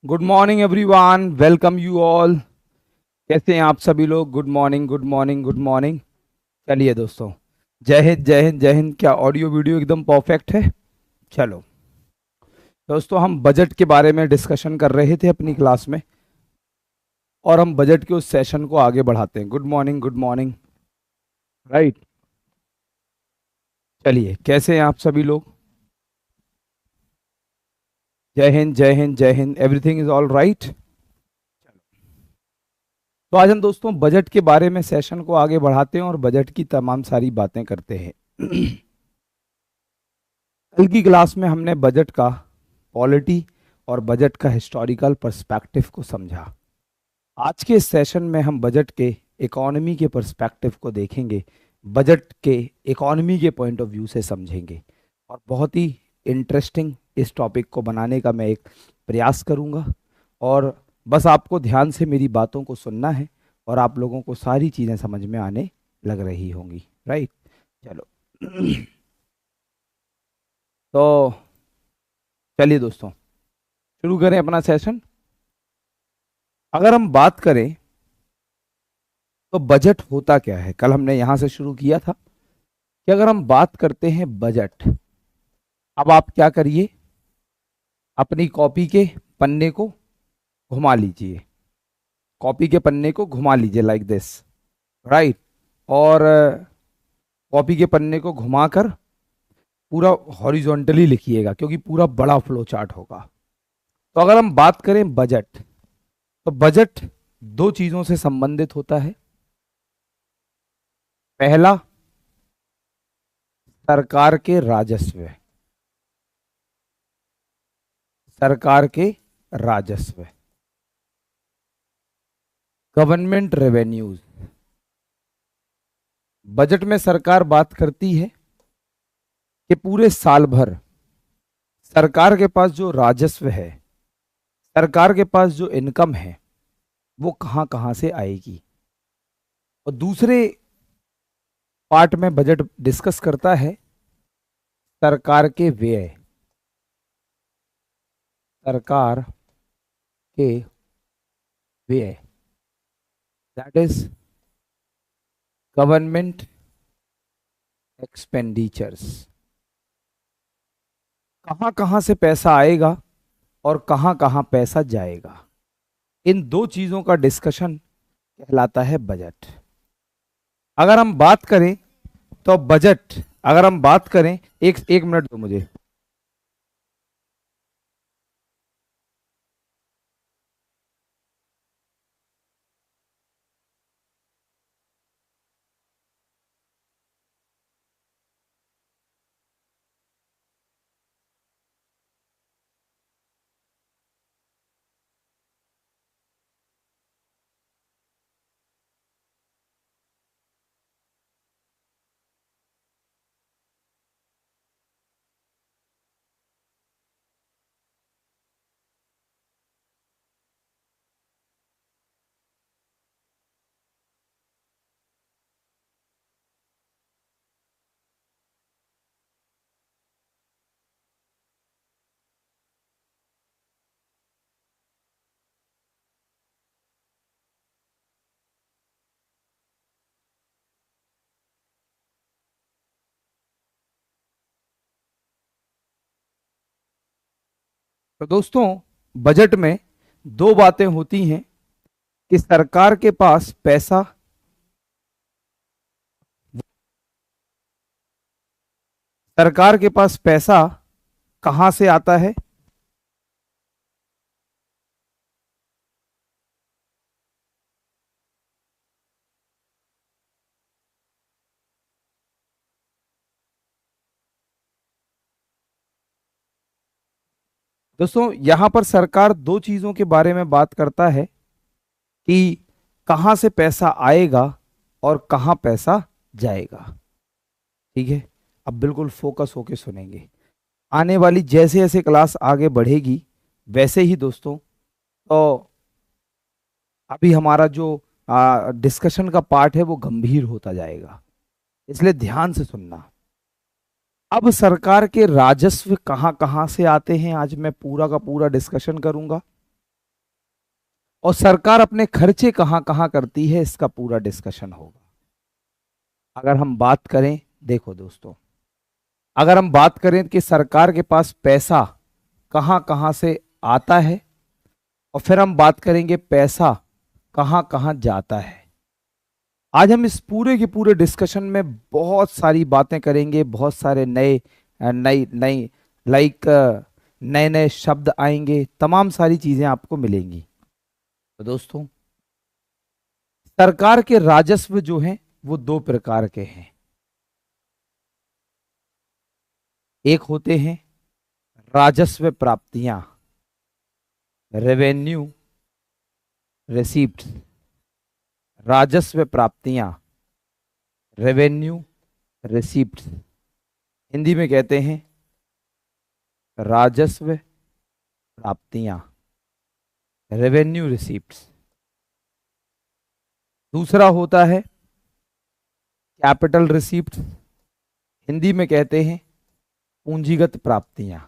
Good morning everyone, welcome you all. कैसे हैं आप सभी लोग? Good morning, good morning, good morning. चलिए दोस्तों, जय हिंद, जय हिंद, जय हिंद। क्या ऑडियो वीडियो एकदम परफेक्ट है? चलो दोस्तों, हम बजट के बारे में डिस्कशन कर रहे थे अपनी क्लास में, और हम बजट के उस सेशन को आगे बढ़ाते हैं। Good morning, good morning. Right. चलिए, कैसे हैं आप सभी लोग? जय हिंद, जय हिंद, जय Hind. Everything is all right. तो आज हम दोस्तों बजट के बारे में सेशन को आगे बढ़ाते हैं और बजट की तमाम सारी बातें करते हैं। कल की क्लास में हमने बजट का पॉलिटी और बजट का हिस्टोरिकल पर्सपेक्टिव को समझा। आज के इस सेशन में हम बजट के इकोनॉमी के पर्सपेक्टिव को देखेंगे, बजट के इकोनॉमी के पॉइंट ऑफ व्यू से समझेंगे, और बहुत ही इंटरेस्टिंग इस टॉपिक को बनाने का मैं एक प्रयास करूंगा। और बस आपको ध्यान से मेरी बातों को सुनना है और आप लोगों को सारी चीज़ें समझ में आने लग रही होंगी। राइट। चलो। तो चलिए दोस्तों, शुरू करें अपना सेशन। अगर हम बात करें तो बजट होता क्या है, कल हमने यहां से शुरू किया था कि अगर हम बात करते हैं बजट, अब आप क्या करिए, अपनी कॉपी के पन्ने को घुमा लीजिए, कॉपी के पन्ने को घुमा लीजिए लाइक दिस। राइट। और कॉपी के पन्ने को घुमाकर पूरा हॉरिजॉन्टली लिखिएगा, क्योंकि पूरा बड़ा फ्लो चार्ट होगा। तो अगर हम बात करें बजट, तो बजट दो चीजों से संबंधित होता है। पहला, सरकार के राजस्व, सरकार के राजस्व, गवर्नमेंट रेवेन्यूज। बजट में सरकार बात करती है कि पूरे साल भर सरकार के पास जो राजस्व है, सरकार के पास जो इनकम है, वो कहां कहां से आएगी। और दूसरे पार्ट में बजट डिस्कस करता है सरकार के व्यय, सरकार के व्यय, दैट इज गवर्नमेंट एक्सपेंडिचर्स। कहां कहां से पैसा आएगा और कहां कहां पैसा जाएगा, इन दो चीजों का डिस्कशन कहलाता है बजट। अगर हम बात करें तो बजट, अगर हम बात करें, एक एक मिनट दो मुझे। तो दोस्तों, बजट में दो बातें होती हैं कि सरकार के पास पैसा, सरकार के पास पैसा कहां से आता है। दोस्तों, यहां पर सरकार दो चीजों के बारे में बात करता है कि कहां से पैसा आएगा और कहां पैसा जाएगा। ठीक है, अब बिल्कुल फोकस होके सुनेंगे। आने वाली जैसे जैसे क्लास आगे बढ़ेगी, वैसे ही दोस्तों, तो अभी हमारा जो डिस्कशन का पार्ट है वो गंभीर होता जाएगा, इसलिए ध्यान से सुनना। अब सरकार के राजस्व कहां कहां से आते हैं, आज मैं पूरा का पूरा डिस्कशन करूंगा। और सरकार अपने खर्चे कहाँ कहाँ करती है, इसका पूरा डिस्कशन होगा। अगर हम बात करें, देखो दोस्तों, अगर हम बात करें कि सरकार के पास पैसा कहाँ कहाँ से आता है, और फिर हम बात करेंगे पैसा कहाँ कहाँ जाता है। आज हम इस पूरे के पूरे डिस्कशन में बहुत सारी बातें करेंगे, बहुत सारे नए नई नई लाइक नए नए शब्द आएंगे, तमाम सारी चीजें आपको मिलेंगी। तो दोस्तों, सरकार के राजस्व जो हैं वो दो प्रकार के हैं। एक होते हैं राजस्व प्राप्तियां, रेवेन्यू रिसीप्ट, राजस्व प्राप्तियां, रेवेन्यू रिसीप्ट, हिंदी में कहते हैं राजस्व प्राप्तियां, रेवेन्यू रिसीप्ट्स। दूसरा होता है कैपिटल रिसीप्ट, हिंदी में कहते हैं पूंजीगत प्राप्तियां,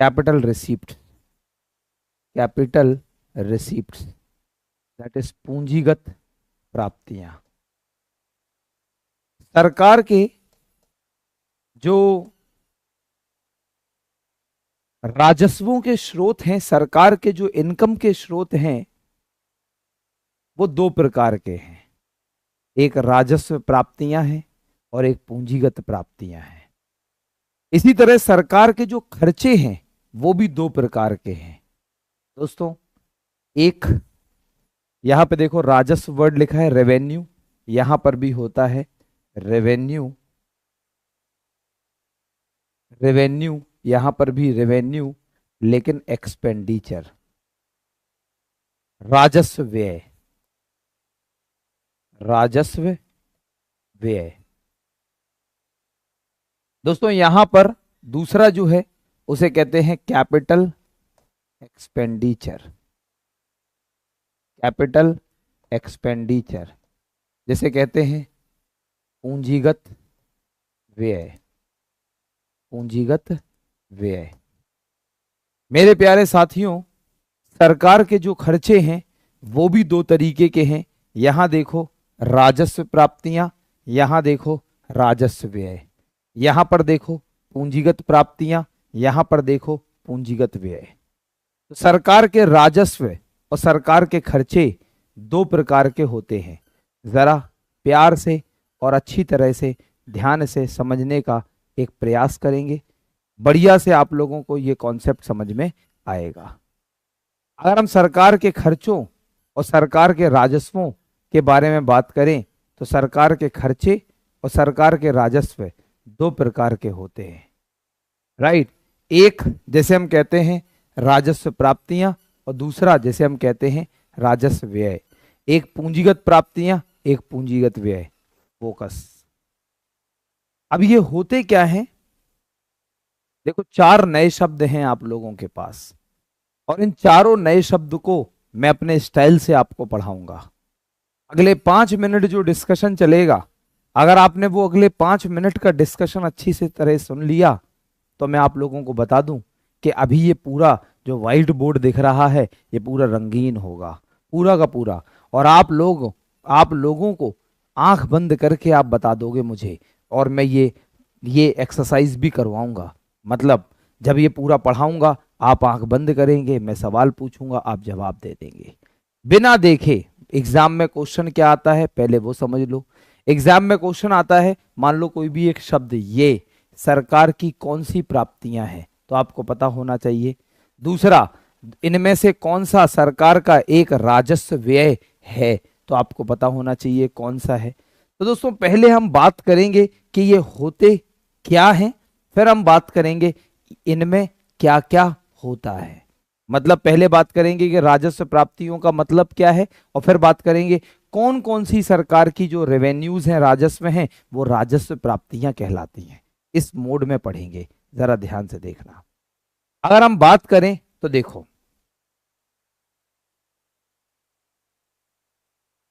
capital receipt, capital receipt, that is पूंजीगत प्राप्तियां। सरकार के जो राजस्वों के स्रोत हैं, सरकार के जो इनकम के स्रोत हैं, वो दो प्रकार के हैं। एक राजस्व प्राप्तियां हैं और एक पूंजीगत प्राप्तियां हैं। इसी तरह सरकार के जो खर्चे हैं वो भी दो प्रकार के हैं दोस्तों। एक यहां पे देखो राजस्व वर्ड लिखा है रेवेन्यू, यहां पर भी होता है रेवेन्यू, रेवेन्यू यहां पर भी रेवेन्यू, लेकिन एक्सपेंडिचर, राजस्व व्यय, राजस्व व्यय। दोस्तों यहां पर दूसरा जो है उसे कहते हैं कैपिटल एक्सपेंडिचर, कैपिटल एक्सपेंडिचर, जैसे कहते हैं पूंजीगत व्यय, पूंजीगत व्यय। मेरे प्यारे साथियों, सरकार के जो खर्चे हैं वो भी दो तरीके के हैं। यहां देखो राजस्व प्राप्तियां, यहां देखो राजस्व व्यय, यहां पर देखो पूंजीगत प्राप्तियां, यहां पर देखो पूंजीगत व्यय। तो सरकार के राजस्व और सरकार के खर्चे दो प्रकार के होते हैं। जरा प्यार से और अच्छी तरह से ध्यान से समझने का एक प्रयास करेंगे, बढ़िया से आप लोगों को ये कॉन्सेप्ट समझ में आएगा। अगर हम सरकार के खर्चों और सरकार के राजस्वों के बारे में बात करें तो सरकार के खर्चे और सरकार के राजस्व दो प्रकार के होते हैं, राइट। एक जैसे हम कहते हैं राजस्व प्राप्तियां और दूसरा जैसे हम कहते हैं राजस्व व्यय। एक पूंजीगत प्राप्तियां, एक पूंजीगत व्यय। फोकस। अब ये होते क्या हैं? देखो चार नए शब्द हैं आप लोगों के पास, और इन चारों नए शब्द को मैं अपने स्टाइल से आपको पढ़ाऊंगा। अगले 5 मिनट जो डिस्कशन चलेगा, अगर आपने वो अगले 5 मिनट का डिस्कशन अच्छी से तरह सुन लिया तो मैं आप लोगों को बता दूं कि अभी ये पूरा जो व्हाइट बोर्ड दिख रहा है ये पूरा रंगीन होगा, पूरा का पूरा। और आप लोगों को आंख बंद करके आप बता दोगे मुझे, और मैं ये एक्सरसाइज भी करवाऊंगा। मतलब जब ये पूरा पढ़ाऊंगा आप आंख बंद करेंगे, मैं सवाल पूछूंगा, आप जवाब दे देंगे बिना देखे। एग्जाम में क्वेश्चन क्या आता है पहले वो समझ लो। एग्जाम में क्वेश्चन आता है, मान लो कोई भी एक शब्द, ये सरकार की कौन सी प्राप्तियां हैं, तो आपको पता होना चाहिए। दूसरा, इनमें से कौन सा सरकार का एक राजस्व व्यय है, तो आपको पता होना चाहिए कौन सा है। तो दोस्तों पहले हम बात करेंगे कि ये होते क्या हैं, फिर हम बात करेंगे इनमें क्या क्या होता है। मतलब पहले बात करेंगे कि राजस्व प्राप्तियों का मतलब क्या है, और फिर बात करेंगे कौन कौन सी सरकार की जो रेवेन्यूज हैं, राजस्व हैं, वो राजस्व प्राप्तियां कहलाती हैं। इस मोड में पढ़ेंगे, जरा ध्यान से देखना। अगर हम बात करें तो देखो,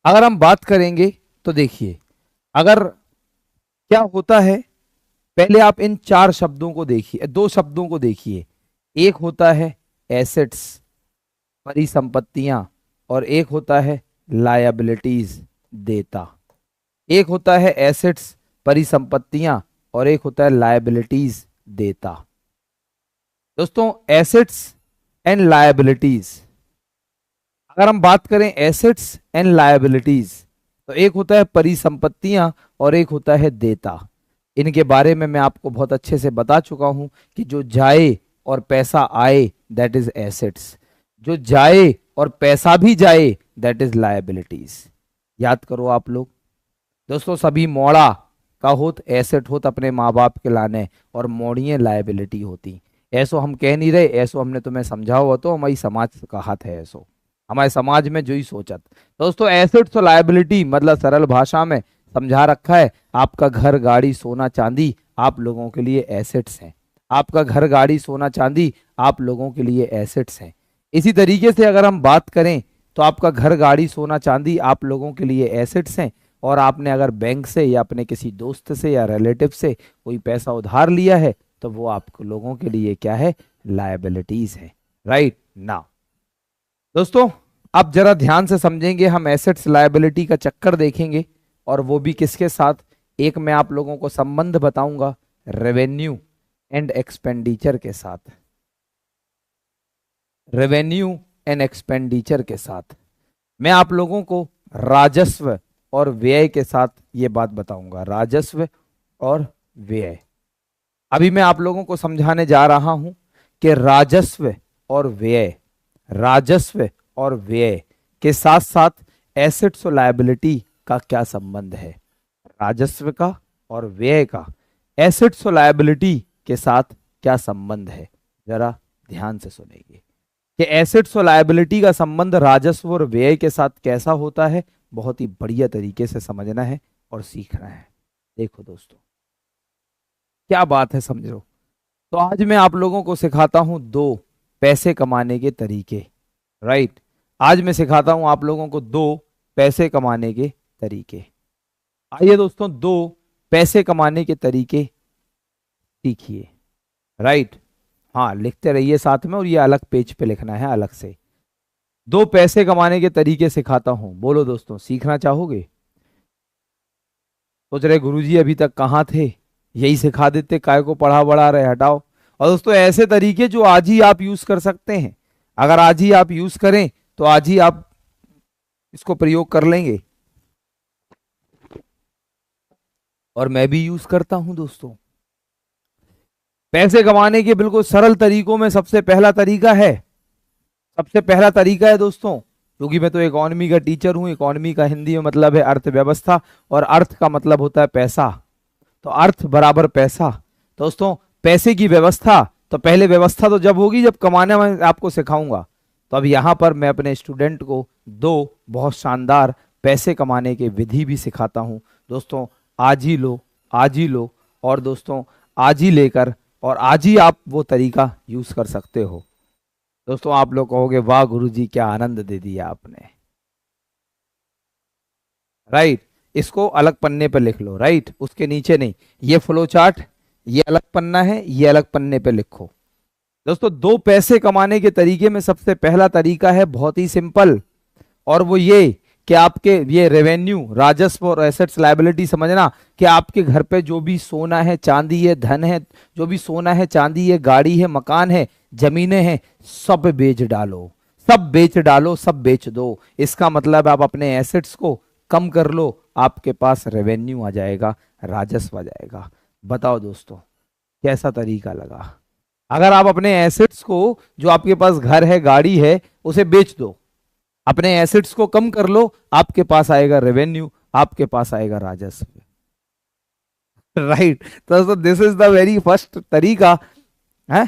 अगर हम बात करेंगे तो देखिए, अगर क्या होता है, पहले आप इन चार शब्दों को देखिए, दो शब्दों को देखिए। एक होता है एसेट्स, परिसंपत्तियां, और एक होता है लायबिलिटीज, देता। एक होता है एसेट्स, परिसंपत्तियां, और एक होता है लायबिलिटीज, देता। दोस्तों एसेट्स एंड लायबिलिटीज, अगर हम बात करें एसेट्स एंड लायबिलिटीज, तो एक होता है परिसंपत्तियां और एक होता है देता। इनके बारे में मैं आपको बहुत अच्छे से बता चुका हूं कि जो जाए और पैसा आए दैट इज एसेट्स, जो जाए और पैसा भी जाए दैट इज लायबिलिटीज। याद करो आप लोग। दोस्तों सभी मोड़ा का होत एसेट होत अपने माँ बाप के लाने, और मोड़िए लायबिलिटी होती। ऐसो हम कह नहीं रहे, ऐसो हमने तुम्हें समझाओ हो तो हमारी समाज का हाथ है, ऐसो हमारे समाज में जो ही सोचत। दोस्तों एसेट्स और लायबिलिटी मतलब सरल भाषा में समझा रखा है, आपका घर गाड़ी सोना चांदी आप लोगों के लिए एसेट्स हैं। आपका घर गाड़ी सोना चांदी आप लोगों के लिए एसेट्स हैं। इसी तरीके से अगर हम बात करें तो आपका घर गाड़ी सोना चांदी आप लोगों के लिए एसेट्स हैं, और आपने अगर बैंक से या अपने किसी दोस्त से या रिलेटिव से कोई पैसा उधार लिया है तो वो आप लोगों के लिए क्या है, लायबिलिटीज है। राइट ना दोस्तों, अब जरा ध्यान से समझेंगे, हम एसेट्स लायबिलिटी का चक्कर देखेंगे, और वो भी किसके साथ। एक मैं आप लोगों को संबंध बताऊंगा रेवेन्यू एंड एक्सपेंडिचर के साथ, रेवेन्यू एंड एक्सपेंडिचर के साथ। मैं आप लोगों को राजस्व और व्यय के साथ ये बात बताऊंगा, राजस्व और व्यय। अभी मैं आप लोगों को समझाने जा रहा हूं कि राजस्व और व्यय, राजस्व और व्यय के साथ साथ एसेट्स और लायबिलिटी का क्या संबंध है। राजस्व का और व्यय का एसेट्स और लायबिलिटी के साथ क्या संबंध है, जरा ध्यान से सुनेंगे कि एसेट्स और लायबिलिटी का संबंध राजस्व और व्यय के साथ कैसा होता है। बहुत ही बढ़िया तरीके से समझना है और सीखना है। देखो दोस्तों क्या बात है, समझो। तो आज मैं आप लोगों को सिखाता हूं दो पैसे कमाने के तरीके। राइट, आज मैं सिखाता हूं आप लोगों को दो पैसे कमाने के तरीके। आइए दोस्तों, दो पैसे कमाने के तरीके सीखिए। राइट, हाँ लिखते रहिए साथ में, और ये अलग पेज पे लिखना है अलग से। दो पैसे कमाने के तरीके सिखाता हूं। बोलो दोस्तों, सीखना चाहोगे? सोच रहे गुरुजी अभी तक कहाँ थे, यही सिखा देते, काय को पढ़ा बढ़ा रहे, हटाओ। और दोस्तों ऐसे तरीके जो आज ही आप यूज कर सकते हैं, अगर आज ही आप यूज करें तो आज ही आप इसको प्रयोग कर लेंगे। और मैं भी यूज करता हूं दोस्तों। पैसे कमाने के बिल्कुल सरल तरीकों में सबसे पहला तरीका है, सबसे पहला तरीका है दोस्तों, क्योंकि मैं तो इकोनॉमी का टीचर हूं, इकोनॉमी का हिंदी में मतलब है अर्थव्यवस्था, और अर्थ का मतलब होता है पैसा। तो अर्थ बराबर पैसा। दोस्तों पैसे की व्यवस्था, तो पहले व्यवस्था तो जब होगी जब कमाने में आपको सिखाऊंगा। तो अब यहां पर मैं अपने स्टूडेंट को दो बहुत शानदार पैसे कमाने के विधि भी सिखाता हूं। दोस्तों आज ही लो, आज ही लो, और दोस्तों आज ही लेकर और आज ही आप वो तरीका यूज कर सकते हो। दोस्तों आप लोग कहोगे वाह गुरुजी क्या आनंद दे दिया आपने। राइट, इसको अलग पन्ने पर लिख लो। राइट, उसके नीचे नहीं, ये फ्लो चार्ट, ये अलग पन्ना है, ये अलग पन्ने पे लिखो। दोस्तों दो पैसे कमाने के तरीके में सबसे पहला तरीका है बहुत ही सिंपल, और वो ये कि आपके ये रेवेन्यू, राजस्व और एसेट्स लायबिलिटी समझना कि आपके घर पे जो भी सोना है, चांदी है, धन है, जो भी सोना है, चांदी है, गाड़ी है, मकान है, जमीनें हैं, सब बेच डालो, सब बेच डालो, सब बेच दो। इसका मतलब आप अपने एसेट्स को कम कर लो, आपके पास रेवेन्यू आ जाएगा, राजस्व आ जाएगा। बताओ दोस्तों कैसा तरीका लगा? अगर आप अपने एसेट्स को, जो आपके पास घर है, गाड़ी है, उसे बेच दो, अपने एसेट्स को कम कर लो, आपके पास आएगा रेवेन्यू, आपके पास आएगा राजस्व। राइट, तो this is the very first तरीका है।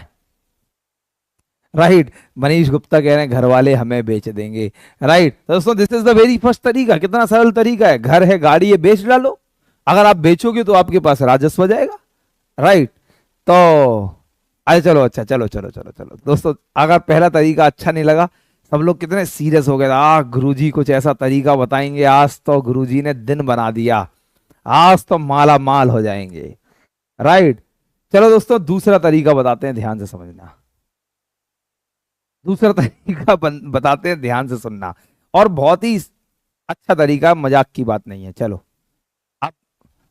राइट, मनीष गुप्ता कह रहे हैं घर वाले हमें बेच देंगे। राइट, दोस्तों this is the very first तरीका। कितना सरल तरीका है, घर है, गाड़ी है, बेच डालो। अगर आप बेचोगे तो आपके पास राजस्व जाएगा। राइट, तो अरे चलो, अच्छा चलो चलो चलो चलो दोस्तों, अगर पहला तरीका अच्छा नहीं लगा, सब लोग कितने सीरियस हो गए, गुरुजी कुछ ऐसा तरीका बताएंगे, आज तो गुरुजी ने दिन बना दिया, आज तो माला माल हो जाएंगे। राइट, चलो दोस्तों दूसरा तरीका बताते हैं, ध्यान से समझना। दूसरा तरीका बताते हैं, ध्यान से सुनना। और बहुत ही अच्छा तरीका, मजाक की बात नहीं है। चलो अब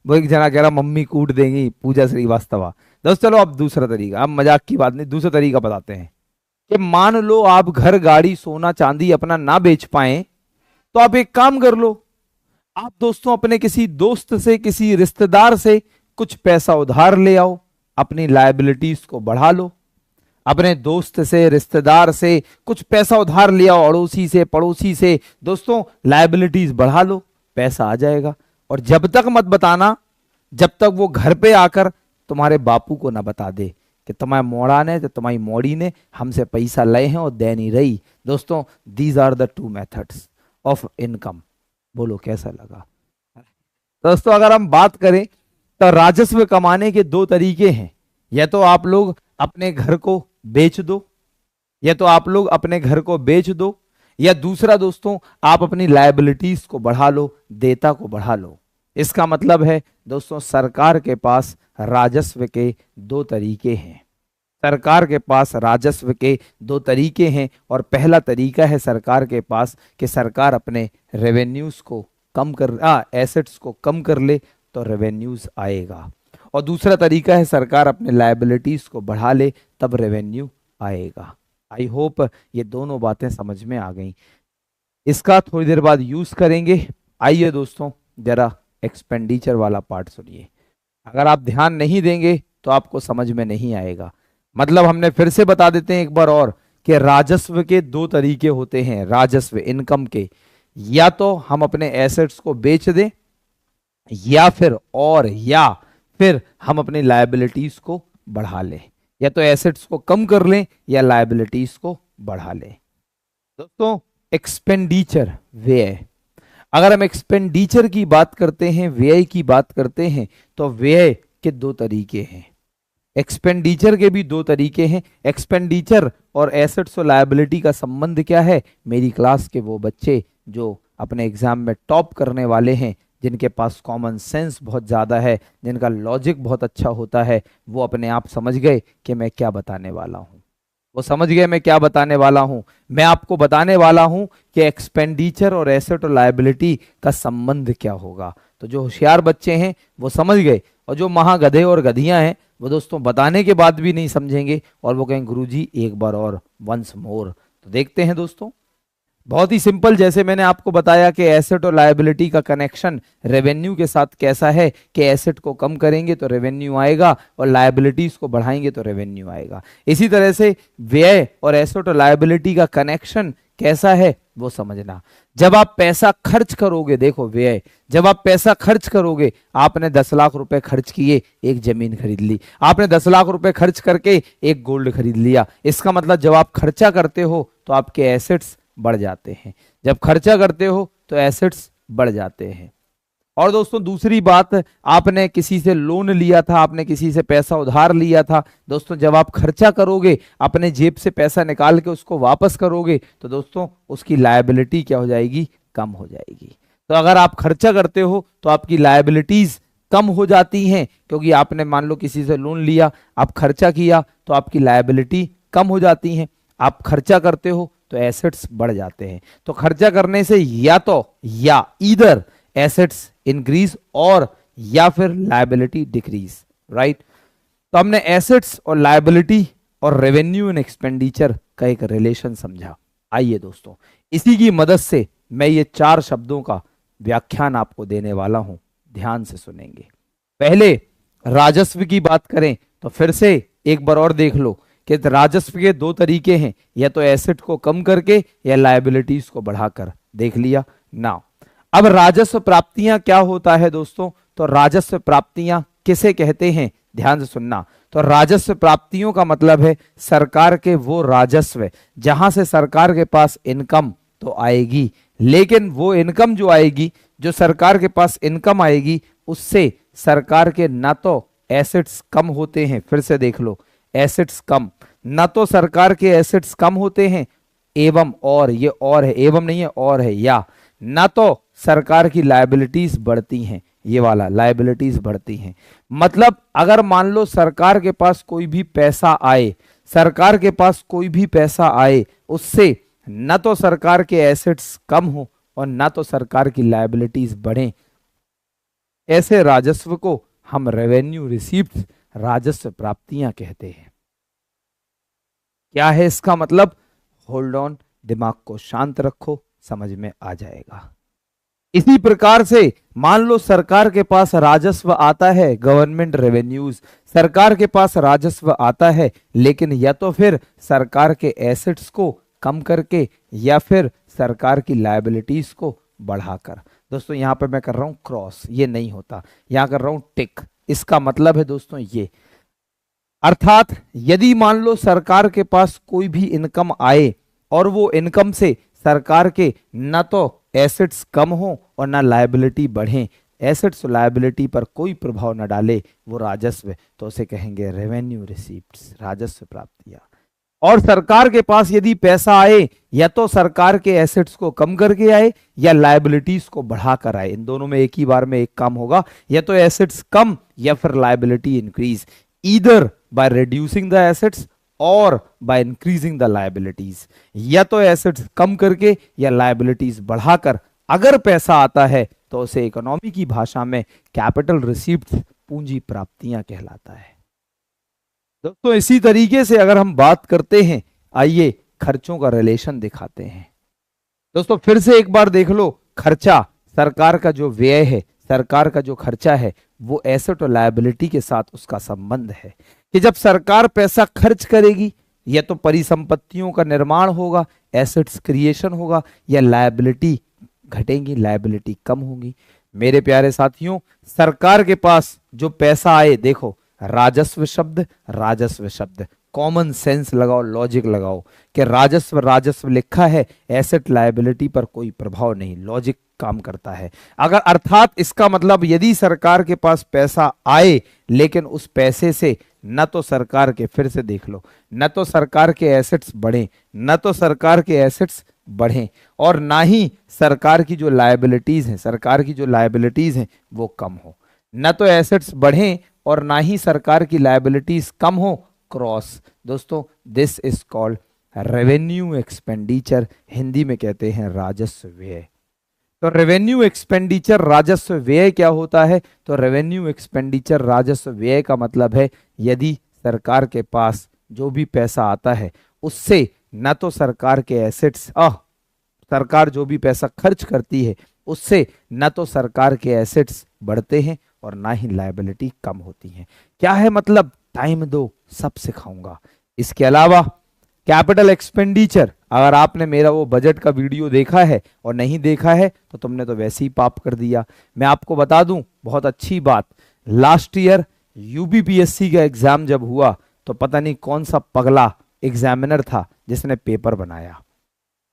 वो एक जना कह रहा मम्मी कूट देंगी पूजा श्रीवास्तव। दोस्तों चलो अब दूसरा तरीका, अब मजाक की बात नहीं, दूसरा तरीका बताते हैं कि मान लो आप घर गाड़ी सोना चांदी अपना ना बेच पाए, तो आप एक काम कर लो, आप दोस्तों अपने किसी दोस्त से किसी रिश्तेदार से कुछ पैसा उधार ले आओ, अपनी लायबिलिटीज को बढ़ा लो। अपने दोस्त से रिश्तेदार से कुछ पैसा उधार लिया, अड़ोसी से पड़ोसी से, दोस्तों लायबिलिटीज बढ़ा लो, पैसा आ जाएगा। और जब तक मत बताना जब तक वो घर पे आकर तुम्हारे बापू को ना बता दे कि तुम्हारे मोड़ा ने, तो तुम्हारी मोड़ी ने हमसे पैसा लए हैं और दे नहीं रही। दोस्तों these are the two methods of income. बोलो कैसा लगा। दोस्तों अगर हम बात करें तो राजस्व कमाने के दो तरीके हैं, या तो आप लोग अपने घर को बेच दो, या तो आप लोग अपने घर को बेच दो, या दूसरा दोस्तों आप अपनी लायबिलिटीज को बढ़ा लो, देयता को बढ़ा लो। इसका मतलब है दोस्तों सरकार के पास राजस्व के दो तरीके हैं। सरकार के पास राजस्व के दो तरीके हैं, और पहला तरीका है सरकार के पास कि सरकार अपने रेवेन्यूज को कम कर एसेट्स को कम कर ले तो रेवेन्यूज आएगा, और दूसरा तरीका है सरकार अपने लायबिलिटीज को बढ़ा ले तब रेवेन्यू आएगा। आई होप ये दोनों बातें समझ में आ गई। इसका थोड़ी देर बाद यूज करेंगे। आइए दोस्तों जरा एक्सपेंडिचर वाला पार्ट सुनिए। अगर आप ध्यान नहीं देंगे तो आपको समझ में नहीं आएगा। मतलब हमने फिर से बता देते हैं एक बार और कि राजस्व के दो तरीके होते हैं, राजस्व इनकम के, या तो हम अपने एसेट्स को बेच दें, या फिर हम अपनी लायबिलिटीज को बढ़ा लें, या तो एसेट्स को कम कर लें या लायबिलिटीज को बढ़ा लें। दोस्तों एक्सपेंडिचर व्यय, अगर हम एक्सपेंडिचर की बात करते हैं, व्यय की बात करते हैं, तो व्यय के दो तरीके हैं। एक्सपेंडिचर के भी दो तरीके हैं। एक्सपेंडिचर और एसेट्स और लायबिलिटी का संबंध क्या है? मेरी क्लास के वो बच्चे जो अपने एग्जाम में टॉप करने वाले हैं, जिनके पास कॉमन सेंस बहुत ज़्यादा है, जिनका लॉजिक बहुत अच्छा होता है, वो अपने आप समझ गए कि मैं क्या बताने वाला हूँ। वो समझ गए मैं क्या बताने वाला हूँ। मैं आपको बताने वाला हूँ कि एक्सपेंडिचर और एसेट और लायबिलिटी का संबंध क्या होगा। तो जो होशियार बच्चे हैं वो समझ गए, और जो महागधे और गधियां हैं वो दोस्तों बताने के बाद भी नहीं समझेंगे, और वो कहेंगे गुरुजी एक बार और, वंस मोर। तो देखते हैं दोस्तों, बहुत ही सिंपल, जैसे मैंने आपको बताया कि एसेट और लायबिलिटी का कनेक्शन रेवेन्यू के साथ कैसा है कि एसेट को कम करेंगे तो रेवेन्यू आएगा, और लायबिलिटीज को बढ़ाएंगे तो रेवेन्यू आएगा। इसी तरह से व्यय और एसेट और लायबिलिटी का कनेक्शन कैसा है वो समझना। जब आप पैसा खर्च करोगे, देखो व्यय, जब आप पैसा खर्च करोगे, आपने 10 लाख रुपए खर्च किए, एक जमीन खरीद ली, आपने 10 लाख रुपए खर्च करके एक गोल्ड खरीद लिया। इसका मतलब जब आप खर्चा करते हो तो आपके एसेट्स बढ़ जाते हैं, जब खर्चा करते हो तो एसेट्स बढ़ जाते हैं। और दोस्तों दूसरी बात, आपने किसी से लोन लिया था, आपने किसी से पैसा उधार लिया था, दोस्तों जब आप खर्चा करोगे, अपने जेब से पैसा निकाल के उसको वापस करोगे, तो दोस्तों उसकी लायबिलिटी क्या हो जाएगी? कम हो जाएगी। तो अगर आप खर्चा करते हो तो आपकी लायबिलिटीज कम हो जाती हैं, क्योंकि आपने मान लो किसी से लोन लिया, आप खर्चा किया तो आपकी लायबिलिटी कम हो जाती हैं। आप खर्चा करते हो तो एसेट्स बढ़ जाते हैं। तो खर्चा करने से या ईदर एसेट्स इंक्रीज और या फिर लायबिलिटी डिक्रीज, राइट। तो हमने एसेट्स और लायबिलिटी और रेवेन्यू एंड एक्सपेंडिचर का एक रिलेशन समझा। आइए दोस्तों इसी की मदद से मैं ये 4 शब्दों का व्याख्यान आपको देने वाला हूं, ध्यान से सुनेंगे। पहले राजस्व की बात करें तो फिर से एक बार और देख लो कि राजस्व के 2 तरीके हैं, या तो एसेट को कम करके या लायबिलिटीज को बढ़ाकर। देख लिया ना। अब राजस्व प्राप्तियां क्या होता है दोस्तों? तो राजस्व प्राप्तियां किसे कहते हैं? ध्यान से सुनना। तो राजस्व प्राप्तियों का मतलब है सरकार के वो राजस्व जहां से सरकार के पास इनकम तो आएगी, लेकिन वो इनकम जो आएगी, जो सरकार के पास इनकम आएगी, उससे सरकार के ना तो एसेट्स कम होते हैं, फिर से देख लो, एसेट्स कम, ना तो सरकार के एसेट्स कम होते हैं, एवं और, ये और है, एवं नहीं है और है, या ना तो सरकार की लायबिलिटीज बढ़ती हैं, ये वाला लायबिलिटीज बढ़ती हैं। मतलब अगर मान लो सरकार के पास कोई भी पैसा आए, सरकार के पास कोई भी पैसा आए, उससे न तो सरकार के एसेट्स कम हो और न तो सरकार की लायबिलिटीज बढ़े, ऐसे राजस्व को हम रेवेन्यू रिसीप्ट, राजस्व प्राप्तियां कहते हैं। क्या है इसका मतलब? होल्ड ऑन, दिमाग को शांत रखो, समझ में आ जाएगा। इसी प्रकार से मान लो सरकार के पास राजस्व आता है, गवर्नमेंट रेवेन्यूज, सरकार के पास राजस्व आता है, लेकिन या तो फिर सरकार के एसेट्स को कम करके या फिर सरकार की लायबिलिटीज को बढ़ाकर। दोस्तों यहां पे मैं कर रहा हूं क्रॉस, ये नहीं होता, यहां कर रहा हूं टिक। इसका मतलब है दोस्तों ये, अर्थात यदि मान लो सरकार के पास कोई भी इनकम आए और वो इनकम से सरकार के न तो एसेट्स कम हो और ना लायबिलिटी बढ़े, एसेट्स और लायबिलिटी पर कोई प्रभाव न डाले वो राजस्व, तो उसे कहेंगे रेवेन्यू रिसीप्ट्स, राजस्व प्राप्तियां। और सरकार के पास यदि पैसा आए या तो सरकार के एसेट्स को कम करके आए या लायबिलिटीज को बढ़ाकर आए, इन दोनों में एक ही बार में एक काम होगा, या तो एसेट्स कम या फिर liability increase, either by reducing the assets और बाय इंक्रीजिंग द लायबिलिटीज, या तो एसेट्स कम करके या लायबिलिटीज बढ़ाकर अगर पैसा आता है तो उसे इकोनॉमी की भाषा में कैपिटल रिसीप्ट्स, पूंजी प्राप्तियां कहलाता है। दोस्तों इसी तरीके से अगर हम बात करते हैं, आइए खर्चों का रिलेशन दिखाते हैं। दोस्तों फिर से एक बार देख लो, खर्चा, सरकार का जो व्यय है, सरकार का जो खर्चा है वो एसेट और लायबिलिटी के साथ उसका संबंध है कि जब सरकार पैसा खर्च करेगी या तो परिसंपत्तियों का निर्माण होगा, एसेट्स क्रिएशन होगा, या लायबिलिटी घटेंगी, लायबिलिटी कम होगी। मेरे प्यारे साथियों, सरकार के पास जो पैसा आए, देखो राजस्व शब्द, राजस्व शब्द, कॉमन सेंस लगाओ, लॉजिक लगाओ कि राजस्व राजस्व लिखा है, एसेट लायबिलिटी पर कोई प्रभाव नहीं, लॉजिक काम करता है। अगर अर्थात इसका मतलब यदि सरकार के पास पैसा आए लेकिन उस पैसे से न तो सरकार के, फिर से देख लो, न तो सरकार के एसेट्स बढ़े, न तो सरकार के एसेट्स बढ़ें और ना ही सरकार की जो लायबिलिटीज हैं, सरकार की जो लायबिलिटीज हैं वो कम हो, न तो एसेट्स बढ़ें और ना ही सरकार की लायबिलिटीज कम हो, क्रॉस। दोस्तों this is called revenue expenditure, Hindi में कहते हैं राजस्व व्यय। तो रेवेन्यू एक्सपेंडिचर राजस्व व्यय क्या होता है? तो रेवेन्यू एक्सपेंडिचर राजस्व व्यय का मतलब है यदि सरकार के पास जो भी पैसा आता है उससे न तो सरकार के एसेट्स, सरकार जो भी पैसा खर्च करती है उससे न तो सरकार के एसेट्स बढ़ते हैं और ना ही लायबिलिटी कम होती है। क्या है मतलब? टाइम दो, सब सिखाऊंगा। इसके अलावा कैपिटल एक्सपेंडिचर, अगर आपने मेरा वो बजट का वीडियो देखा है और नहीं देखा है तो तुमने तो वैसे ही पाप कर दिया। मैं आपको बता दूं बहुत अच्छी बात, लास्ट ईयर यूपीपीएससी का एग्जाम जब हुआ तो पता नहीं कौन सा पगला एग्जामिनर था जिसने पेपर बनाया।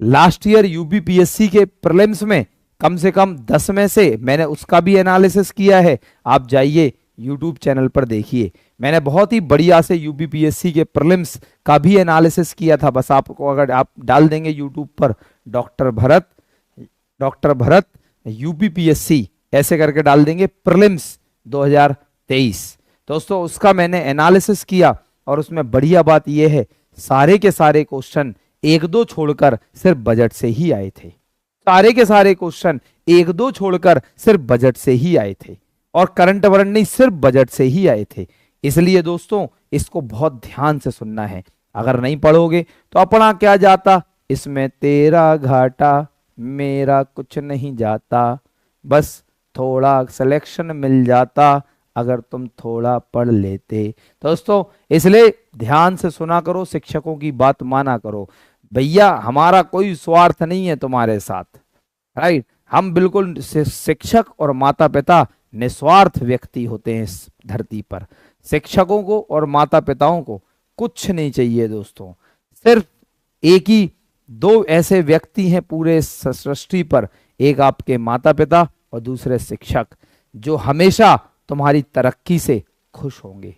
लास्ट ईयर यूपीपीएससी के प्रीलिम्स में कम से कम 10 में से मैंने उसका भी एनालिसिस किया है, आप जाइए यूट्यूब चैनल पर देखिए, मैंने बहुत ही बढ़िया से यूपीपीएससी के प्रीलिम्स का भी एनालिसिस किया था। बस आपको अगर आप डाल देंगे यूट्यूब पर डॉक्टर भरत यूपीपीएससी ऐसे करके डाल देंगे प्रीलिम्स 2023, दोस्तों उसका मैंने एनालिसिस किया और उसमें बढ़िया बात यह है सारे के सारे क्वेश्चन एक दो छोड़कर सिर्फ बजट से ही आए थे, सारे के सारे क्वेश्चन एक दो छोड़कर सिर्फ बजट से ही आए थे और करंट अफेयर नहीं, सिर्फ बजट से ही आए थे। इसलिए दोस्तों इसको बहुत ध्यान से सुनना है, अगर नहीं पढ़ोगे तो अपना क्या जाता, इसमें तेरा घाटा मेरा कुछ नहीं जाता, बस थोड़ा सिलेक्शन मिल जाता अगर तुम थोड़ा पढ़ लेते। दोस्तों इसलिए ध्यान से सुना करो, शिक्षकों की बात माना करो। भैया हमारा कोई स्वार्थ नहीं है तुम्हारे साथ, राइट, हम बिल्कुल शिक्षक और माता पिता निस्वार्थ व्यक्ति होते हैं इस धरती पर। शिक्षकों को और माता पिताओं को कुछ नहीं चाहिए दोस्तों, सिर्फ एक ही दो ऐसे व्यक्ति हैं पूरे सृष्टि पर, एक आपके माता पिता और दूसरे शिक्षक, जो हमेशा तुम्हारी तरक्की से खुश होंगे,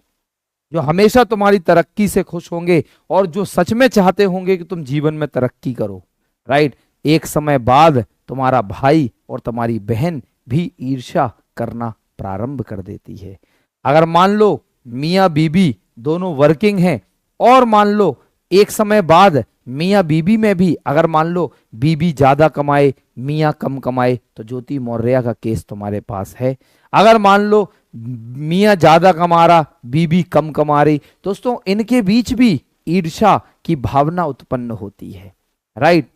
जो हमेशा तुम्हारी तरक्की से खुश होंगे और जो सच में चाहते होंगे कि तुम जीवन में तरक्की करो, राइट। एक समय बाद तुम्हारा भाई और तुम्हारी बहन भी ईर्ष्या करना प्रारंभ कर देती है। अगर मान लो मियाँ बीबी दोनों वर्किंग हैं और मान लो एक समय बाद मियाँ बीबी में भी अगर मान लो बीबी ज्यादा कमाए मियाँ कम कमाए, तो ज्योति मौर्य का केस तुम्हारे पास है। अगर मान लो मियाँ ज्यादा कमा रहा बीबी कम कमा रही, दोस्तों इनके बीच भी ईर्ष्या की भावना उत्पन्न होती है, राइट।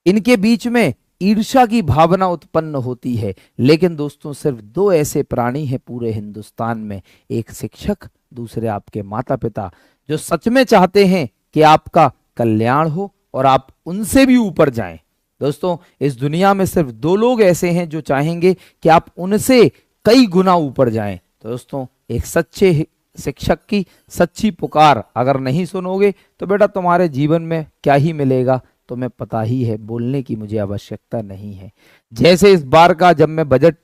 इनके बीच में ईर्ष्या की भावना उत्पन्न होती है। लेकिन दोस्तों सिर्फ दो ऐसे प्राणी हैं पूरे हिंदुस्तान में, एक शिक्षक, दूसरे आपके माता पिता, जो सच में चाहते हैं कि आपका कल्याण हो और आप उनसे भी ऊपर जाएं। दोस्तों इस दुनिया में सिर्फ दो लोग ऐसे हैं जो चाहेंगे कि आप उनसे कई गुना ऊपर जाएं। तो दोस्तों एक सच्चे शिक्षक की सच्ची पुकार अगर नहीं सुनोगे तो बेटा तुम्हारे जीवन में क्या ही मिलेगा, तुम्हें पता ही है, बोलने की मुझे आवश्यकता नहीं है। जैसे इस बार का जब मैं बजट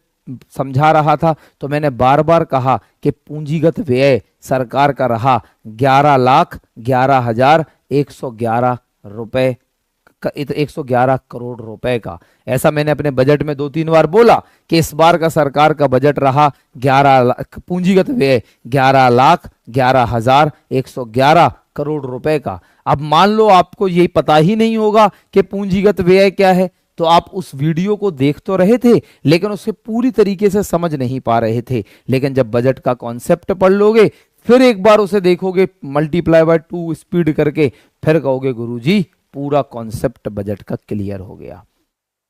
समझा रहा था तो मैंने बार बार कहा कि पूंजीगत व्यय सरकार का रहा 11,11,111 रुपए, 111 करोड़ रुपए का। ऐसा मैंने अपने बजट में 2-3 बार बोला कि इस बार का सरकार का बजट रहा 11 लाख, पूंजीगत व्यय 11,11,111 करोड़ रुपए का। अब मान लो आपको यही पता ही नहीं होगा कि पूंजीगत व्यय क्या है, तो आप उस वीडियो को देख तो रहे थे लेकिन उसे पूरी तरीके से समझ नहीं पा रहे थे। लेकिन जब बजट का कॉन्सेप्ट पढ़ लोगे, फिर एक बार उसे देखोगे मल्टीप्लाई बाय 2 स्पीड करके, फिर कहोगे गुरुजी पूरा कॉन्सेप्ट बजट का क्लियर हो गया।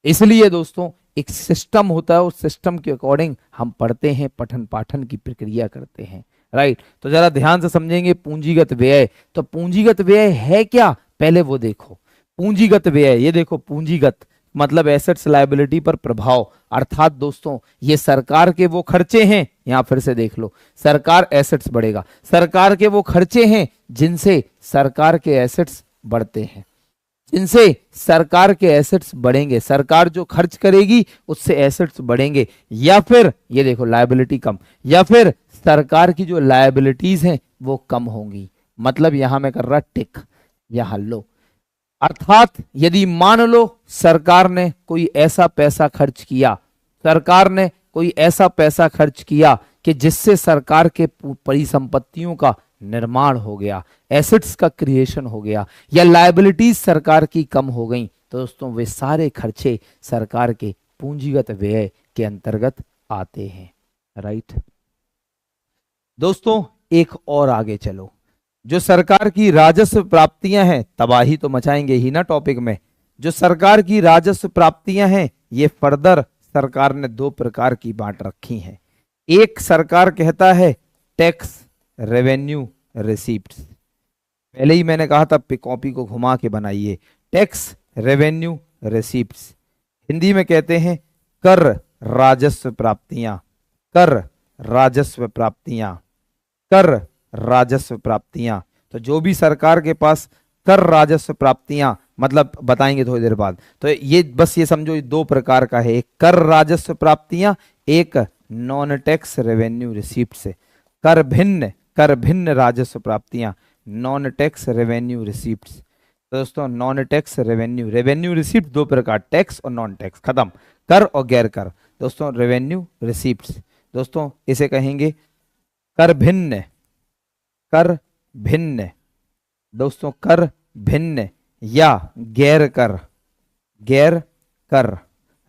इसलिए दोस्तों एक सिस्टम होता है, उस सिस्टम के अकॉर्डिंग हम पढ़ते हैं, पठन पाठन की प्रक्रिया करते हैं, राइट। तो जरा ध्यान से समझेंगे पूंजीगत व्यय। तो पूंजीगत व्यय है क्या, पहले वो देखो। पूंजीगत व्यय, ये देखो पूंजीगत मतलब एसेट्स लायबिलिटी पर प्रभाव, अर्थात दोस्तों ये सरकार के वो खर्चे हैं, यहां फिर से देख लो, सरकार एसेट्स बढ़ेगा, सरकार के वो खर्चे हैं जिनसे सरकार के एसेट्स बढ़ते हैं, जिनसे सरकार के एसेट्स बढ़ेंगे, सरकार जो खर्च करेगी उससे एसेट्स बढ़ेंगे, या फिर ये देखो लायबिलिटी कम, या फिर सरकार की जो लायबिलिटीज हैं वो कम होंगी। मतलब यहां मैं कर रहा टिक, यहां लो। अर्थात यदि मान लो सरकार ने कोई ऐसा पैसा खर्च किया, सरकार ने कोई ऐसा पैसा खर्च किया कि जिससे सरकार के परिसंपत्तियों का निर्माण हो गया, एसेट्स का क्रिएशन हो गया, या लायबिलिटीज सरकार की कम हो गई, तो दोस्तों वे सारे खर्चे सरकार के पूंजीगत व्यय के अंतर्गत आते हैं, राइट। दोस्तों एक और आगे चलो, जो सरकार की राजस्व प्राप्तियां हैं, तबाही तो मचाएंगे ही ना टॉपिक में, जो सरकार की राजस्व प्राप्तियां हैं ये फर्दर सरकार ने 2 प्रकार की बांट रखी हैं। एक सरकार कहता है टैक्स रेवेन्यू रिसीप्ट्स, पहले ही मैंने कहा था कॉपी को घुमा के बनाइए, टैक्स रेवेन्यू रिसीप्ट्स, हिंदी में कहते हैं कर राजस्व प्राप्तियां, कर राजस्व प्राप्तियां, कर राजस्व प्राप्तियां। तो जो भी सरकार के पास कर राजस्व प्राप्तियां, मतलब बताएंगे थोड़ी देर बाद, तो ये बस ये समझो ये 2 प्रकार का है, एक कर राजस्व प्राप्तियां, एक नॉन टैक्स रेवेन्यू रिसीप्ट से, कर भिन्न राजस्व प्राप्तियां, नॉन टैक्स रेवेन्यू रिसीप्ट्स। तो दोस्तों नॉन टैक्स रेवेन्यू रिसीप्ट 2 प्रकार, टैक्स और नॉन टैक्स, खत्म, कर और गैर कर। दोस्तों रेवेन्यू रिसीप्ट्स, दोस्तों इसे कहेंगे कर भिन्न, कर भिन्न, दोस्तों कर भिन्न या गैर कर, गैर कर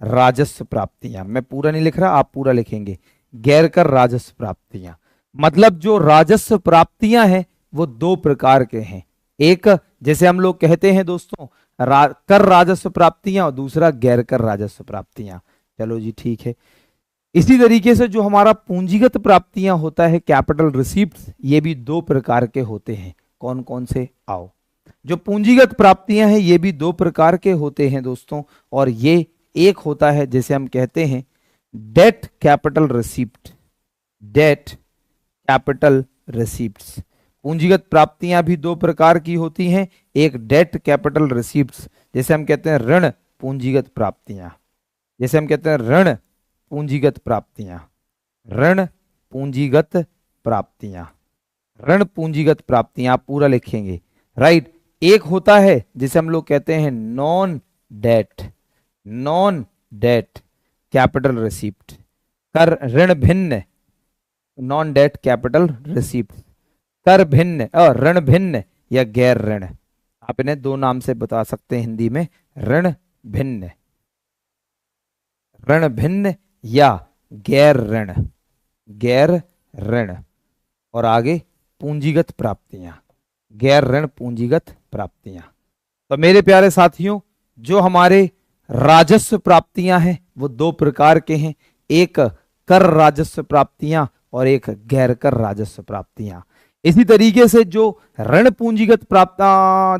राजस्व प्राप्तियां। मैं पूरा नहीं लिख रहा, आप पूरा लिखेंगे, गैर कर राजस्व प्राप्तियां। मतलब जो राजस्व प्राप्तियां हैं वो 2 प्रकार के हैं, एक जैसे हम लोग कहते हैं दोस्तों कर राजस्व प्राप्तियां, और दूसरा गैर कर राजस्व प्राप्तियां। चलो जी ठीक है। इसी तरीके से जो हमारा पूंजीगत प्राप्तियां होता है कैपिटल रिसीप्ट्स, ये भी 2 प्रकार के होते हैं। कौन कौन से, आओ। जो पूंजीगत प्राप्तियां हैं ये भी 2 प्रकार के होते हैं दोस्तों, और ये एक होता है जैसे हम कहते हैं debt capital receipt, debt capital receipts. पूंजीगत प्राप्तियां भी 2 प्रकार की होती हैं, एक डेट कैपिटल रिसीप्ट्स, जैसे हम कहते हैं ऋण पूंजीगत प्राप्तियां, जैसे हम कहते हैं ऋण पूंजीगत प्राप्तियां, ऋण पूंजीगत प्राप्तियां, ऋण पूंजीगत प्राप्तियां, आप पूरा लिखेंगे, राइट। एक होता है जिसे हम लोग कहते हैं non debt, non debt capital receipt, कर ऋण भिन्न, नॉन डेट कैपिटल रिसीप्ट, कर भिन्न और ऋण भिन्न या गैर ऋण। आप इन्हें दो नाम से बता सकते हैं हिंदी में, ऋण भिन्न, ऋण भिन्न या गैर ऋण, गैर ऋण। और आगे पूंजीगत प्राप्तियां, गैर ऋण पूंजीगत प्राप्तियां। तो मेरे प्यारे साथियों, जो हमारे राजस्व प्राप्तियां हैं वो दो प्रकार के हैं, एक कर राजस्व प्राप्तियां और एक गैर कर राजस्व प्राप्तियां। इसी तरीके से जो ऋण पूंजीगत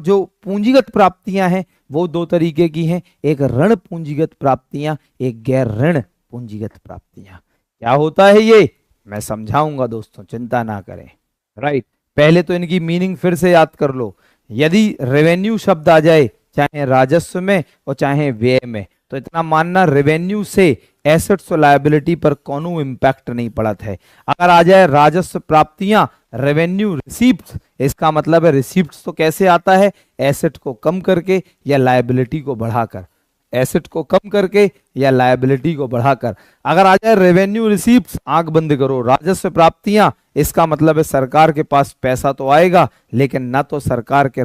जो पूंजीगत प्राप्तियां हैं वो दो तरीके की हैं, एक ऋण पूंजीगत प्राप्तियां, एक गैर ऋण पूंजीगत प्राप्तियां। क्या होता है ये मैं समझाऊंगा दोस्तों, चिंता ना करें। राइट, पहले तो इनकी मीनिंग फिर से याद कर लो। यदि रेवेन्यू शब्द आ जाए चाहे राजस्व में और चाहे व्यय में, तो इतना मानना रेवेन्यू से एसेट्स और लायबिलिटी पर कोनो इम्पैक्ट नहीं पड़त है। अगर आ जाए राजस्व प्राप्तियां, रेवेन्यू रिसीप्ट, इसका मतलब है रिसीप्ट तो कैसे आता है, एसेट को कम करके या लायबिलिटी को बढ़ाकर, एसेट को कम करके या लायबिलिटी को बढ़ाकर। अगर आ जाए रेवेन्यू रिसीप्ट, आंख बंद करो, राजस्व प्राप्तियां, इसका मतलब है सरकार के पास पैसा तो आएगा लेकिन ना तो सरकार के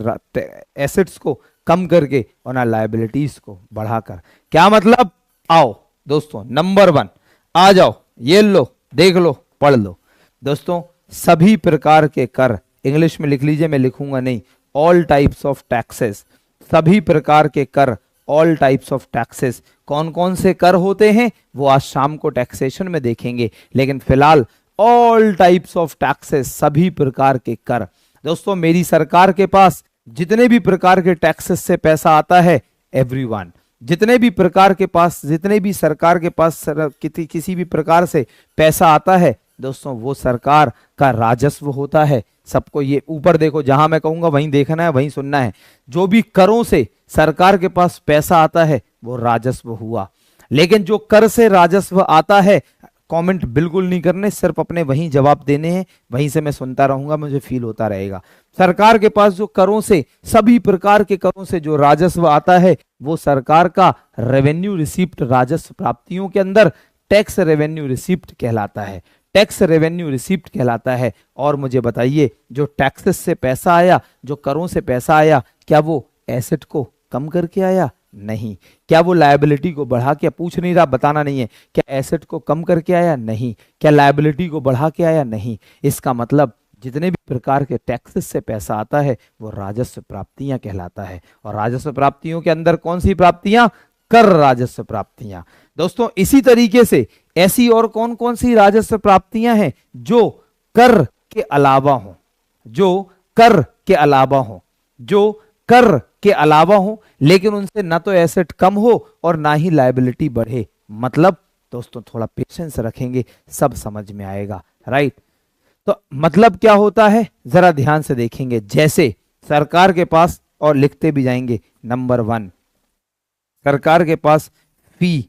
एसेट्स को कम करके और ना लायबिलिटीज को बढ़ाकर। क्या मतलब, आओ दोस्तों, नंबर 1 आ जाओ, ये लो, देख लो, पढ़ लो। दोस्तों सभी प्रकार के कर, इंग्लिश में लिख लीजिए, मैं लिखूंगा नहीं, ऑल टाइप्स ऑफ टैक्सेस, सभी प्रकार के कर, ऑल टाइप्स ऑफ टैक्सेस। कौन कौन से कर होते हैं वो आज शाम को टैक्सेशन में देखेंगे, लेकिन फिलहाल ऑल टाइप्स ऑफ टैक्सेस, सभी प्रकार के कर। दोस्तों मेरी सरकार के पास जितने भी प्रकार के टैक्सेस से पैसा आता है, एवरीवन, जितने भी प्रकार के पास, जितने भी सरकार के पास किसी भी प्रकार से पैसा आता है दोस्तों, वो सरकार का राजस्व होता है। सबको ये ऊपर देखो, जहां मैं कहूंगा वहीं देखना है, वहीं सुनना है। जो भी करों से सरकार के पास पैसा आता है वो राजस्व हुआ। लेकिन जो कर से राजस्व आता है, कमेंट बिल्कुल नहीं करने, सिर्फ अपने वहीं जवाब देने हैं, वहीं से मैं सुनता रहूंगा, मुझे फील होता रहेगा। सरकार के पास जो करों से, सभी प्रकार के करों से जो राजस्व आता है वो सरकार का रेवेन्यू रिसीप्ट, राजस्व प्राप्तियों के अंदर टैक्स रेवेन्यू रिसीप्ट कहलाता है, टैक्स रेवेन्यू रिसीप्ट कहलाता है। और मुझे बताइए, जो टैक्सेस से पैसा आया, जो करों से पैसा आया, क्या वो एसेट को कम करके आया? नहीं। क्या वो लायबिलिटी को बढ़ा के, पूछ नहीं रहा, बताना नहीं है, क्या एसेट को कम करके आया? नहीं। क्या लायबिलिटी को बढ़ा के आया? नहीं। इसका मतलब जितने भी प्रकार के टैक्सेस से पैसा आता है वो राजस्व प्राप्तियां कहलाता है। और राजस्व प्राप्तियों के अंदर कौन सी प्राप्तियां? कर राजस्व प्राप्तियां। दोस्तों इसी तरीके से ऐसी और कौन कौन सी राजस्व प्राप्तियां हैं जो कर के अलावा हो, जो कर के अलावा हो, जो कर के अलावा हो, लेकिन उनसे ना तो एसेट कम हो और ना ही लायबिलिटी बढ़े। मतलब दोस्तों थोड़ा पेशेंस रखेंगे, सब समझ में आएगा। राइट, तो मतलब क्या होता है जरा ध्यान से देखेंगे। जैसे सरकार के पास, और लिखते भी जाएंगे, नंबर 1 सरकार के पास फी,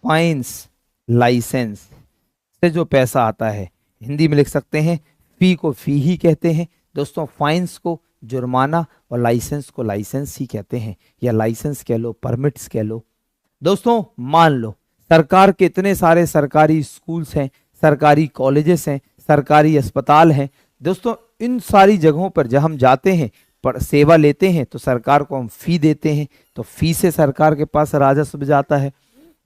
फाइन्स, लाइसेंस से जो पैसा आता है, हिंदी में लिख सकते हैं फी को फी ही कहते हैं दोस्तों, फाइन्स को जुर्माना और लाइसेंस को लाइसेंस ही कहते हैं, या लाइसेंस कह लो, परमिट्स कह लो। दोस्तों मान लो सरकार के इतने सारे सरकारी स्कूल्स हैं, सरकारी कॉलेजेस हैं, सरकारी अस्पताल हैं। दोस्तों इन सारी जगहों पर जब हम जाते हैं, पर सेवा लेते हैं, तो सरकार को हम फी देते हैं, तो फी से सरकार के पास राजस्व जाता है।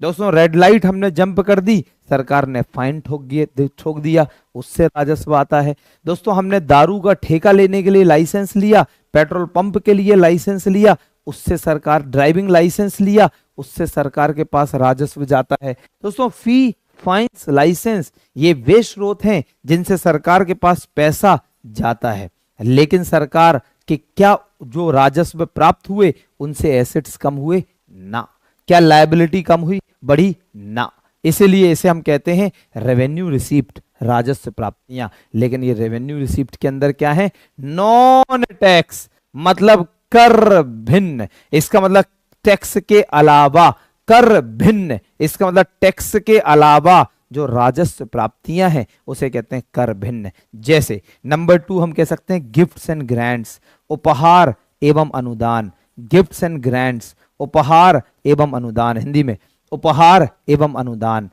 दोस्तों रेड लाइट हमने जंप कर दी, सरकार ने फाइन ठोक दिया, उससे राजस्व आता है। दोस्तों हमने दारू का ठेका लेने के लिए लाइसेंस लिया, पेट्रोल पंप के लिए लाइसेंस लिया, उससे सरकार, ड्राइविंग लाइसेंस लिया, उससे सरकार के पास राजस्व जाता है। दोस्तों फी, फाइन्स, लाइसेंस ये वे स्रोत हैं जिनसे सरकार के पास पैसा जाता है। लेकिन सरकार के क्या जो राजस्व प्राप्त हुए उनसे एसेट्स कम हुए? ना। क्या लायबिलिटी कम हुई, बढ़ी? ना। इसीलिए इसे हम कहते हैं रेवेन्यू रिसीप्ट, राजस्व प्राप्तियां। लेकिन ये रेवेन्यू रिसीप्ट के अंदर क्या है? नॉन टैक्स, मतलब कर भिन्न। इसका मतलब टैक्स के अलावा, कर भिन्न, इसका मतलब टैक्स के अलावा जो राजस्व प्राप्तियां हैं उसे कहते हैं कर भिन्न। जैसे नंबर 2 हम कह सकते हैं गिफ्ट्स एंड ग्रांट्स, उपहार एवं अनुदान। गिफ्ट्स एंड ग्रांट्स, उपहार एवं अनुदान, हिंदी में उपहार एवं अनुदान।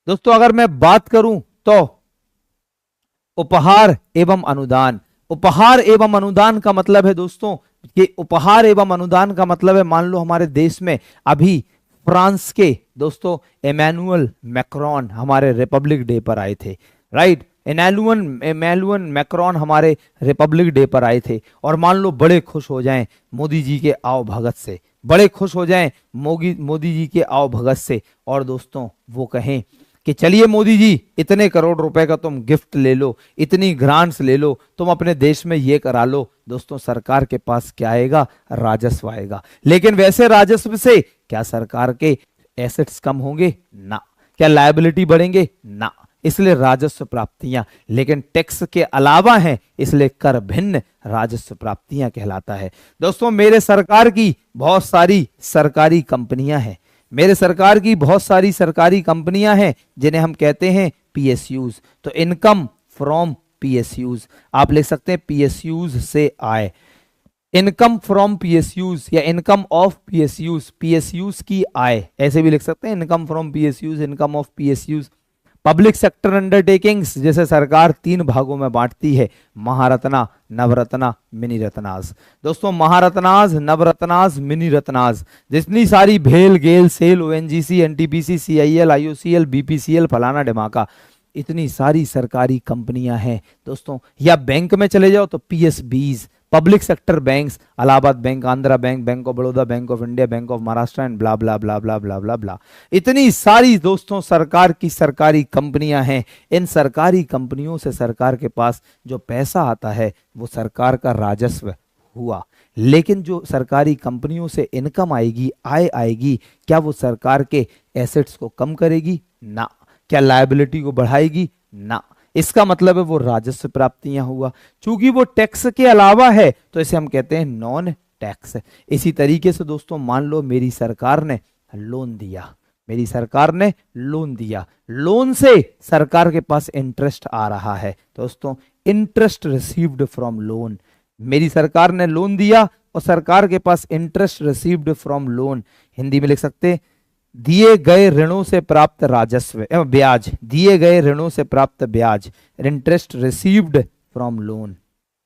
दोस्तों अगर मैं बात करूं तो उपहार एवं अनुदान, उपहार एवं अनुदान का मतलब है दोस्तों, कि उपहार एवं अनुदान का मतलब है, मान लो हमारे देश में अभी फ्रांस के दोस्तों इमैनुअल मैक्रोन हमारे रिपब्लिक डे पर आए थे, राइट। इमैनुअल मैक्रोन हमारे रिपब्लिक डे पर आए थे, और मान लो बड़े खुश हो जाएं मोदी जी के आओ भगत से, बड़े खुश हो जाएं मोदी जी के आओ भगत से, और दोस्तों वो कहें कि चलिए मोदी जी इतने करोड़ रुपए का तुम गिफ्ट ले लो, इतनी ग्रांट्स ले लो, तुम अपने देश में ये करा लो, दोस्तों सरकार के पास क्या आएगा? राजस्व आएगा। लेकिन वैसे राजस्व से क्या सरकार के एसेट्स कम होंगे? ना। क्या लायबिलिटी बढ़ेंगे? ना। इसलिए राजस्व प्राप्तियां, लेकिन टैक्स के अलावा हैं, इसलिए कर भिन्न राजस्व प्राप्तियां कहलाता है। दोस्तों मेरे सरकार की बहुत सारी सरकारी कंपनियां हैं, मेरे सरकार की बहुत सारी सरकारी कंपनियां हैं जिन्हें हम कहते हैं पीएसयूज। तो इनकम फ्रॉम पीएसयूज आप लिख सकते हैं, पीएसयूज से आय, इनकम फ्रॉम पीएसयूज या इनकम ऑफ पीएसयूज, पीएसयूज की आय ऐसे भी लिख सकते हैं, income from PSUs, income of PSUs. Public sector undertakings, जैसे सरकार 3 भागों में बांटती है, महारत्ना, नवरत्ना, मिनी रत्नाज। दोस्तों महारत्नाज, नवरत्नाज, मिनी रत्नाज, जितनी सारी भेल, गेल, सेल, ओएनजीसी, एनटीपीसी, सीआईएल, आईओसीएल, बीपीसीएल, फलाना ढिमाका, इतनी सारी सरकारी कंपनियां हैं दोस्तों। या बैंक में चले जाओ तो PSBs, public sector banks, Allahabad Bank, Andhra Bank, Bank of Baroda, Bank of India, Bank of Maharashtra and blah blah blah blah blah blah blah. इतनी सारी दोस्तों सरकार की सरकारी कंपनियां हैं। इन सरकारी कंपनियों से सरकार के पास जो पैसा आता है वो सरकार का राजस्व हुआ। लेकिन जो सरकारी कंपनियों से इनकम आएगी, आय आएगी, क्या वो सरकार के एसेट्स को कम करेगी? ना। क्या लायबिलिटी को बढ़ाएगी? ना। इसका मतलब है वो राजस्व प्राप्तियां हुआ। चूंकि वो टैक्स के अलावा है तो इसे हम कहते हैं नॉन टैक्स। इसी तरीके से दोस्तों मान लो मेरी सरकार ने लोन दिया, मेरी सरकार ने लोन दिया, लोन से सरकार के पास इंटरेस्ट आ रहा है दोस्तों, इंटरेस्ट रिसीव्ड फ्रॉम लोन। मेरी सरकार ने लोन दिया और सरकार के पास interest received from loan, Hindi में लिख सकते हैं दिए गए ऋणों से प्राप्त राजस्व ब्याज, दिए गए ऋणों से प्राप्त ब्याज, interest received from loan,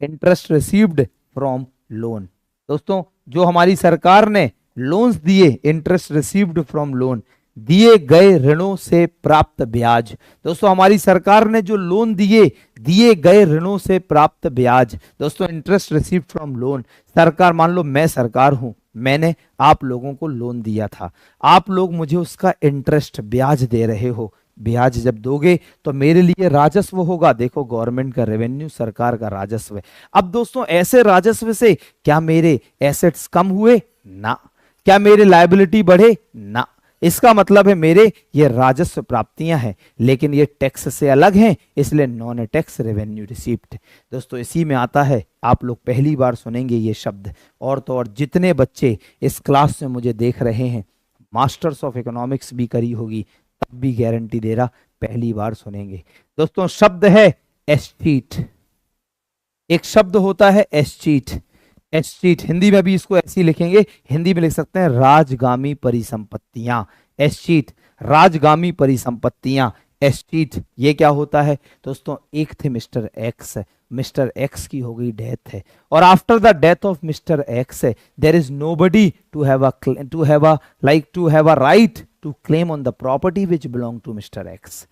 interest received from loan. दोस्तों जो हमारी सरकार ने लोन्स दिए, इंटरेस्ट रिसीव्ड फ्रॉम लोन, दिए गए ऋणों से प्राप्त ब्याज। दोस्तों हमारी सरकार ने जो लोन दिए, दिए गए ऋणों से प्राप्त ब्याज, दोस्तों इंटरेस्ट रिसीव्ड फ्रॉम लोन। सरकार, मान लो मैं सरकार हूं, मैंने आप लोगों को लोन दिया था, आप लोग मुझे उसका इंटरेस्ट ब्याज दे रहे हो, ब्याज जब दोगे तो मेरे लिए राजस्व होगा। देखो गवर्नमेंट का रेवेन्यू, सरकार का राजस्व है। अब दोस्तों ऐसे राजस्व से क्या मेरे एसेट्स कम हुए? ना। क्या मेरे लायबिलिटी बढ़े? ना। इसका मतलब है मेरे ये राजस्व प्राप्तियां हैं, लेकिन ये टैक्स से अलग हैं, इसलिए नॉन टैक्स रेवेन्यू रिसीप्ट। दोस्तों इसी में आता है, आप लोग पहली बार सुनेंगे ये शब्द, और तो और जितने बच्चे इस क्लास में मुझे देख रहे हैं, मास्टर्स ऑफ इकोनॉमिक्स भी करी होगी, तब भी गारंटी दे रहा पहली बार सुनेंगे। दोस्तों शब्द है एस्टीट, एक शब्द होता है एस्टीट। एस्टीट हिंदी में भी इसको ऐसे ही लिखेंगे, हिंदी में लिख सकते हैं राजगामी परिसंपत्तियां। एस्टीट राजगामी परिसंपत्तियां, एस्टीट ये क्या होता है दोस्तों? एक थे मिस्टर एक्स, मिस्टर एक्स की हो गई डेथ है, और after the death of mister X there is nobody to have a right to claim on the property which belong to mister X.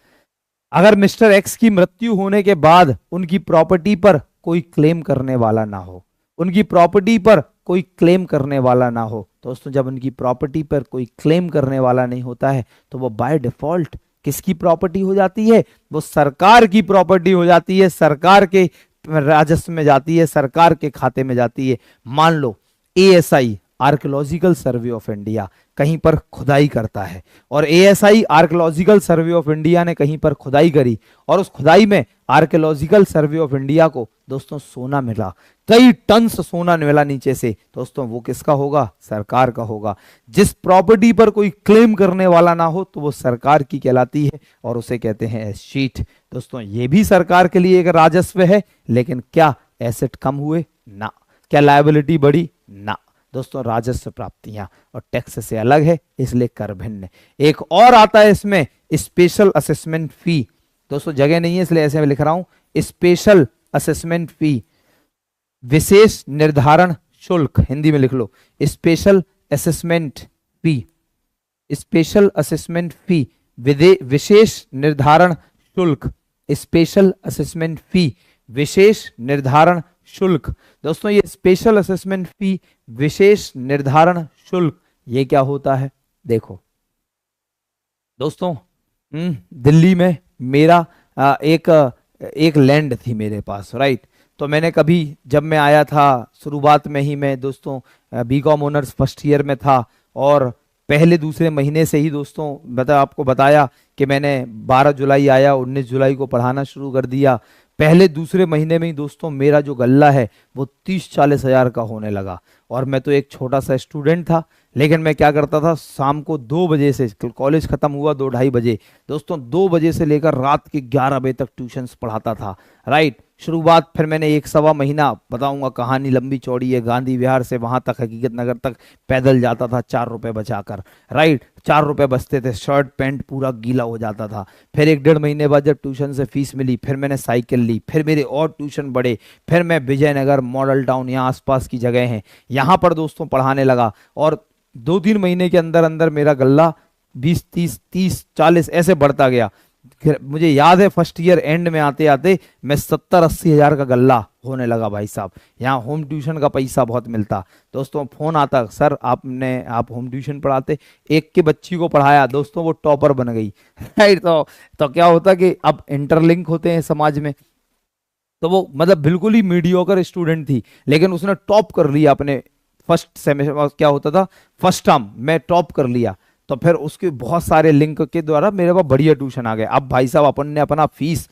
अगर मिस्टर एक्स की मृत्यु होने के बाद उनकी प्रॉपर्टी पर कोई क्लेम करने वाला ना हो, उनकी प्रॉपर्टी पर कोई क्लेम करने वाला ना हो, दोस्तों जब उनकी प्रॉपर्टी पर कोई क्लेम करने वाला नहीं होता है तो वो बाय डिफॉल्ट किसकी प्रॉपर्टी हो जाती है? वो सरकार की प्रॉपर्टी हो जाती है, सरकार के राजस्व में जाती है, सरकार के खाते में जाती है। मान लो ASI Archaeological Survey of India कहीं पर खुदाई करता है, और ASI Archaeological Survey of India ने कहीं पर खुदाई करी, और उस खुदाई में आर्कियोलॉजिकल सर्वे ऑफ इंडिया को दोस्तों सोना मिला, कई टन सोना मिला नीचे से, दोस्तों वो किसका होगा? सरकार का होगा। जिस प्रॉपर्टी पर कोई क्लेम करने वाला ना हो तो वो सरकार की कहलाती है, और उसे कहते हैं एस्टीट। दोस्तों ये भी सरकार के लिए एक राजस्व है, लेकिन क्या एसेट कम हुए? ना। क्या लायबिलिटी बढ़ी? ना। दोस्तों राजस्व प्राप्तियां और टैक्स से अलग है, इसलिए कर भिन्न। एक और आता है इसमें स्पेशल असेसमेंट फी। दोस्तों जगह नहीं है इसलिए ऐसे में लिख रहा हूं, स्पेशल असेसमेंट फी। विशेष निर्धारण शुल्क, हिंदी में लिख लो स्पेशल असेसमेंट फी, स्पेशल असेसमेंट फी, विशेष निर्धारण शुल्क, स्पेशल असेसमेंट फी, विशेष निर्धारण शुल्क। दोस्तों ये स्पेशल असेसमेंट फी, विशेष निर्धारण शुल्क, ये क्या होता है? देखो दोस्तों, दिल्ली में मेरा एक लैंड थी मेरे पास, राइट। तो मैंने कभी, जब मैं आया था शुरुआत में ही, मैं दोस्तों बीकॉम ऑनर्स फर्स्ट ईयर में था, और पहले दूसरे महीने से ही दोस्तों आपको बताया कि मैंने 12 जुलाई आया, 19 जुलाई को पढ़ाना शुरू कर दिया। पहले दूसरे महीने में ही दोस्तों मेरा जो गल्ला है वो 30-40 हज़ार का होने लगा। और मैं तो एक छोटा सा स्टूडेंट था, लेकिन मैं क्या करता था, शाम को 2 बजे से, कॉलेज खत्म हुआ 2-2:30 बजे, दोस्तों 2 बजे से लेकर रात के 11 बजे तक ट्यूशन्स पढ़ाता था, राइट। शुरुआत फिर मैंने 1-1.25 महीना, बताऊंगा कहानी लंबी चौड़ी है, गांधी विहार से वहां तक हकीकत नगर तक पैदल जाता था 4 रुपए बचाकर, राइट। 4 रुपए बचते थे, शर्ट पैंट पूरा गीला हो जाता था। फिर 1-1.5 महीने बाद जब ट्यूशन से फीस मिली, फिर मैंने साइकिल ली, फिर मेरे और ट्यूशन बढ़े, फिर मैं विजयनगर, मॉडल टाउन, यहाँ आसपास की जगह हैं, यहाँ पर दोस्तों पढ़ाने लगा। और 2-3 महीने के अंदर अंदर मेरा गल्ला 20-30-40 ऐसे बढ़ता गया। मुझे याद है फर्स्ट ईयर एंड में आते आते मैं 70-80 हज़ार का गल्ला होने लगा भाई साहब। यहाँ होम ट्यूशन का पैसा बहुत मिलता दोस्तों, फोन आता, सर आप होम ट्यूशन पढ़ाते, एक के बच्ची को पढ़ाया दोस्तों, वो टॉपर बन गई, राइट। तो क्या होता कि अब इंटरलिंक होते हैं समाज में, तो वो मतलब बिल्कुल ही मीडियोकर स्टूडेंट थी, लेकिन उसने टॉप कर लिया अपने फर्स्ट सेमेस्टर, क्या होता था फर्स्ट टर्म में टॉप कर लिया। तो फिर उसके बहुत सारे लिंक के द्वारा मेरे पास बढ़िया ट्यूशन आ गए। अब भाई साहब अपन ने अपना फीस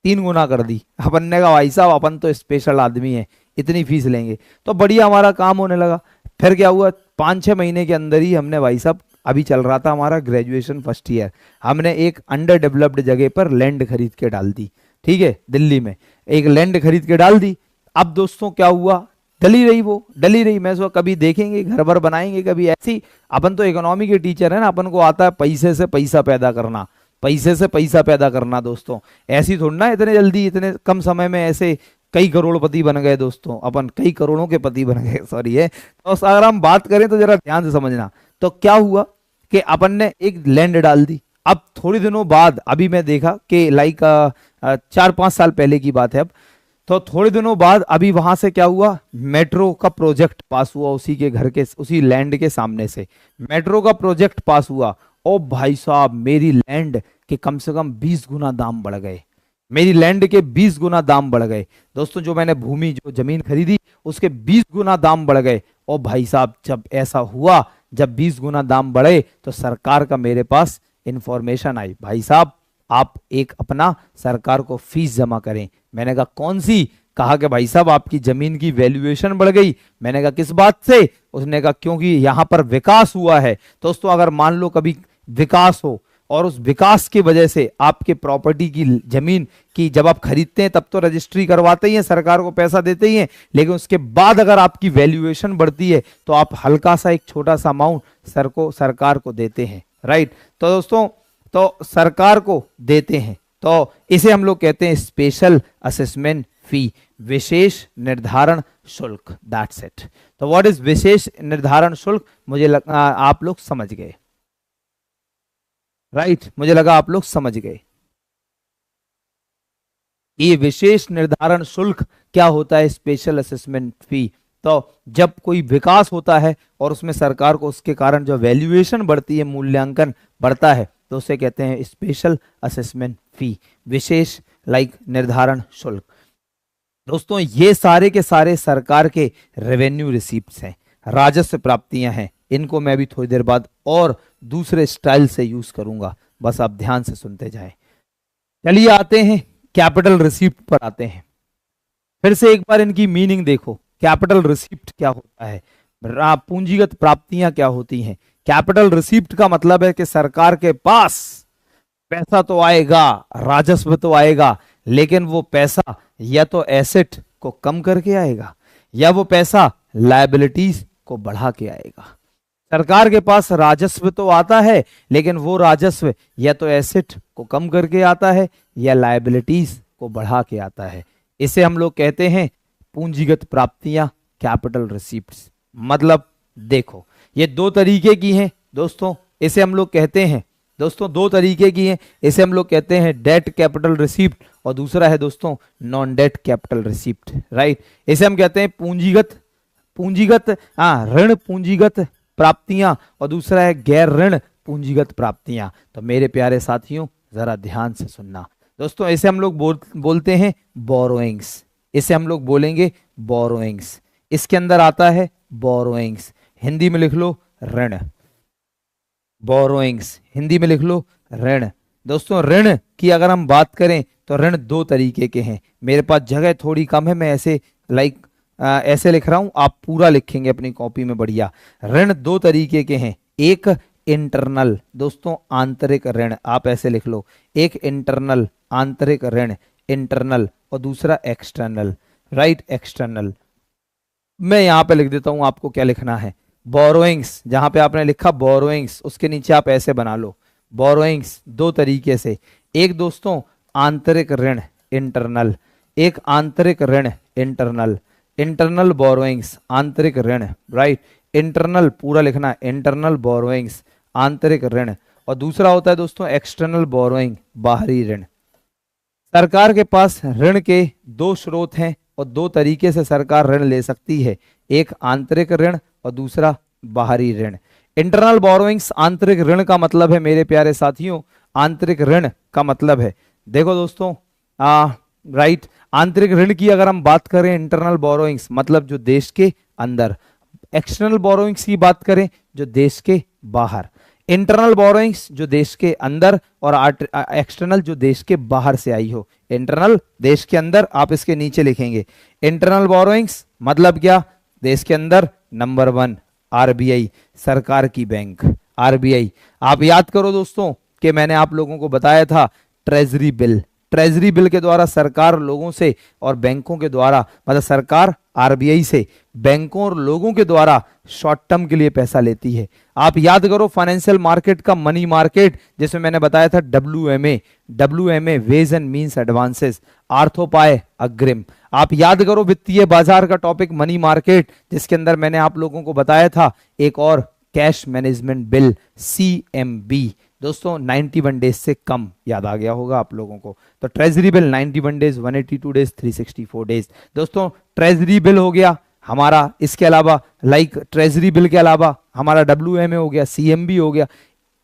3 गुना कर दी। अपन ने कहा भाई साहब अपन तो स्पेशल आदमी है, इतनी फीस लेंगे, तो बढ़िया हमारा काम होने लगा। फिर क्या हुआ, 5-6 महीने के अंदर ही हमने भाई साहब, अभी चल रहा था हमारा ग्रेजुएशन फर्स्ट ईयर, हमने एक अंडर डेवलप्ड जगह पर लैंड खरीद के डाल दी, ठीक है, दिल्ली में एक लैंड खरीद के डाल दी। अब दोस्तों क्या हुआ, डली रही, वो डली रही। मैं सोचा कभी देखेंगे घर भर बनाएंगे, कभी ऐसी, अपन तो इकोनॉमी के टीचर है ना, अपन को आता है पैसे से पैसा पैदा करना, पैसे से पैसा पैदा करना दोस्तों। ऐसी थोड़ी ना इतने जल्दी, इतने कम समय में ऐसे कई करोड़पति बन गए दोस्तों, अपन कई करोड़ों के पति बन गए, सॉरी है। तो अगर हम बात करें तो जरा ध्यान से समझना। तो क्या हुआ कि अपन ने एक लैंड डाल दी। अब थोड़े दिनों बाद, अभी मैं देखा कि लाइक 4-5 साल पहले की बात है, अब तो थोड़े दिनों बाद अभी वहां से क्या हुआ, मेट्रो का प्रोजेक्ट पास हुआ, उसी के घर के, उसी लैंड के सामने से मेट्रो का प्रोजेक्ट पास हुआ। ओ भाई साहब, मेरी लैंड के कम से कम 20 गुना दाम बढ़ गए, मेरी लैंड के 20 गुना दाम बढ़ गए दोस्तों। जो मैंने भूमि, जो जमीन खरीदी, उसके 20 गुना दाम बढ़ गए। ओ भाई साहब, जब ऐसा हुआ, जब 20 गुना दाम बढ़े, तो सरकार का मेरे पास इंफॉर्मेशन आई, भाई साहब आप एक अपना सरकार को फीस जमा करें। मैंने कहा कौन सी? कहा कि भाई साहब आपकी जमीन की वैल्यूएशन बढ़ गई। मैंने कहा किस बात से? उसने कहा क्योंकि यहां पर विकास हुआ है। दोस्तों अगर मान लो कभी विकास हो और उस विकास की वजह से आपके प्रॉपर्टी की, जमीन की, जब आप खरीदते हैं तब तो रजिस्ट्री करवाते ही हैं, सरकार को पैसा देते ही हैं, लेकिन उसके बाद अगर आपकी वैल्यूएशन बढ़ती है तो आप हल्का सा एक छोटा सा अमाउंट सरकार को देते हैं, राइट। तो दोस्तों, तो सरकार को देते हैं, तो इसे हम लोग कहते हैं स्पेशल असेसमेंट फी, विशेष निर्धारण शुल्क, दैट्स इट। तो व्हाट इज विशेष निर्धारण शुल्क? मुझे लगा आप लोग समझ गए, राइट। मुझे लगा आप लोग समझ गए। ये विशेष निर्धारण शुल्क क्या होता है? स्पेशल असेसमेंट फी। तो जब कोई विकास होता है और उसमें सरकार को उसके कारण जो वैल्यूएशन बढ़ती है, मूल्यांकन बढ़ता है, तो उसे कहते हैं स्पेशल असेसमेंट फी, विशेष निर्धारण शुल्क। दोस्तों ये सारे के सारे सरकार के रेवेन्यू रिसीप्ट्स हैं, राजस्व प्राप्तियां हैं। इनको मैं भी थोड़ी देर बाद और दूसरे स्टाइल से यूज करूंगा, बस आप ध्यान से सुनते जाएं। चलिए आते हैं कैपिटल रिसीप्ट पर आते हैं। फिर से एक बार इनकी मीनिंग देखो। कैपिटल रिसीप्ट क्या होता है? पूंजीगत प्राप्तियां क्या होती हैं? कैपिटल रिसीप्ट का मतलब है कि सरकार के पास पैसा तो आएगा, राजस्व तो आएगा, लेकिन वो पैसा या तो एसेट को कम करके आएगा या वो पैसा लायबिलिटीज को बढ़ा के आएगा। सरकार के पास राजस्व तो आता है, लेकिन वो राजस्व या तो एसेट को कम करके आता है या लायबिलिटीज को बढ़ा के आता है। इसे हम लोग कहते हैं पूंजीगत प्राप्तियां, कैपिटल रिसीप्ट्स। मतलब देखो ये दो तरीके की हैं दोस्तों, इसे हम लोग कहते हैं दोस्तों, दो तरीके की हैं, इसे हम लोग कहते हैं डेट कैपिटल रिसीप्ट और दूसरा है दोस्तों non debt capital receipt, right. इसे हम कहते हैं पूंजीगत पूंजीगत ऋण पूंजीगत प्राप्तियां और दूसरा है गैर ऋण पूंजीगत प्राप्तियां। तो मेरे प्यारे साथियों जरा ध्यान से सुनना दोस्तों, इसे हम लोग बोलते हैं बोरोइंग्स, इसे हम लोग बोलेंगे बोरोइंग्स। इसके अंदर आता है बोरोइंग्स, हिंदी में लिख लो ऋण। बोरोइंग्स हिंदी में लिख लो ऋण। दोस्तों ऋण की अगर हम बात करें तो ऋण दो तरीके के हैं। मेरे पास जगह थोड़ी कम है, मैं ऐसे ऐसे लिख रहा हूं, आप पूरा लिखेंगे अपनी कॉपी में बढ़िया। ऋण दो तरीके के हैं, एक इंटरनल दोस्तों आंतरिक ऋण, आप ऐसे लिख लो, एक इंटरनल आंतरिक ऋण इंटरनल और दूसरा एक्सटर्नल, राइट एक्सटर्नल। मैं यहां पे लिख देता हूं आपको क्या लिखना है। बोरोइंग्स जहां पे आपने लिखा बोरोइंग्स उसके नीचे आप ऐसे बना लो, बोरोइंग्स दो तरीके से, एक दोस्तों आंतरिक ऋण इंटरनल, एक आंतरिक ऋण इंटरनल, इंटरनल बोरोइंग्स आंतरिक ऋण, राइट। इंटरनल पूरा लिखना, इंटरनल बोरोइंग्स आंतरिक ऋण और दूसरा होता है दोस्तों एक्सटर्नल बोरोइंग बाहरी ऋण। सरकार के पास ऋण के दो स्रोत हैं और दो तरीके से सरकार ऋण ले सकती है, एक आंतरिक ऋण और दूसरा बाहरी ऋण। इंटरनल बोरोइंग्स आंतरिक ऋण का मतलब है मेरे प्यारे साथियों, आंतरिक ऋण का मतलब है, देखो दोस्तों राइट, आंतरिक ऋण की अगर हम बात करें इंटरनल बोरोइंग्स मतलब जो देश के अंदर, एक्सटर्नल बोरोइंग्स की बात करें जो देश के बाहर। इंटरनल बोरोइंग्स जो देश के अंदर और एक्सटर्नल जो देश के बाहर से आई हो। इंटरनल देश के अंदर, आप इसके नीचे लिखेंगे इंटरनल बोरोइंग्स मतलब क्या, देश के अंदर नंबर 1 आरबीआई, सरकार की बैंक आरबीआई। आप याद करो दोस्तों कि मैंने आप लोगों को बताया था ट्रेजरी बिल, ट्रेजरी बिल के द्वारा सरकार लोगों से और बैंकों के द्वारा, मतलब सरकार आरबीआई से बैंकों और लोगों के द्वारा शॉर्ट टर्म के लिए पैसा लेती है। आप याद करो फाइनेंशियल मार्केट का मनी मार्केट, जिसमें मैंने बताया था WMA veg and means advances, आर्थोपाय अग्रिम। आप याद करो वित्तीय बाजार का टॉपिक मनी मार्केट, जिसके अंदर मैंने आप लोगों को बताया था एक और कैश मैनेजमेंट बिल सीएमबी। दोस्तों 91 डेज से कम, याद आ गया होगा आप लोगों को। तो treasury bill 91 days, 182 days, 364 days. दोस्तों ट्रेजरी बिल हो गया हमारा, इसके अलावा ट्रेजरी बिल के अलावा हमारा डब्ल्यूएमए हो गया, सीएमबी हो गया,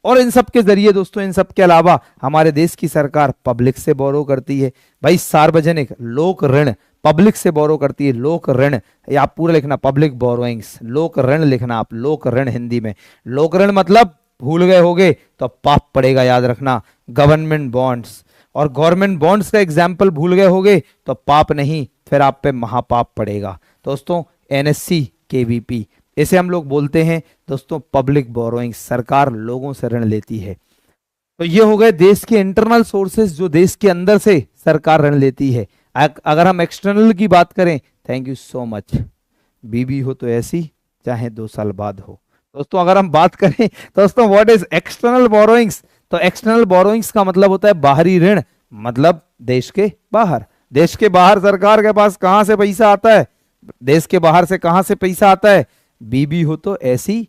और इन सब के जरिए दोस्तों, इन सब के अलावा हमारे देश की सरकार पब्लिक से बोरो करती है। भाई सार्वजनिक लोक ऋण पब्लिक से बोरो करती है, लोक ऋण, या आप पूरा लिखना पब्लिक बोरोइंग्स, लोक ऋण लिखना आप, लोक ऋण हिंदी में। लोक ऋण मतलब भूल गए होगे तो पाप पड़ेगा, याद रखना, गवर्नमेंट बॉन्ड्स, और गवर्नमेंट बॉन्ड्स का एग्जाम्पल भूल गए होगे तो पाप नहीं, फिर आप पे महापाप पड़ेगा। दोस्तों एनएससी केवीपी, इसे हम लोग बोलते हैं दोस्तों पब्लिक बोरोइंग, सरकार लोगों से ऋण लेती है। तो ये हो गए देश के इंटरनल सोर्सेस, जो देश के अंदर से सरकार ऋण लेती है। अगर हम एक्सटर्नल की बात करें, थैंक यू सो मच, बीबी हो तो ऐसी चाहे 2 साल बाद हो। दोस्तों अगर हम बात करें दोस्तों व्हाट इज एक्सटर्नल बोरोइंग्स, तो एक्सटर्नल बोरोइंग्स का मतलब होता है बाहरी ऋण, मतलब देश के बाहर। देश के बाहर सरकार के पास कहां से पैसा आता है, देश के बाहर से कहां से पैसा आता है, बीबी हो तो ऐसी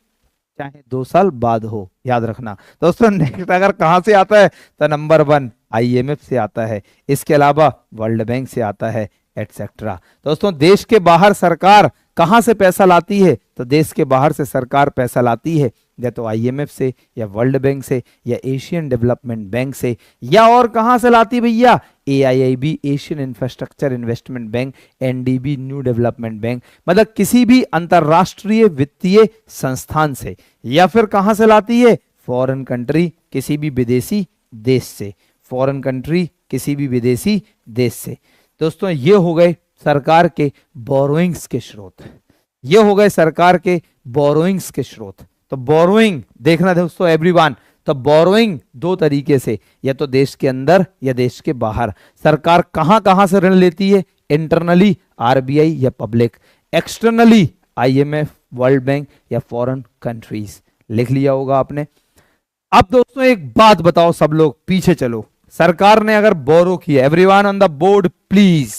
चाहे 2 साल बाद हो, याद रखना। दोस्तों नेक्स्ट अगर कहां से आता है तो नंबर 1 आईएमएफ से आता है, इसके अलावा वर्ल्ड बैंक से आता है, एटसेट्रा। दोस्तों देश के बाहर सरकार कहां से पैसा लाती है, तो देश के बाहर से सरकार पैसा लाती है या तो आईएमएफ से, या वर्ल्ड बैंक से, या एशियन डेवलपमेंट बैंक से, या और कहां से लाती भैया, AIIB Asian infrastructure investment bank, NDB new development bank, मतलब किसी भी अंतरराष्ट्रीय वित्तीय संस्थान से, या फिर कहां से लाती है, फॉरेन कंट्री, किसी भी विदेशी देश से, फॉरेन कंट्री किसी भी विदेशी देश से। दोस्तों ये हो गए सरकार के बोरोइंग्स के स्रोत, ये हो गए सरकार के बोरोइंग्स के स्रोत। तो बोरोइंग देखना दोस्तों एवरीवन, तो बोरोइंग दो तरीके से, या तो देश के अंदर या देश के बाहर। सरकार कहां कहां से ऋण लेती है, इंटरनली आरबीआई या public, externally IMF, world bank या फॉरेन कंट्रीज। लिख लिया होगा आपने। अब दोस्तों एक बात बताओ, सब लोग पीछे चलो, सरकार ने अगर बोरो किया, everyone on the board please,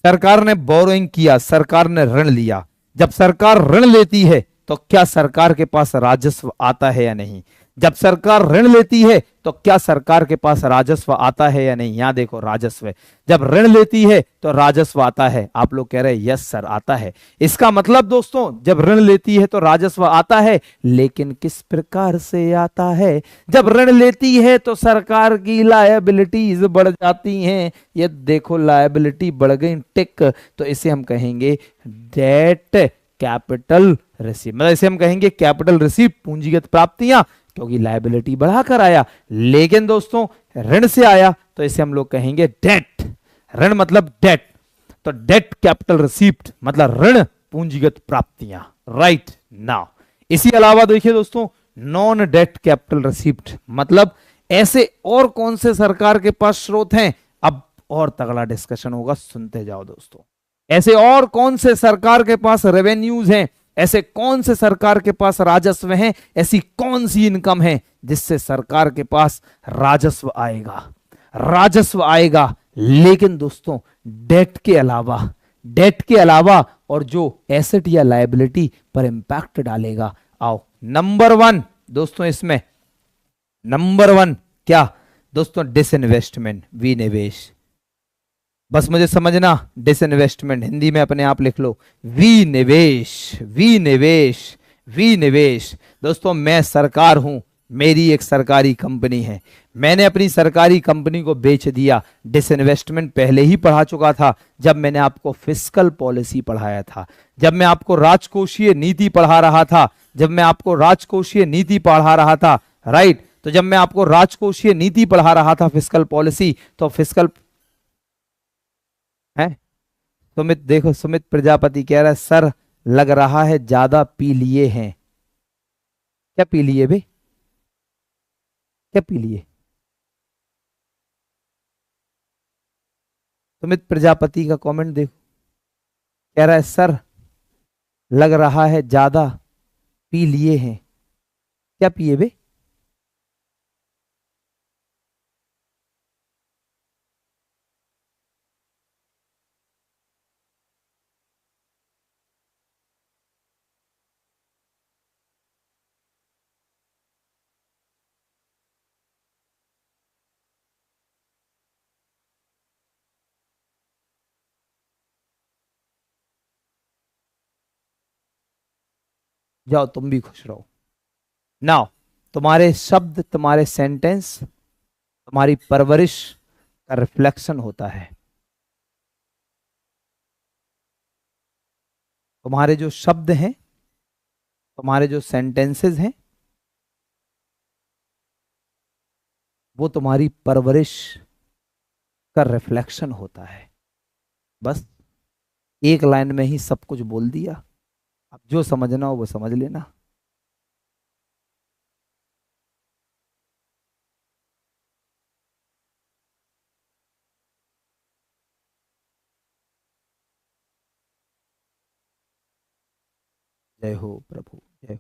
सरकार ने बोरोइंग किया, सरकार ने ऋण लिया। जब सरकार ऋण लेती है तो क्या सरकार के पास राजस्व आता है या नहीं? जब सरकार ऋण लेती है तो क्या सरकार के पास राजस्व आता है या नहीं? यहां देखो राजस्व, जब ऋण लेती है तो राजस्व आता है। आप लोग कह रहे हैं यस सर आता है। इसका मतलब दोस्तों जब ऋण लेती है तो राजस्व आता है, लेकिन किस प्रकार से आता है? जब ऋण लेती है तो सरकार की लायबिलिटीज बढ़ जाती हैं। ये देखो लायबिलिटी बढ़ गई, टिक, तो इसे हम कहेंगे डेट कैपिटल रिसीव, मतलब इसे हम कहेंगे कैपिटल रिसीव, पूंजीगत प्राप्तियां, क्योंकि लायबिलिटी बढ़ाकर आया। लेकिन दोस्तों ऋण से आया तो इसे हम लोग कहेंगे डेट। ऋण मतलब डेट, तो डेट कैपिटल रिसीव्ड मतलब ऋण पूंजीगत प्राप्तियां। राइट नाउ इसी अलावा देखिए दोस्तों नॉन डेट कैपिटल रिसीव्ड मतलब ऐसे और कौन से सरकार के पास स्रोत हैं? अब और तगड़ा डिस्कशन होगा, सुनते जाओ दोस्तों। ऐसे और कौन से सरकार के पास रेवेन्यूज हैं? ऐसे कौन से सरकार के पास राजस्व हैं? ऐसी कौन सी इनकम है जिससे सरकार के पास राजस्व आएगा? राजस्व आएगा, लेकिन दोस्तों डेट के अलावा और जो एसेट या लायबिलिटी पर इंपैक्ट डालेगा। आओ नंबर 1 दोस्तों, इसमें नंबर 1 क्या दोस्तों? डिसइन्वेस्टमेंट, विनिवेश। बस मुझे समझना, डिसइन्वेस्टमेंट हिंदी में अपने आप लिख लो, विनिवेश, विनिवेश, विनिवेश। दोस्तों मैं सरकार हूं, मेरी एक सरकारी कंपनी है, मैंने अपनी सरकारी कंपनी को बेच दिया। डिसइन्वेस्टमेंट पहले ही पढ़ा चुका था जब मैंने आपको फिस्कल पॉलिसी पढ़ाया था, जब मैं आपको राजकोषीय नीति पढ़ा रहा था, जब मैं आपको राजकोषीय नीति पढ़ा रहा था। राइट, तो जब मैं आपको राजकोषीय नीति पढ़ा रहा था, फिस्कल पॉलिसी, तो फिस्कल है। सुमित देखो, सुमित प्रजापति कह रहा है सर लग रहा है ज्यादा पी लिए हैं। क्या पी लिए बे? क्या पी लिए? सुमित प्रजापति का कमेंट देखो, कह रहा है सर लग रहा है ज्यादा पी लिए हैं। क्या पिए बे? जाओ तुम भी खुश रहो। नाउ तुम्हारे शब्द, तुम्हारे सेंटेंस, तुम्हारी परवरिश का रिफ्लेक्शन होता है। तुम्हारे जो शब्द हैं, तुम्हारे जो सेंटेंसेस हैं, वो तुम्हारी परवरिश का रिफ्लेक्शन होता है। बस एक लाइन में ही सब कुछ बोल दिया। अब जो समझना हो वो समझ लेना। जय हो प्रभु, जय हो,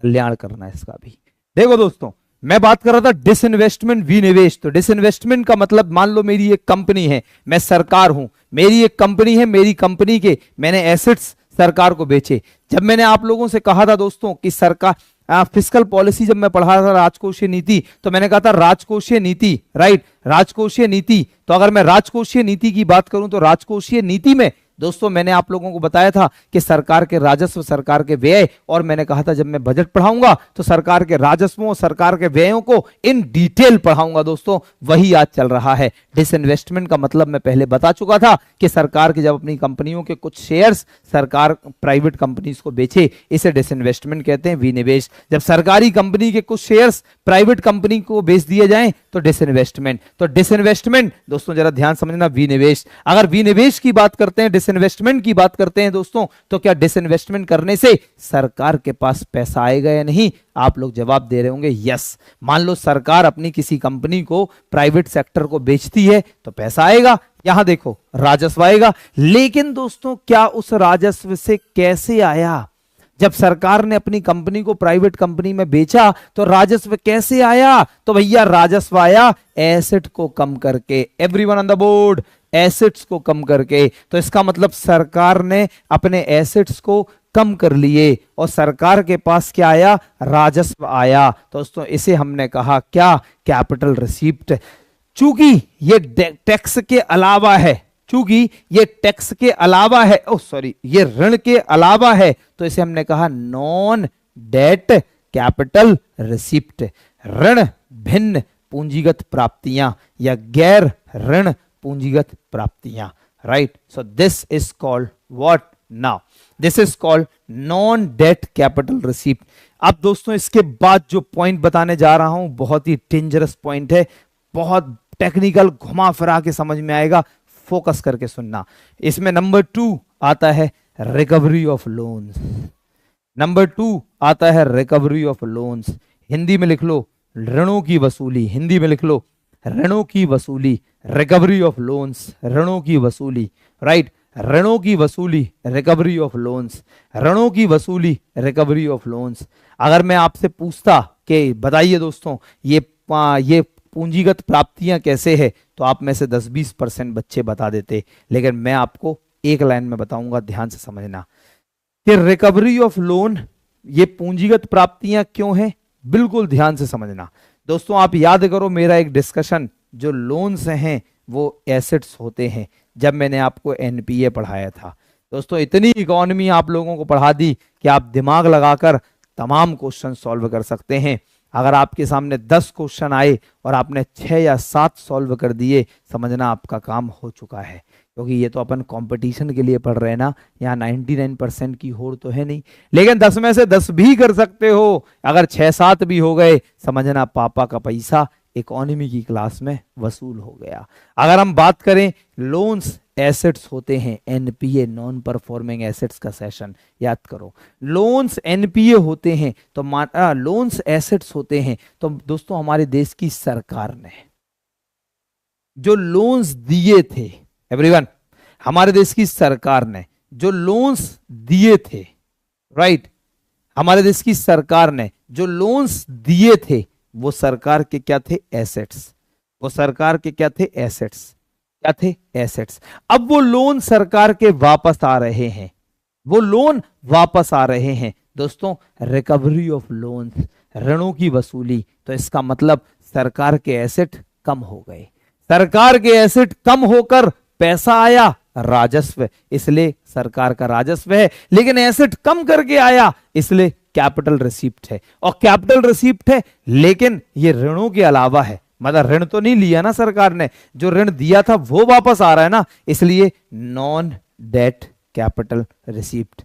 कल्याण करना है इसका भी। देखो दोस्तों मैं बात कर रहा था डिसइन्वेस्टमेंट, विनिवेश। तो डिसइन्वेस्टमेंट का मतलब मान लो मेरी एक कंपनी है, मैं सरकार हूं, मेरी एक कंपनी है, मेरी कंपनी के मैंने एसेट्स सरकार को बेचे। जब मैंने आप लोगों से कहा था दोस्तों कि सरकार फिस्कल पॉलिसी, जब मैं पढ़ा रहा था राजकोषीय नीति, तो मैंने कहा था राजकोषीय नीति, राइट, राजकोषीय नीति। तो अगर मैं राजकोषीय नीति की बात करूं तो राजकोषीय नीति में दोस्तों मैंने आप लोगों को बताया था कि सरकार के राजस्व, सरकार के व्यय, और मैंने कहा था जब मैं बजट पढ़ाऊंगा तो सरकार के राजस्वों, सरकार के व्ययों को इन डिटेल पढ़ाऊंगा। दोस्तों वही आज चल रहा है। डिसइन्वेस्टमेंट का मतलब मैं पहले बता चुका था कि सरकार की जब अपनी कंपनियों के कुछ शेयर्स सरकार प्राइवेट कंपनीज को बेचे, इसे डिसइन्वेस्टमेंट कहते हैं, विनिवेश। जब सरकारी कंपनी के कुछ शेयर्स प्राइवेट कंपनी को बेच दिए जाएं तो डिसइन्वेस्टमेंट। तो डिसइन्वेस्टमेंट दोस्तों जरा ध्यान समझना, विनिवेश। अगर विनिवेश की बात करते हैं, डिसइन्वेस्टमेंट की बात करते हैं दोस्तों, तो क्या डिसइन्वेस्टमेंट करने से सरकार के पास पैसा आएगा या नहीं? आप लोग जवाब दे रहे होंगे यस। मान लो सरकार अपनी किसी कंपनी को प्राइवेट सेक्टर को बेचती है तो पैसा आएगा, यहां देखो राजस्व आएगा। लेकिन दोस्तों क्या उस राजस्व से कैसे आया? जब सरकार ने अपनी कंपनी को प्राइवेट कंपनी में बेचा तो राजस्व कैसे आया? तो भैया राजस्व आया एसेट को कम करके। Everyone on the board, assets को कम करके। तो इसका मतलब सरकार ने अपने एसेट्स को कम कर लिए और सरकार के पास क्या आया, राजस्व आया। तो दोस्तों इसे हमने कहा क्या, कैपिटल रिसीप्ट। चूंकि ये टैक्स के अलावा है, चूंकि ये टैक्स के अलावा है, ओ सॉरी, ये ऋण के अलावा है, तो इसे हमने कहा नॉन डेट कैपिटल रिसीप्ट। ऋण भिन्न पूंजीगत प्राप्तियां या गैर ऋण पूंजीगत प्राप्तियां, right. So this is called what now, this is called non debt capital receipt. अब दोस्तों इसके बाद जो पॉइंट बताने जा रहा हूं बहुत ही डेंजरस पॉइंट है, बहुत टेक्निकल, घुमा फिरा के समझ में आएगा, फोकस करके सुनना। इसमें नंबर 2 आता है रिकवरी ऑफ लोन्स। नंबर 2 आता है रिकवरी ऑफ लोन्स। हिंदी में लिख लो ऋणों की वसूली, हिंदी में लिख लो ऋणों की वसूली, रिकवरी ऑफ लोन्स, ऋणों की वसूली, राइट। ऋणों की वसूली, रिकवरी ऑफ लोन्स, ऋणों की वसूली, रिकवरी ऑफ लोन्स। अगर मैं आपसे पूछता कि बताइए दोस्तों ये पूंजीगत प्राप्तियां कैसे है, तो आप में से 10-20% बच्चे बता देते, लेकिन मैं आपको एक लाइन में बताऊंगा, ध्यान से समझना कि रिकवरी ऑफ लोन ये पूंजीगत प्राप्तियां क्यों है, बिल्कुल ध्यान से समझना। दोस्तों आप याद करो मेरा एक डिस्कशन, जो लोन्स हैं वो एसेट्स होते हैं, जब मैंने आपको एनपीए पढ़ाया था। दोस्तों इतनी इकोनॉमी आप लोगों को पढ़ा दी कि आप दिमाग लगाकर तमाम क्वेश्चन सॉल्व कर सकते हैं। अगर आपके सामने 10 क्वेश्चन आए और आपने 6 या 7 सॉल्व कर दिए, समझना आपका काम हो चुका है, क्योंकि ये तो अपन कंपटीशन के लिए पढ़ रहे हैं ना, यहाँ 99% की होड़ तो है नहीं, लेकिन 10 में से 10 भी कर सकते हो। अगर 6-7 भी हो गए, समझना पापा का पैसा इकोनॉमी की क्लास में वसूल हो गया। अगर हम बात करें लोन्स एसेट्स होते हैं, एनपीए नॉन परफॉर्मिंग एसेट्स का सेशन याद करो। लोन्स एनपीए होते हैं तो लोन्स एसेट्स होते हैं, तो दोस्तों हमारे देश की सरकार ने जो लोन्स दिए थे, एवरीवन, हमारे देश की सरकार ने जो लोन्स दिए थे, राइट, हमारे देश की सरकार ने जो लोन्स दिए थे वो सरकार के क्या थे, एसेट्स। वो सरकार के क्या थे, एसेट्स। क्या थे, एसेट्स। अब वो लोन सरकार के वापस आ रहे हैं, वो लोन वापस आ रहे हैं। दोस्तों रिकवरी ऑफ लोन्स, ऋणों की वसूली, तो इसका मतलब सरकार के एसेट कम हो गए। सरकार के एसेट कम होकर पैसा आया, राजस्व, इसलिए सरकार का राजस्व है, लेकिन एसेट कम करके आया इसलिए कैपिटल रिसीप्ट है। और कैपिटल रिसीप्ट है लेकिन ये ऋणों के अलावा है, मतलब ऋण तो नहीं लिया ना सरकार ने, जो ऋण दिया था वो वापस आ रहा है ना, इसलिए नॉन डेट कैपिटल रिसीप्ट,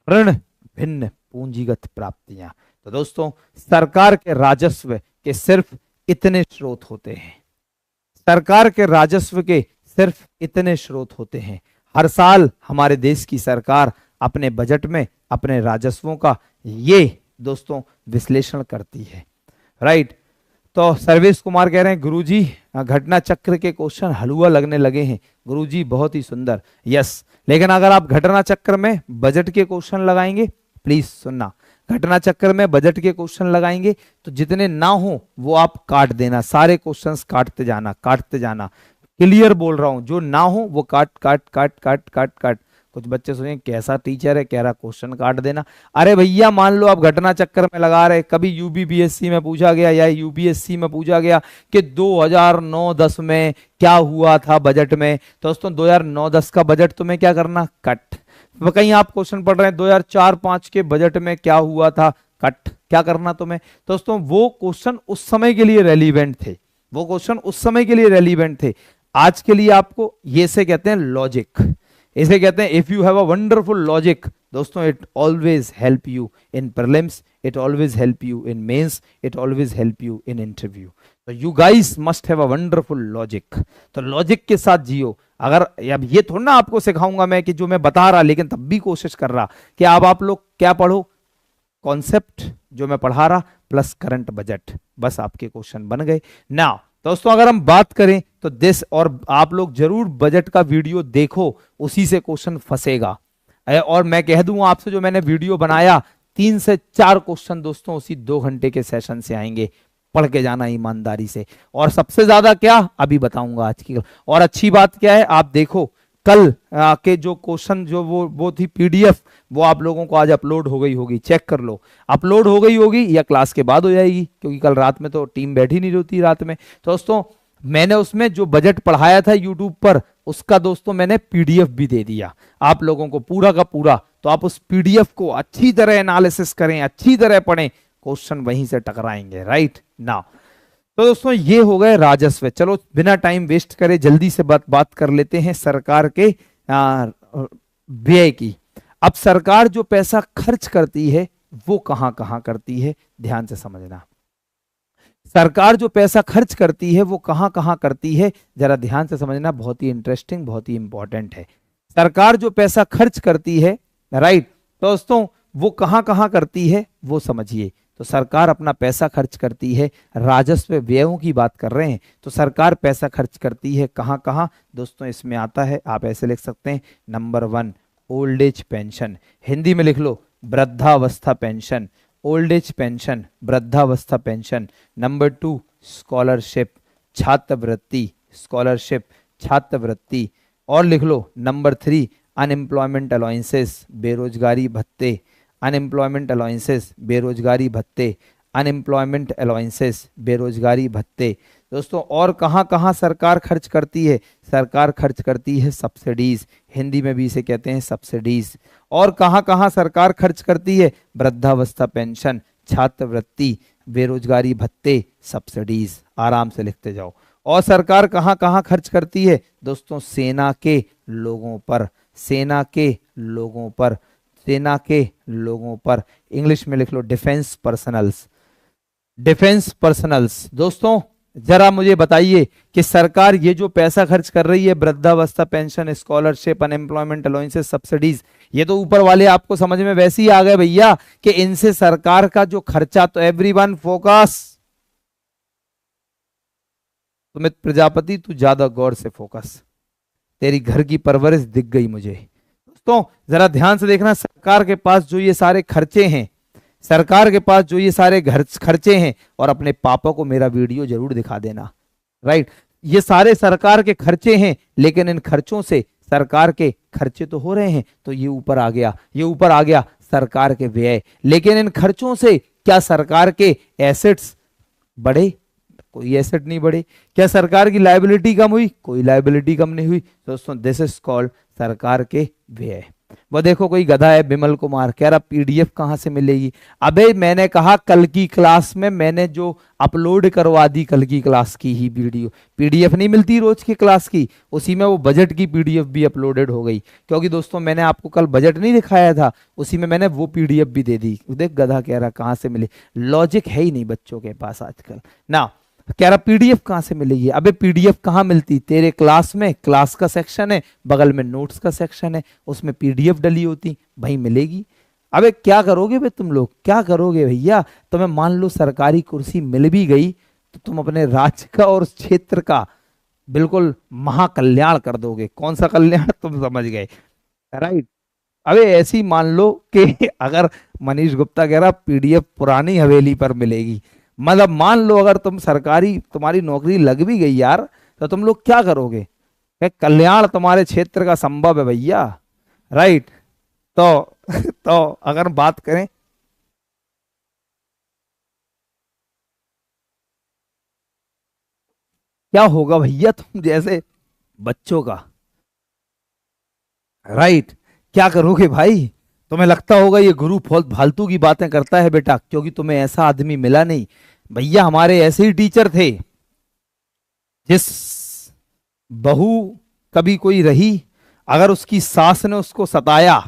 ऋण भिन्न पूंजीगत प्राप्तियां। तो दोस्तों सरकार के राजस्व के सिर्फ इतने स्रोत होते हैं, सरकार के राजस्व के सिर्फ इतने स्रोत होते हैं। हर साल हमारे देश की सरकार अपने बजट में अपने राजस्वों का ये दोस्तों विश्लेषण करती है, राइट। तो सर्वेश कुमार कह रहे हैं गुरुजी घटना चक्र के क्वेश्चन हलवा लगने लगे हैं। गुरुजी बहुत ही सुंदर, यस, लेकिन अगर आप घटना चक्र में बजट के क्वेश्चन लगाएंगे, प्लीज सुनना, घटना चक्र में बजट के क्वेश्चन लगाएंगे तो जितने ना हो वो आप काट देना, सारे क्वेश्चंस काटते जाना, काटते जाना, क्लियर बोल रहा हूं, जो ना हो वो काट काट काट काट काट काट। कुछ बच्चे सोचेंगे कैसा टीचर है, कह रहा क्वेश्चन काट देना। अरे भैया मान लो आप घटना चक्कर में लगा रहे, कभी यूपीपीएससी में पूछा गया या यूपीएससी में पूछा गया कि 2009-10 में क्या हुआ था बजट में, तो दोस्तों 2009-10 का बजट तुम्हें क्या करना, कट। कहीं आप क्वेश्चन पढ़ रहे हैं 2004-5 के बजट में क्या हुआ था, कट। क्या करना तुम्हें दोस्तों, वो क्वेश्चन उस समय के लिए रेलिवेंट थे, वो क्वेश्चन उस समय के लिए रेलिवेंट थे। आज के लिए आपको ये से कहते हैं लॉजिक, इसे कहते हैं if you have a wonderful logic, दोस्तों it always help you in prelims, it always help you in mains, it always help you in interview. तो you guys must have a wonderful logic, तो logic के साथ जियो। अगर अब ये थोड़ा ना आपको सिखाऊंगा मैं कि जो मैं बता रहा, लेकिन तब भी कोशिश कर रहा कि अब आप लोग क्या पढ़ो, कॉन्सेप्ट जो मैं पढ़ा रहा प्लस करंट बजट, बस आपके क्वेश्चन बन गए ना। दोस्तों अगर हम बात करें तो दिस, और आप लोग जरूर बजट का वीडियो देखो, उसी से क्वेश्चन फंसेगा। और मैं कह दूं आपसे, जो मैंने वीडियो बनाया 3 से 4 क्वेश्चन दोस्तों उसी 2 घंटे के सेशन से आएंगे, पढ़ के जाना ईमानदारी से। और सबसे ज्यादा क्या अभी बताऊंगा आज की। और अच्छी बात क्या है, आप देखो कल के जो क्वेश्चन जो वो थी पीडीएफ, वो आप लोगों को आज अपलोड हो गई होगी, चेक कर लो। अपलोड हो गई होगी या क्लास के बाद हो जाएगी, क्योंकि कल रात में तो टीम बैठी नहीं रहती रात में। तो दोस्तों मैंने उसमें जो बजट पढ़ाया था यूट्यूब पर, उसका दोस्तों मैंने पीडीएफ भी दे दिया आप लोगों को पूरा का पूरा। तो आप उस पीडीएफ को अच्छी तरह एनालिसिस करें, अच्छी तरह पढ़ें, क्वेश्चन वहीं से टकराएंगे। राइट नाउ तो दोस्तों ये हो गए राजस्व। चलो बिना टाइम वेस्ट करे जल्दी से बात कर लेते हैं सरकार के व्यय की। अब सरकार जो पैसा खर्च करती है वो कहां कहां करती है, ध्यान से समझना। सरकार जो पैसा खर्च करती है वो कहां कहां करती है, जरा ध्यान से समझना, बहुत ही इंटरेस्टिंग, बहुत ही इंपॉर्टेंट है। सरकार जो पैसा खर्च करती है, राइट, तो दोस्तों वो कहां कहां करती है वो समझिए। तो सरकार अपना पैसा खर्च करती है, राजस्व व्ययों की बात कर रहे हैं, तो सरकार पैसा खर्च करती है कहां कहां दोस्तों। इसमें आता है, आप ऐसे लिख सकते हैं, number 1 old age pension, Hindi में लिख लो वृद्धावस्था पेंशन, ओल्ड एज पेंशन, वृद्धावस्था पेंशन। नंबर 2 स्कॉलरशिप, छात्रवृत्ति, स्कॉलरशिप, छात्रवृत्ति। और लिख लो नंबर 3 अनएम्प्लॉयमेंट अलाउंसेस, बेरोजगारी भत्ते, अनएम्प्लॉयमेंट अलाउंसेस, बेरोजगारी भत्ते, अनएम्प्लॉयमेंट अलाउंसेस, बेरोजगारी भत्ते। दोस्तों और कहाँ कहाँ सरकार खर्च करती है, सरकार खर्च करती है सब्सिडीज, हिंदी में भी इसे कहते हैं सब्सिडीज। और कहाँ कहाँ सरकार खर्च करती है, वृद्धावस्था पेंशन, छात्रवृत्ति, बेरोजगारी भत्ते, सब्सिडीज। आराम से लिखते जाओ। और सरकार कहाँ कहाँ खर्च करती है दोस्तों, सेना के लोगों पर, सेना के लोगों पर, सेना के लोगों पर। इंग्लिश में लिख लो डिफेंस पर्सनल्स, डिफेंस पर्सनल्स। दोस्तों जरा मुझे बताइए कि सरकार ये जो पैसा खर्च कर रही है, वृद्धावस्था pension, scholarship, unemployment allowances, subsidies, ये तो ऊपर वाले आपको समझ में वैसे ही आ गए भैया कि इनसे सरकार का जो खर्चा, तो एवरीवन फोकस, सुमित प्रजापति तू ज्यादा गौर से फोकस, तेरी घर की परवरिश दिख गई मुझे। दोस्तों जरा ध्यान से देखना, सरकार के पास जो ये सारे खर्चे हैं, सरकार के पास जो ये सारे खर्चे हैं, और अपने पापा को मेरा वीडियो जरूर दिखा देना, राइट। ये सारे सरकार के खर्चे हैं, लेकिन इन खर्चों से सरकार के खर्चे तो हो रहे हैं, तो ये ऊपर आ गया, ये ऊपर आ गया सरकार के व्यय। लेकिन इन खर्चों से क्या सरकार के एसेट्स बढ़े, कोई एसेट नहीं बढ़े। क्या सरकार की लायबिलिटी कम हुई, कोई लायबिलिटी कम नहीं हुई। दोस्तों दिस इज कॉल्ड सरकार के व्यय। वो देखो कोई गधा है बिमल कुमार, कह रहा पीडीएफ कहां से मिलेगी। अबे मैंने कहा कल की क्लास में मैंने जो अपलोड करवा दी, कल की क्लास की ही वीडियो, पीडीएफ नहीं मिलती रोज की क्लास की, उसी में वो बजट की पीडीएफ भी अपलोडेड हो गई। क्योंकि दोस्तों मैंने आपको कल बजट नहीं दिखाया था, उसी में मैंने वो पीडीएफ भी दे दी। देख गधा कह रहा कहां से मिले, लॉजिक है ही नहीं बच्चों के पास आजकल ना। कह रहा पीडीएफ कहां से मिलेगी, अबे पीडीएफ कहां मिलती, तेरे क्लास में, क्लास का सेक्शन है, बगल में नोट्स का सेक्शन है, उसमें पीडीएफ डली होती, वहीं मिलेगी। अबे क्या करोगे बे तुम लोग, क्या करोगे भैया, तुम्हें मान लो सरकारी कुर्सी मिल भी गई, तो तुम अपने राज्य का और क्षेत्र का बिल्कुल महाकल्याण कर दोगे। कौन सा कल्याण, तुम समझ गए, राइट। अबे ऐसी मान लो कि अगर मनीष गुप्ता कह रहा पीडीएफ पुरानी हवेली पर मिलेगी, मतलब मान लो अगर तुम सरकारी, तुम्हारी नौकरी लग भी गई यार, तो तुम लोग क्या करोगे, कल्याण तुम्हारे क्षेत्र का संभव है भैया, राइट। तो अगर बात करें, क्या होगा भैया तुम जैसे बच्चों का, राइट, क्या करोगे भाई। तुम्हें लगता होगा ये गुरु बहुत फालतू की बातें करता है बेटा, क्योंकि तुम्हें ऐसा आदमी मिला नहीं। भैया हमारे ऐसे ही टीचर थे, जिस बहू कभी कोई रही, अगर उसकी सास ने उसको सताया,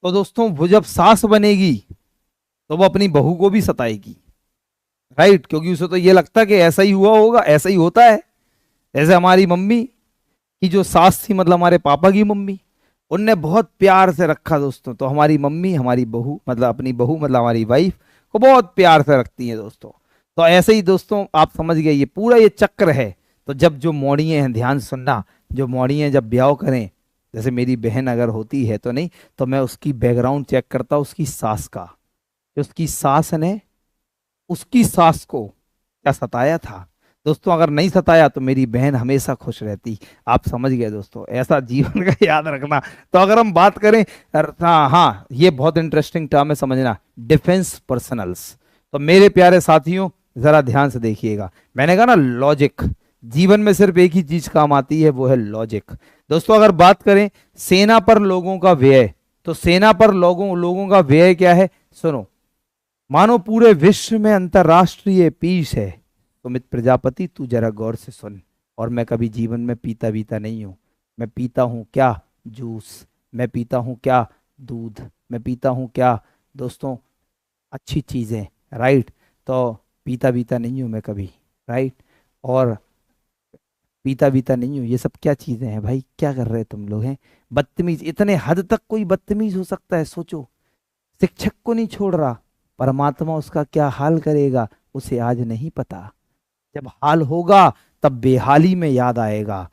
तो दोस्तों वो जब सास बनेगी तो वो अपनी बहू को भी सताएगी, राइट। क्योंकि उसे तो ये लगता कि ऐसा ही हुआ होगा, ऐसा ही होता है। जैसे हमारी मम्मी की जो सास थी, मतलब हमारे पापा की मम्मी, उनने बहुत प्यार से रखा दोस्तों। तो हमारी मम्मी हमारी बहू, मतलब अपनी बहू मतलब हमारी वाइफ को बहुत प्यार से रखती है दोस्तों। तो ऐसे ही दोस्तों आप समझ गए, ये पूरा ये चक्र है। तो जब जो मौड़िए हैं, ध्यान सुनना, जो मौड़िए जब ब्याह करें, जैसे मेरी बहन अगर होती है तो नहीं, तो मैं उसकी बैकग्राउंड चेक करता, उसकी सास का, उसकी सास ने उसकी सास को क्या सताया था? दोस्तों अगर नहीं सताया तो मेरी बहन हमेशा खुश रहती। आप समझ गए दोस्तों, ऐसा जीवन का याद रखना। तो अगर हम बात करें, हाँ हाँ, ये बहुत इंटरेस्टिंग टर्म है, समझना, डिफेंस पर्सनल्स। तो मेरे प्यारे साथियों जरा ध्यान से देखिएगा, मैंने कहा ना लॉजिक, जीवन में सिर्फ एक ही चीज काम आती है, वो है लॉजिक। दोस्तों अगर बात करें सेना पर लोगों का व्यय, तो सेना पर लोगों लोगों का व्यय क्या है? सुनो, मानो पूरे विश्व में अंतरराष्ट्रीय पीस है। सुमित प्रजापति तू जरा गौर से सुन, और मैं कभी जीवन में पीता बीता नहीं हूं। मैं पीता हूं क्या? जूस। मैं पीता हूं क्या? दूध। मैं पीता हूं क्या दोस्तों? अच्छी चीजें, राइट। तो पीता बीता नहीं हूं मैं कभी, राइट। और पीता बीता नहीं हूं, ये सब क्या चीजें हैं भाई? क्या कर रहे तुम लोग हैं? बदतमीज, इतने हद तक कोई बदतमीज हो सकता है? सोचो, शिक्षक को नहीं छोड़ रहा, परमात्मा उसका क्या हाल करेगा उसे आज नहीं पता। जब हाल होगा तब बेहाली में याद आएगा,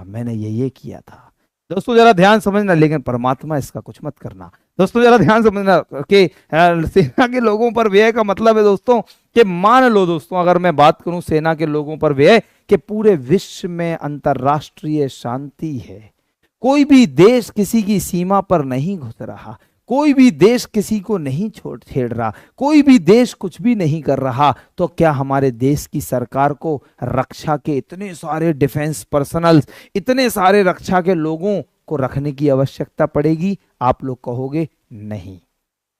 मैंने ये किया था। दोस्तों जरा ध्यान समझना, लेकिन परमात्मा इसका कुछ मत करना। दोस्तों जरा ध्यान समझना कि सेना के लोगों पर व्यय का मतलब है दोस्तों कि मान लो दोस्तों, अगर मैं बात करूं सेना के लोगों पर व्यय, कि पूरे विश्व में अंतरराष्ट्रीय शांति है, कोई भी देश किसी की सीमा पर नहीं घुस रहा, कोई भी देश किसी को नहीं छोड़ छेड़ रहा, कोई भी देश कुछ भी नहीं कर रहा, तो क्या हमारे देश की सरकार को रक्षा के इतने सारे डिफेंस पर्सनल्स, इतने सारे रक्षा के लोगों को रखने की आवश्यकता पड़ेगी? आप लोग कहोगे नहीं।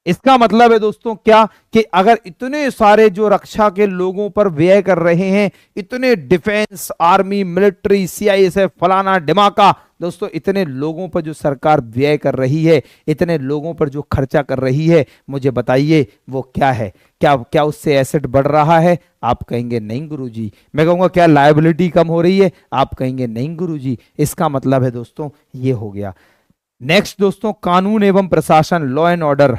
इसका मतलब है दोस्तों क्या, कि अगर इतने सारे जो रक्षा के लोगों पर व्यय कर रहे हैं, इतने डिफेंस, आर्मी, मिलिट्री, सीआईएसएफ, फलाना ढिमाका, दोस्तों इतने लोगों पर जो सरकार व्यय कर रही है, इतने लोगों पर जो खर्चा कर रही है, मुझे बताइए वो क्या है? क्या क्या उससे एसेट बढ़ रहा है? आप कहेंगे नहीं गुरुजी। मैं कहूंगा क्या लायबिलिटी कम हो रही है? आप कहेंगे नहीं गुरुजी। इसका मतलब है दोस्तों ये हो गया। नेक्स्ट दोस्तों, कानून एवं प्रशासन, लॉ एंड ऑर्डर।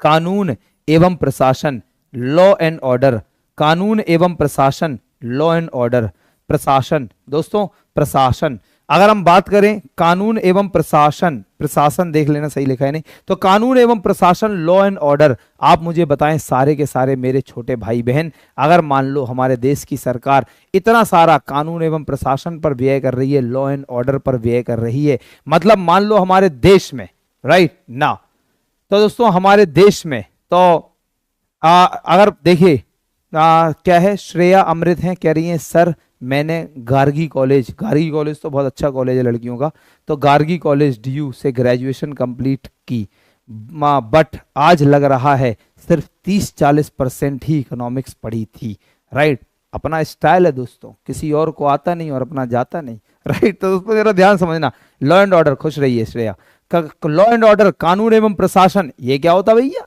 कानून एवं प्रशासन, लॉ एंड ऑर्डर। कानून एवं प्रशासन, लॉ एंड ऑर्डर। प्रशासन दोस्तों, प्रशासन, अगर हम बात करें कानून एवं प्रशासन, प्रशासन देख लेना सही लिखा है नहीं, तो कानून एवं प्रशासन, लॉ एंड ऑर्डर। आप मुझे बताएं सारे के सारे मेरे छोटे भाई बहन, अगर मान लो हमारे देश की सरकार इतना सारा कानून एवं प्रशासन पर व्यय कर रही है, लॉ एंड ऑर्डर पर व्यय कर रही है, मतलब मान लो हमारे देश में, राइट ना, तो दोस्तों हमारे देश में तो अगर देखिए क्या है, श्रेया अमृत हैं, कह रही हैं सर मैंने गार्गी कॉलेज तो बहुत अच्छा कॉलेज है लड़कियों का, तो गार्गी कॉलेज डीयू से ग्रेजुएशन कंप्लीट की, बट आज लग रहा है सिर्फ 30-40% ही इकोनॉमिक्स पढ़ी थी, राइट। अपना स्टाइल है दोस्तों, किसी और को आता नहीं और अपना जाता नहीं, राइट। तो दोस्तों जरा ध्यान समझना, लॉ एंड ऑर्डर, खुश रहिए श्रेया। लॉ एंड ऑर्डर, कानून एवं प्रशासन, ये क्या होता भैया?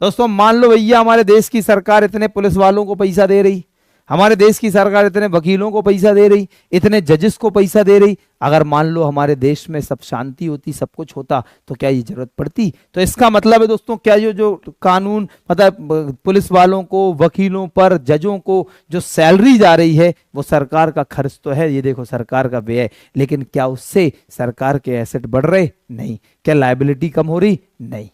दोस्तों मान लो भैया हमारे देश की सरकार इतने पुलिस वालों को पैसा दे रही, हमारे देश की सरकार इतने वकीलों को पैसा दे रही, इतने जजेस को पैसा दे रही, अगर मान लो हमारे देश में सब शांति होती, सब कुछ होता, तो क्या ये जरूरत पड़ती? तो इसका मतलब है दोस्तों क्या जो जो कानून मतलब पुलिस वालों को, वकीलों पर, जजों को जो सैलरी जा रही है, वो सरकार का खर्च तो है, ये देखो सरकार का व्यय, लेकिन क्या उससे सरकार के एसेट बढ़ रहे? नहीं। क्या लायबिलिटी कम हो रही? नहीं,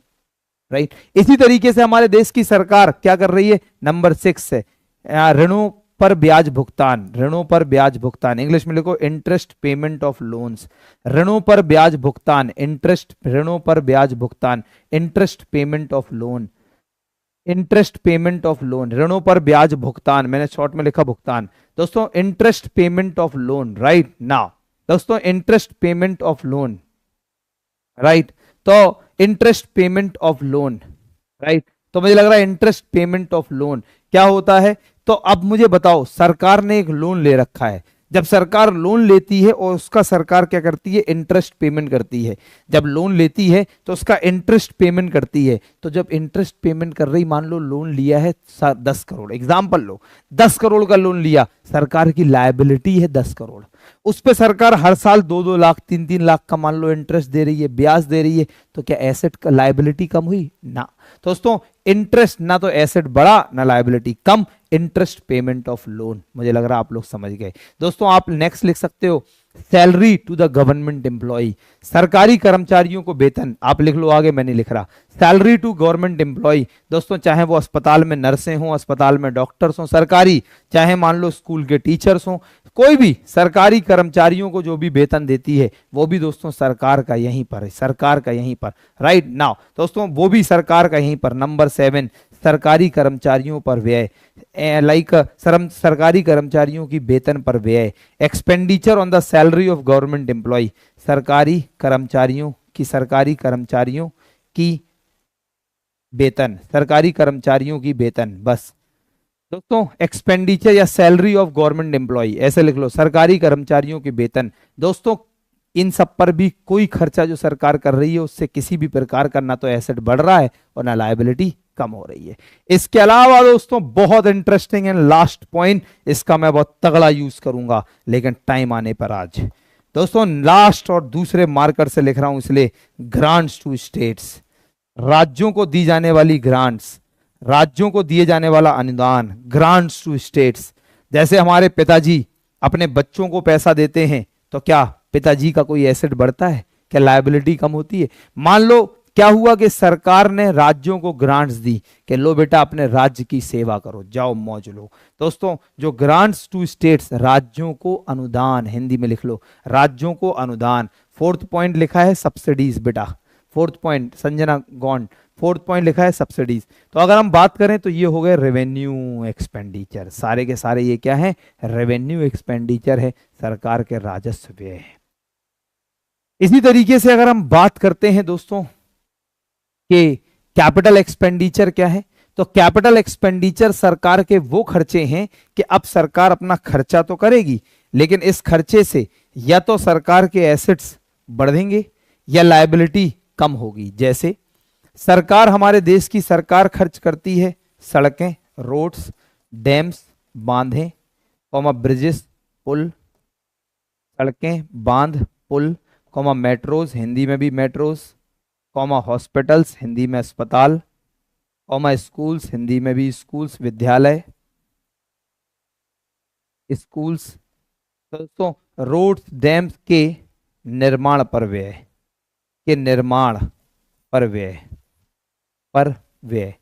राइट। इसी तरीके से हमारे देश की सरकार क्या कर रही है? नंबर 6 है ऋणों पर ब्याज भुगतान, ऋणों पर ब्याज भुगतान, इंग्लिश में लिखो इंटरेस्ट पेमेंट ऑफ लोन्स। ऋणों पर ब्याज भुगतान, इंटरेस्ट, ऋणों पर ब्याज भुगतान, interest payment of loan, interest payment of loan, ऋणों पर ब्याज भुगतान, मैंने शॉर्ट में लिखा भुगतान। दोस्तों interest payment of loan, right now दोस्तों interest payment of loan, right. तो interest payment of loan, right. तो मुझे लग रहा है इंटरेस्ट पेमेंट ऑफ लोन क्या होता है? तो अब मुझे बताओ, सरकार ने एक लोन ले रखा है, जब सरकार लोन लेती है और उसका सरकार क्या करती है? इंटरेस्ट पेमेंट करती है। जब लोन लेती है तो उसका इंटरेस्ट पेमेंट करती है। तो जब इंटरेस्ट पेमेंट कर रही, मान लो लोन लिया है 10 करोड़, एग्जाम्पल लो 10 करोड़ का लोन लिया, सरकार की लायबिलिटी है 10 करोड़, उस पर सरकार हर साल 2-2 लाख 3-3 लाख का मान लो इंटरेस्ट दे रही है, ब्याज दे रही है, तो क्या एसेट का लायबिलिटी कम हुई? ना। तो दोस्तों इंटरेस्ट ना तो एसेट बढ़ा ना liability come, interest payment of loan. मुझे लग रहा है आप लोग समझ गए। दोस्तों आप नेक्स्ट लिख सकते हो salary to the government employ, सरकारी कर्मचारियों को वेतन, आप लिख लो आगे, मैं नहीं लिख रहा। सैलरी टू गवर्नमेंट एम्प्लॉय, दोस्तों चाहे वो अस्पताल में नर्सें हों, अस्पताल में डॉक्टर्स हों सरकारी, चाहे मान लो स्कूल के टीचर्स हों, कोई भी सरकारी कर्मचारियों को जो भी वेतन देती है वो भी दोस्तों सरकार का यहीं पर है, सरकार का यहीं पर। राइट नाउ दोस्तों वो भी सरकार का यहीं पर। नंबर 7, सरकारी कर्मचारियों पर व्यय, सरकारी कर्मचारियों की वेतन पर व्यय, expenditure on the salary of government employ, सरकारी कर्मचारियों की वेतन, सरकारी कर्मचारियों की वेतन, बस दोस्तों एक्सपेंडिचर या सैलरी ऑफ गवर्नमेंट एम्प्लॉय ऐसे लिख लो, सरकारी कर्मचारियों की वेतन। दोस्तों इन सब पर भी कोई खर्चा जो सरकार कर रही है उससे किसी भी प्रकार का ना तो एसेट बढ़ रहा है और ना लायबिलिटी कम हो रही है। इसके अलावा दोस्तों बहुत इंटरेस्टिंग एंड लास्ट पॉइंट, इसका मैं बहुत तगड़ा यूज करूंगा लेकिन टाइम आने पर आज दोस्तों लास्ट और दूसरे मार्कर से लिख रहा हूं इसलिए, ग्रांट्स टू स्टेट्स, राज्यों को दी जाने वाली ग्रांट्स, राज्यों को दिए जाने वाला अनुदान, ग्रांट्स टू स्टेट्स। जैसे हमारे पिताजी अपने बच्चों को पैसा देते हैं तो क्या पिताजी का कोई एसेट बढ़ता है, क्या लायबिलिटी कम होती है? मान लो क्या हुआ कि सरकार ने राज्यों को ग्रांट्स दी कि लो बेटा अपने राज्य की सेवा करो, जाओ मौज लो। दोस्तों जो ग्रांट्स टू स्टेट्स, राज्यों को अनुदान, हिंदी में लिख लो राज्यों को अनुदान। 4th पॉइंट लिखा है सब्सिडीज बेटा, 4th point Sanjana Gond, 4th point लिखा है सब्सिडीज। तो अगर हम बात करें तो ये हो गए रेवेन्यू एक्सपेंडिचर, सारे के सारे ये क्या है, रेवेन्यू एक्सपेंडिचर है, सरकार के राजस्व व्यय है। इसी तरीके से अगर हम बात करते हैं दोस्तों कि कैपिटल एक्सपेंडिचर क्या है, तो कैपिटल एक्सपेंडिचर सरकार के वो खर्चे हैं कि अब सरकार अपना खर्चा तो करेगी लेकिन इस खर्चे से या तो सरकार के एसेट्स बढ़ेंगे या लायबिलिटी कम होगी। जैसे सरकार, हमारे देश की सरकार खर्च करती है सड़कें, रोड्स, डैम्स, बांधें, ब्रिजेस, पुल, सड़कें, बांध, पुल, मेट्रोज, हिंदी में भी मेट्रोज, हॉस्पिटल्स, हिंदी में अस्पताल, स्कूल्स, हिंदी में भी स्कूल्स, विद्यालय, स्कूल्स। दोस्तों रोड्स, डैम्स के निर्माण पर व्यय, के निर्माण पर व्यय,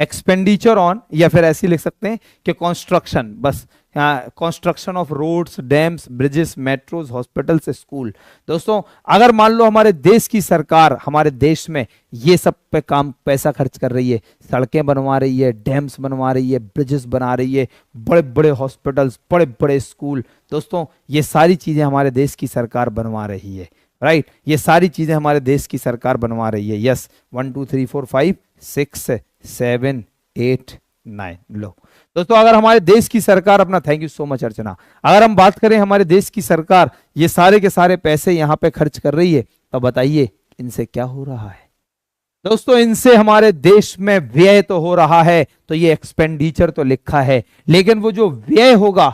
एक्सपेंडिचर ऑन, या फिर ऐसे लिख सकते हैं कि कंस्ट्रक्शन, बस construction of roads, dams, bridges, metros, hospitals, school. दोस्तों अगर मान लो हमारे देश की सरकार हमारे देश में ये सब पे काम पैसा खर्च कर रही है, सड़कें बनवा रही है, डैम्स बनवा रही है, ब्रिजेस बना रही है, बड़े बड़े हॉस्पिटल्स, बड़े बड़े स्कूल, दोस्तों ये सारी चीजें हमारे देश की सरकार बनवा रही है। राइट, ये सारी चीजें हमारे देश की सरकार बनवा रही है। यस, 1 2 3 4 5 6 7 8 9। लो दोस्तों अगर हमारे देश की सरकार अपना, थैंक यू सो मच अर्चना, अगर हम बात करें हमारे देश की सरकार ये सारे के सारे पैसे यहां पे खर्च कर रही है तो बताइए इनसे क्या हो रहा है? दोस्तों इनसे हमारे देश में व्यय तो हो रहा है, तो ये एक्सपेंडिचर तो लिखा है, लेकिन वो जो व्यय होगा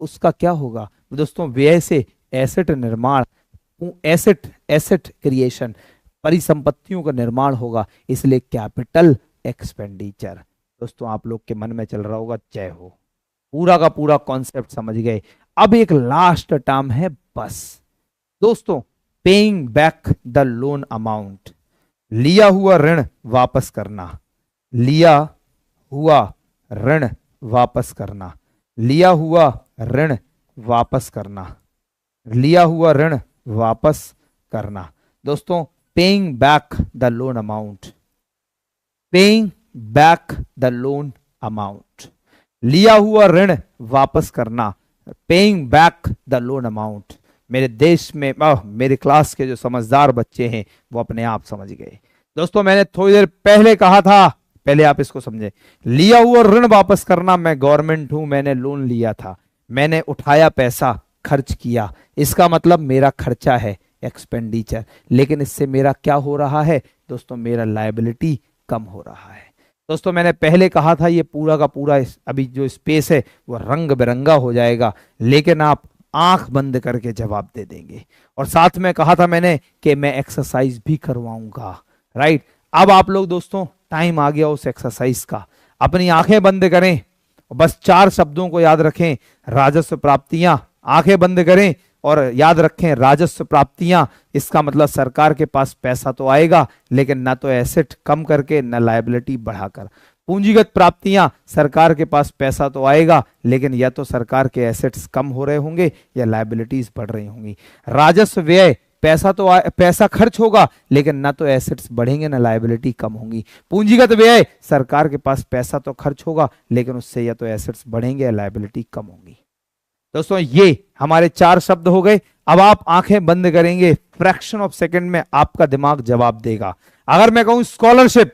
उसका क्या होगा? दोस्तों व्यय से एसेट निर्माण, एसेट क्रिएशन, परिसंपत्तियों का निर्माण होगा, इसलिए कैपिटल एक्सपेंडिचर। दोस्तों आप लोग के मन में चल रहा होगा, जय हो, पूरा का पूरा कॉन्सेप्ट समझ गए। अब एक लास्ट टर्म है बस दोस्तों, paying back the loan amount, लिया हुआ ऋण वापस करना, लिया हुआ ऋण वापस करना, लिया हुआ ऋण वापस करना, लिया हुआ ऋण वापस करना। दोस्तों paying back the loan amount, paying back the loan amount, लिया हुआ ऋण वापस करना, paying back the loan amount. मेरे देश में मेरे क्लास के जो समझदार बच्चे हैं वो अपने आप समझ गए। दोस्तों मैंने थोड़ी देर पहले कहा था, पहले आप इसको समझे, लिया हुआ ऋण वापस करना, मैं गवर्नमेंट हूं, मैंने लोन लिया था, मैंने उठाया पैसा, खर्च किया, इसका मतलब मेरा खर्चा है एक्सपेंडिचर, लेकिन इससे मेरा क्या हो रहा है दोस्तों? मेरा लायबिलिटी कम हो रहा है। दोस्तों मैंने पहले कहा था ये पूरा का पूरा अभी जो स्पेस है वो रंग बिरंगा हो जाएगा, लेकिन आप आंख बंद करके जवाब दे देंगे। और साथ में कहा था मैंने कि मैं एक्सरसाइज भी करवाऊंगा। राइट, अब आप लोग दोस्तों टाइम आ गया उस एक्सरसाइज का, अपनी आंखें बंद करें और बस 4 शब्दों को याद रखें, राजस्व प्राप्तियां, आंखें बंद करें और याद रखें, राजस्व प्राप्तियां, इसका मतलब सरकार के पास पैसा तो आएगा, लेकिन ना तो एसेट कम करके ना लायबिलिटी बढ़ाकर। पूंजीगत प्राप्तियां, सरकार के पास पैसा तो आएगा, लेकिन या तो सरकार के एसेट्स कम हो रहे होंगे या लायबिलिटीज बढ़ रही होंगी। राजस्व व्यय, पैसा खर्च होगा, लेकिन ना तो एसेट्स बढ़ेंगे ना लायबिलिटी कम होंगी। पूंजीगत व्यय, सरकार के पास पैसा तो खर्च होगा, लेकिन उससे या तो एसेट्स बढ़ेंगे या लायबिलिटी कम होंगी। दोस्तों ये हमारे 4 शब्द हो गए। अब आप आंखें बंद करेंगे, फ्रैक्शन ऑफ सेकंड में आपका दिमाग जवाब देगा। अगर मैं कहूं स्कॉलरशिप,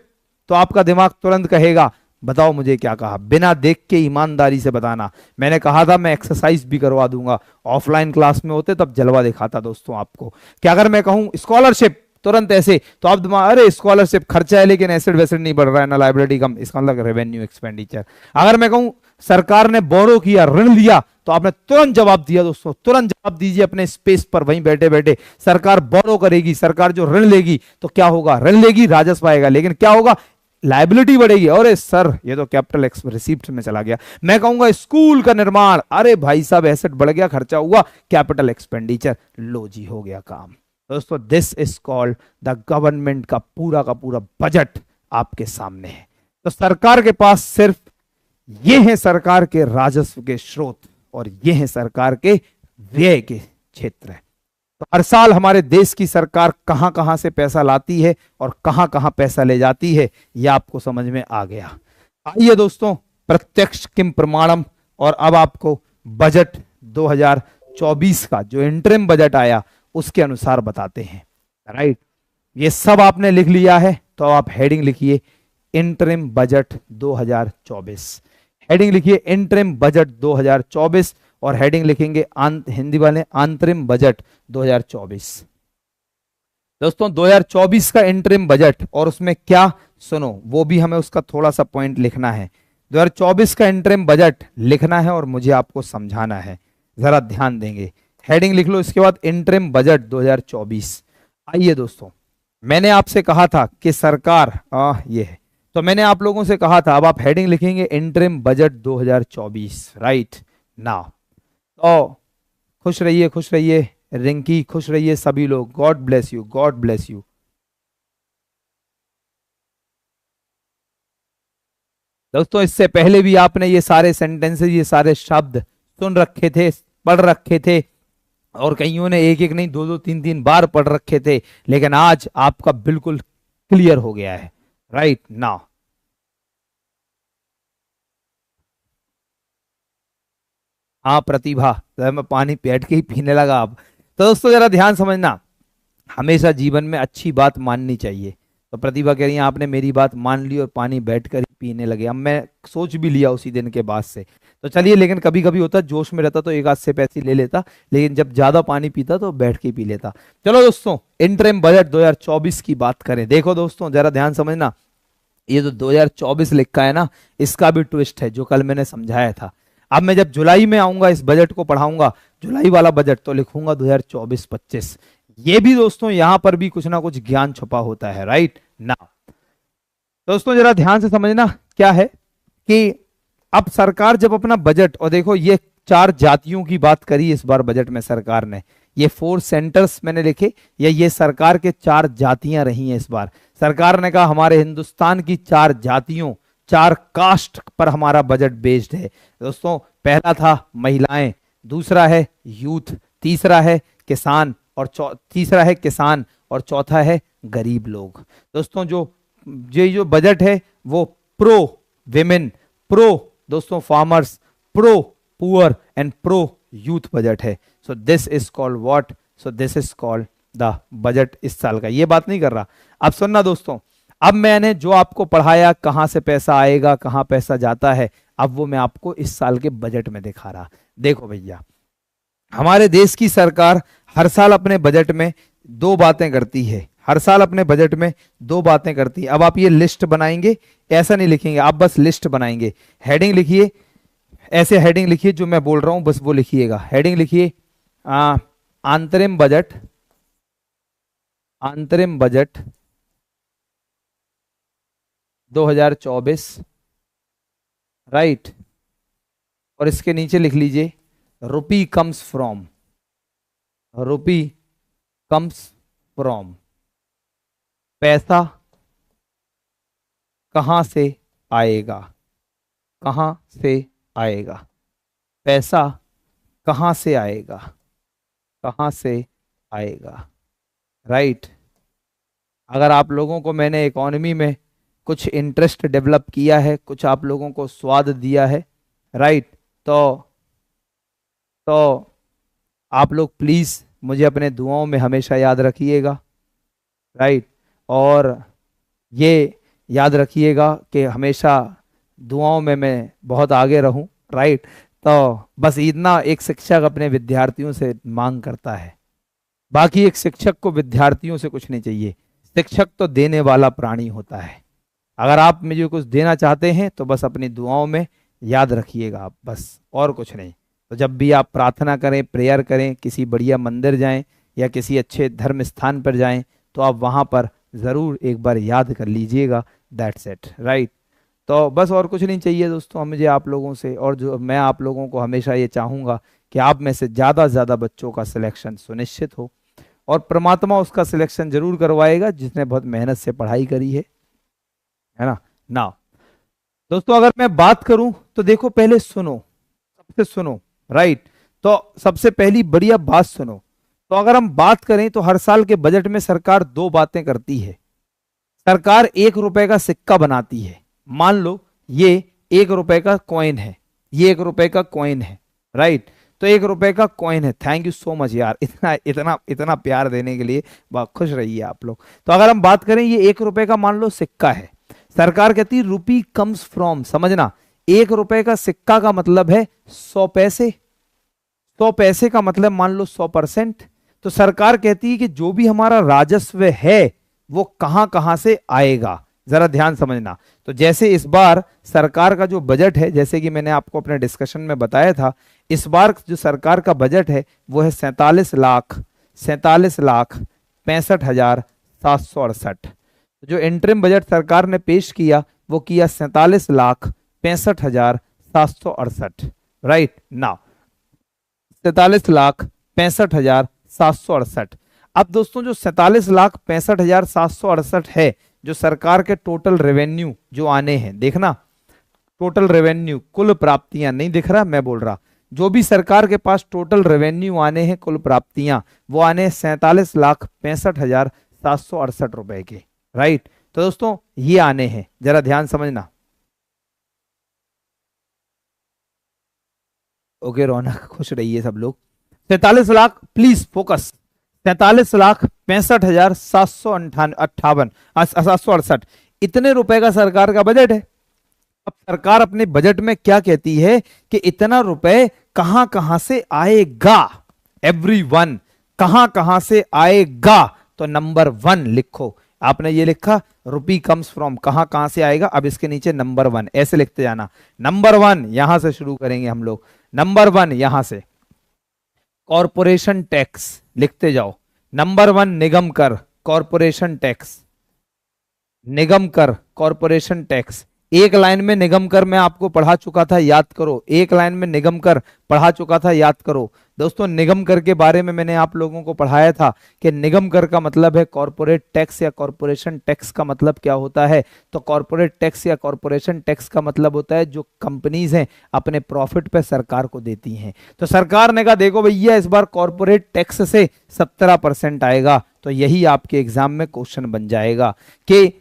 तो आपका दिमाग तुरंत कहेगा बताओ मुझे क्या कहा, बिना देख के ईमानदारी से बताना। मैंने कहा था मैं एक्सरसाइज भी करवा दूंगा, ऑफलाइन क्लास में होते तब जलवा दिखाता दोस्तों आपको कि अगर मैं कहूं स्कॉलरशिप तुरंत ऐसे, तो आप दिमाग अरे स्कॉलरशिप खर्चा है लेकिन एसेट वैसेट नहीं बढ़ रहा है ना लायबिलिटी कम, इसका मतलब रेवेन्यू एक्सपेंडिचर। अगर मैं कहूं सरकार ने बोरो किया, ऋण लिया, तो आपने तुरंत जवाब दिया दोस्तों, तुरंत जवाब दीजिए अपने स्पेस पर वहीं बैठे बैठे। सरकार बोरो करेगी, सरकार जो ऋण लेगी तो क्या होगा, ऋण लेगी राजस्व आएगा, लेकिन क्या होगा, लायबिलिटी बढ़ेगी। अरे सर ये तो कैपिटल रिसीप्ट में चला गया। मैं कहूंगा स्कूल का निर्माण, अरे भाई साहब एसेट बढ़ गया, खर्चा हुआ, कैपिटल एक्सपेंडिचर, लो जी हो गया काम। दोस्तों this is called the government का पूरा बजट आपके सामने है। तो सरकार के पास सिर्फ ये है सरकार के राजस्व के स्रोत और ये है सरकार के व्यय के क्षेत्र है। तो हर साल हमारे देश की सरकार कहां कहां से पैसा लाती है और कहां कहां पैसा ले जाती है, यह आपको समझ में आ गया। आइए दोस्तों प्रत्यक्ष किम प्रमाणम, और अब आपको बजट 2024 का जो इंटरिम बजट आया उसके अनुसार बताते हैं। राइट, ये सब आपने लिख लिया है तो आप हेडिंग लिखिए इंटरिम बजट 2024। हेडिंग लिखिए इंटरिम बजट 2024 और हेडिंग लिखेंगे हिंदी वाले अंतरिम बजट 2024। दोस्तों 2024 का इंटरिम बजट, और उसमें क्या सुनो वो भी हमें उसका थोड़ा सा पॉइंट लिखना है। 2024 का इंटरिम बजट लिखना है और मुझे आपको समझाना है, जरा ध्यान देंगे। हेडिंग लिख लो इसके बाद इंटरिम बजट 2024। आइए दोस्तों, मैंने आपसे कहा था कि सरकार ये है, तो मैंने आप लोगों से कहा था, अब आप हेडिंग लिखेंगे इंटरिम बजट 2024। राइट नाउ, तो खुश रहिए रिंकी, खुश रहिए सभी लोग, God bless you, God bless you. दोस्तों इससे पहले भी आपने ये सारे सेंटेंसेस, ये सारे शब्द सुन रखे थे, पढ़ रखे थे, और कईयों ने एक एक नहीं दो दो तीन तीन बार पढ़ रखे थे, लेकिन आज आपका बिल्कुल क्लियर हो गया है। राइट नाउ, हाँ प्रतिभा, मैं पानी बैठ के ही पीने लगा अब। तो दोस्तों जरा ध्यान समझना, हमेशा जीवन में अच्छी बात माननी चाहिए। तो प्रतिभा कह रही है आपने मेरी बात मान ली और पानी बैठकर ही पीने लगे। अब मैं सोच भी लिया उसी दिन के बाद से। तो चलिए, लेकिन कभी कभी होता जोश में रहता तो एक आध से पैसे ले लेता, लेकिन जब ज्यादा पानी पीता तो बैठ के पी लेता। चलो दोस्तों इंटरिम बजट 2024 की बात करें। देखो दोस्तों जरा ध्यान समझना, ये जो 2024 लिखा है ना, इसका भी ट्विस्ट है जो कल मैंने समझाया था। अब मैं जब जुलाई में आऊंगा इस बजट को पढ़ाऊंगा, जुलाई वाला बजट, तो लिखूंगा 2024-25। ये भी दोस्तों यहां पर भी कुछ ना कुछ ज्ञान छुपा होता है। राइट ना, दोस्तों जरा ध्यान से समझना क्या है कि अब सरकार जब अपना बजट, और देखो ये 4 जातियों की बात करी इस बार बजट में सरकार ने, ये 4 सेंटर्स मैंने लिखे, या ये सरकार के 4 जातियां रही हैं इस बार। सरकार ने कहा हमारे हिंदुस्तान की 4 जातियों, 4 कास्ट पर हमारा बजट बेस्ड है। दोस्तों पहला था महिलाएं, दूसरा है यूथ, तीसरा है किसान, और तीसरा है किसान, और चौथा है गरीब लोग। दोस्तों जो बजट है वो प्रो विमेन, प्रो दोस्तों farmers, pro poor and pro youth budget है। So this is called what, so this is called the budget इस साल का। ये बात नहीं कर रहा। अब सुनना दोस्तों, अब मैंने जो आपको पढ़ाया कहां से पैसा आएगा कहां पैसा जाता है, अब वो मैं आपको इस साल के बजट में दिखा रहा। देखो भैया, हमारे देश की सरकार हर साल अपने बजट में 2 बातें करती है, हर साल अपने बजट में 2 बातें करती है। अब आप ये लिस्ट बनाएंगे, ऐसा नहीं लिखेंगे आप, बस लिस्ट बनाएंगे। हेडिंग लिखिए, ऐसे हेडिंग लिखिए जो मैं बोल रहा हूं बस वो लिखिएगा। हेडिंग लिखिए अंतरिम बजट, अंतरिम बजट 2024। राइट, और इसके नीचे लिख लीजिए rupee comes from, rupee comes from, पैसा कहां से आएगा, कहां से आएगा, पैसा कहां से आएगा, कहां से आएगा, राइट। अगर आप लोगों को मैंने इकोनॉमी में कुछ इंटरेस्ट डेवलप किया है, कुछ आप लोगों को स्वाद दिया है, राइट, तो आप लोग प्लीज मुझे अपने दुआओं में हमेशा याद रखिएगा, राइट। और ये याद रखिएगा कि हमेशा दुआओं में मैं बहुत आगे रहूं, राइट। तो बस इतना एक शिक्षक अपने विद्यार्थियों से मांग करता है, बाकी एक शिक्षक को विद्यार्थियों से कुछ नहीं चाहिए। शिक्षक तो देने वाला प्राणी होता है। अगर आप मुझे कुछ देना चाहते हैं तो बस अपनी दुआओं में याद रखिएगा आप, बस और कुछ नहीं। तो जब भी आप प्रार्थना करें, प्रेयर करें, किसी बढ़िया मंदिर जाएं या किसी अच्छे धर्म स्थान पर जाएं, तो आप वहां पर जरूर एक बार याद कर लीजिएगा, दैट्स इट, राइट। तो बस और कुछ नहीं चाहिए दोस्तों मुझे आप लोगों से, और जो मैं आप लोगों को हमेशा ये चाहूंगा कि आप में से ज़्यादा से ज़्यादा बच्चों का सिलेक्शन सुनिश्चित हो, और परमात्मा उसका सिलेक्शन जरूर करवाएगा जिसने बहुत मेहनत से पढ़ाई करी है ना। ना दोस्तों, अगर मैं बात करूं तो देखो, पहले सुनो, सबसे सुनो, राइट। तो सबसे पहली बढ़िया बात सुनो। तो अगर हम बात करें तो हर साल के बजट में सरकार दो बातें करती है। सरकार 1 रुपए का सिक्का बनाती है। मान लो ये 1 रुपए का कॉइन है, ये 1 रुपए का कॉइन है, राइट। तो 1 रुपए का कॉइन है। थैंक यू सो मच यार, इतना इतना इतना प्यार देने के लिए, बहुत खुश रहिए आप लोग। तो अगर हम बात करें, ये 1 रुपए का मान लो सिक्का है। सरकार कहती है रुपी कम्स फ्रॉम, समझना, 1 रुपए का सिक्का का मतलब है 100 पैसे, 100 पैसे का मतलब मान लो 100%। तो सरकार कहती है कि जो भी हमारा राजस्व है वो कहां कहां से आएगा, जरा ध्यान समझना। तो जैसे इस बार सरकार का जो बजट है, जैसे कि मैंने आपको अपने डिस्कशन में बताया था, इस बार जो सरकार का बजट है वो है 47,65,768। जो इंटरिम बजट सरकार ने पेश किया वो किया 47,65,768, राइट ना, 47,65,768। अब दोस्तों जो 47,65,768 है, जो सरकार के टोटल रेवेन्यू जो आने हैं, देखना टोटल रेवेन्यू, कुल प्राप्तियां नहीं दिख रहा, मैं बोल रहा जो भी सरकार के पास टोटल रेवेन्यू आने हैं, कुल प्राप्तियां वो आने हैं 47,65,768 रुपए के, राइट। तो दोस्तों ये आने हैं, जरा ध्यान समझना। ओके रौनक, खुश रहिए सब लोग। 47 लाख, प्लीज फोकस, 47,65,768 इतने रुपए का सरकार का बजट है। अब सरकार अपने बजट में क्या कहती है कि इतना रुपए कहां कहां से आएगा, एवरीवन, कहां कहां से आएगा। तो नंबर 1 लिखो, आपने ये लिखा रुपी कम्स फ्रॉम, कहां कहां से आएगा। अब इसके नीचे नंबर 1 ऐसे लिखते जाना। नंबर 1 यहां से शुरू करेंगे हम लोग। नंबर 1 यहां से कॉरपोरेशन टैक्स लिखते जाओ। नंबर 1 निगम कर, कॉरपोरेशन टैक्स, निगम कर, कॉरपोरेशन टैक्स। एक लाइन में निगम कर मैं आपको पढ़ा चुका था, याद करो। एक लाइन में निगम कर पढ़ा चुका था, याद करो दोस्तों। निगम कर के बारे में मैंने आप लोगों को पढ़ाया था कि निगम कर का मतलब है कॉरपोरेट टैक्स या कॉरपोरेशन टैक्स का मतलब क्या होता है। तो कॉरपोरेट टैक्स या कॉरपोरेशन टैक्स का मतलब होता है जो कंपनीज हैं अपने प्रॉफिट पे सरकार को देती हैं। तो सरकार ने कहा देखो भैया इस बार कॉरपोरेट टैक्स से 17% आएगा। तो यही आपके एग्जाम में क्वेश्चन बन जाएगा कि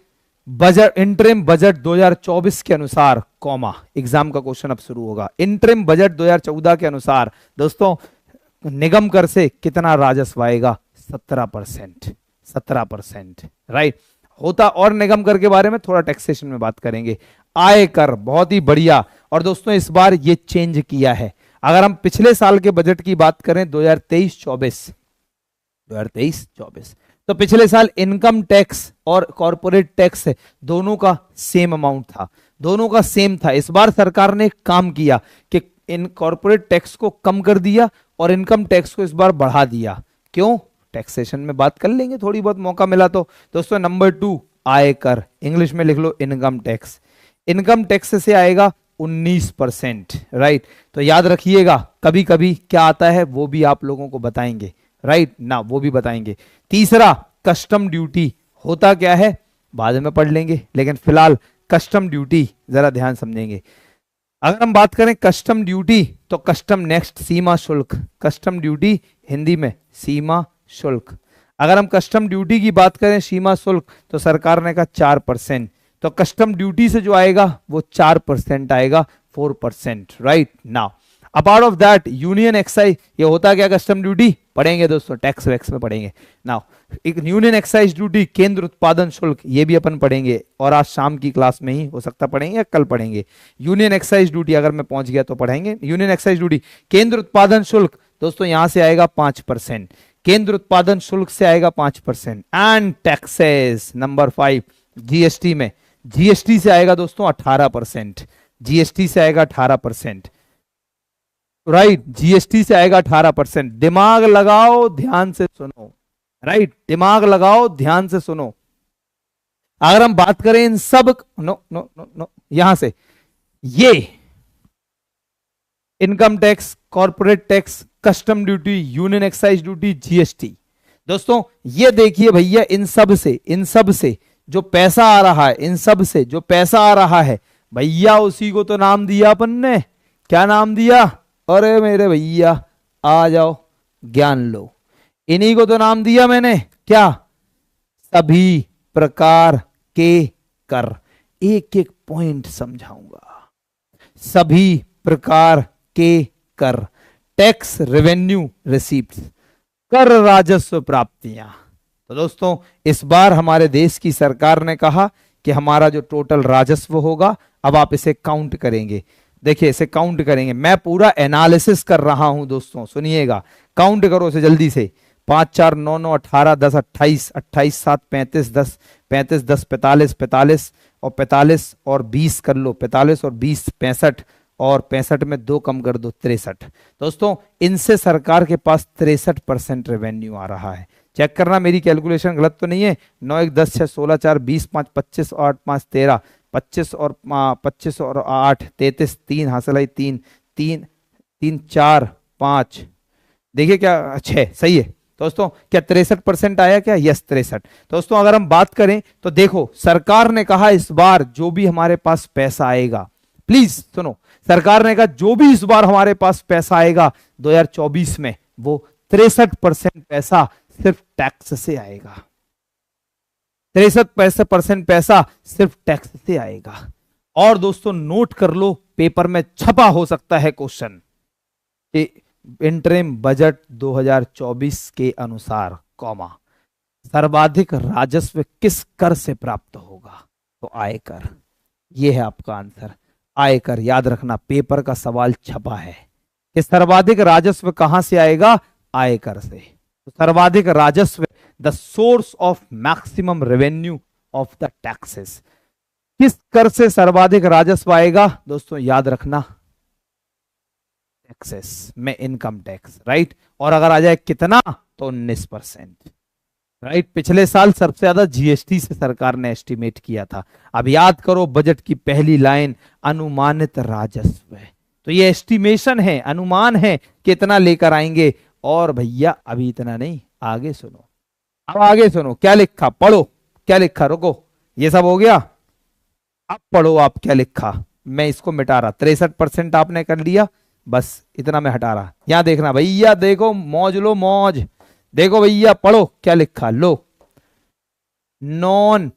बजट, इंटरिम बजट 2024 के अनुसार, कॉमा, एग्जाम का क्वेश्चन अब शुरू होगा। इंटरिम बजट 2014 के अनुसार दोस्तों निगम कर से कितना राजस्व आएगा, 17%, 17%, राइट होता। और निगम कर के बारे में थोड़ा टैक्सेशन में बात करेंगे। आय कर, बहुत ही बढ़िया। और दोस्तों इस बार ये चेंज किया है। अगर हम पिछले साल के बजट की बात करें 2023-24, तो पिछले साल इनकम टैक्स और कॉर्पोरेट टैक्स दोनों का सेम अमाउंट था, दोनों का सेम था। इस बार सरकार ने काम किया कि इन कॉर्पोरेट टैक्स को कम कर दिया और इनकम टैक्स को इस बार बढ़ा दिया। क्यों, टैक्सेशन में बात कर लेंगे, थोड़ी बहुत मौका मिला तो। दोस्तों नंबर 2 आयकर, इंग्लिश में लिख low income tax. Income tax से आएगा 19%, राइट। तो याद रखिएगा, कभी कभी क्या आता है वो भी आप लोगों को बताएंगे, राइट ना, वो भी बताएंगे। तीसरा, कस्टम ड्यूटी होता क्या है बाद में पढ़ लेंगे, लेकिन फिलहाल कस्टम ड्यूटी जरा ध्यान समझेंगे। अगर हम बात करें कस्टम ड्यूटी, तो कस्टम नेक्स्ट सीमा शुल्क, कस्टम ड्यूटी हिंदी में सीमा शुल्क। अगर हम कस्टम ड्यूटी की बात करें सीमा शुल्क, तो सरकार ने कहा 4%, तो कस्टम ड्यूटी से जो आएगा वो 4% आएगा, 4%, right. Now apart of that union excise, ये होता क्या कस्टम ड्यूटी पढ़ेंगे दोस्तों, टैक्स वैक्स में पढ़ेंगे। नाउ एक यूनियन एक्साइज ड्यूटी, केंद्र उत्पादन शुल्क, ये भी अपन पढ़ेंगे और आज शाम की क्लास में ही हो सकता पढ़ेंगे या कल पढ़ेंगे। यूनियन एक्साइज ड्यूटी अगर मैं पहुंच गया तो पढ़ेंगे। यूनियन एक्साइज ड्यूटी, केंद्र उत्पादन शुल्क दोस्तों यहां से आएगा 5%, केंद्र उत्पादन शुल्क से आएगा 5%। एंड टैक्सेस नंबर 5, जीएसटी में, जीएसटी से आएगा दोस्तों 18%, जीएसटी से आएगा 18%, राइट, जीएसटी से आएगा 18%। दिमाग लगाओ ध्यान से सुनो, राइट, दिमाग लगाओ ध्यान से सुनो। अगर हम बात करें इन सब, नो नो नो नो, यहां से ये income tax, corporate tax, custom duty, union excise duty, GST, दोस्तों ये देखिए भैया, इन सब से जो पैसा आ रहा है, इन सब से जो पैसा आ रहा है भैया, उसी को तो नाम दिया अपन ने, क्या नाम दिया, अरे मेरे भैया आ जाओ ज्ञान लो, इन्हीं को तो नाम दिया मैंने, क्या, सभी प्रकार के कर। एक एक पॉइंट समझाऊंगा, सभी प्रकार के कर, टैक्स रेवेन्यू रिसीप्ट, कर राजस्व प्राप्तियां। तो दोस्तों इस बार हमारे देश की सरकार ने कहा कि हमारा जो टोटल राजस्व होगा, अब आप इसे काउंट करेंगे, देखिए इसे काउंट करेंगे, मैं पूरा एनालिसिस कर रहा हूं दोस्तों, सुनिएगा, काउंट करो इसे जल्दी से, 5 4 9 9 18 10 28 28 7 35 10 35 10 45 45 और 45 और 20 कर लो, 45 और 20 65 और 65 में 2 कम कर दो 63। दोस्तों इनसे सरकार के पास 63% रेवेन्यू आ रहा है। चेक करना मेरी कैलकुलेशन गलत तो नहीं है। 9 1 10 6 16 4 20 5 25 8 5 13 25 और 25 और 8 33 3 हासिल आई 3 3 3 4 5, देखिए क्या 6, सही है दोस्तों। क्या 63% आया क्या? यस 63। दोस्तों अगर हम बात करें तो देखो सरकार ने कहा इस बार जो भी हमारे पास पैसा आएगा, प्लीज सुनो, सरकार ने कहा जो भी इस बार हमारे पास पैसा आएगा 2024 में, वो 63% पैसा सिर्फ टैक्स से आएगा, 63% पैसा सिर्फ टैक्स से आएगा। और दोस्तों नोट कर लो, पेपर में छपा हो सकता है क्वेश्चन, इंटरिम बजट 2024 के अनुसार कॉमा सर्वाधिक राजस्व किस कर से प्राप्त होगा? तो आयकर, यह है आपका आंसर, आयकर। याद रखना पेपर का सवाल छपा है कि सर्वाधिक राजस्व कहां से आएगा? आयकर से। तो सर्वाधिक राजस्व, the source of maximum revenue of the taxes, किस कर से सर्वाधिक राजस्व आएगा? दोस्तों याद रखना टैक्सेस में इनकम टैक्स, राइट। और अगर आ जाए कितना तो 19%, राइट। पिछले साल सबसे ज्यादा जीएसटी से सरकार ने एस्टिमेट किया था। अब याद करो बजट की पहली लाइन अनुमानित राजस्व है, तो ये एस्टिमेशन है, अनुमान है कि इतना लेकर आएंगे। और भैया अभी इतना नहीं, आगे सुनो, अब आगे सुनो क्या लिखा, पढ़ो क्या लिखा, रुको ये सब हो गया, अब पढ़ो आप क्या लिखा। मैं इसको मिटा रहा, 63% आपने कर लिया, बस इतना मैं हटा रहा। यहां देखना भैया, देखो मौज लो मौज, देखो भैया पढ़ो क्या लिखा, लो नॉन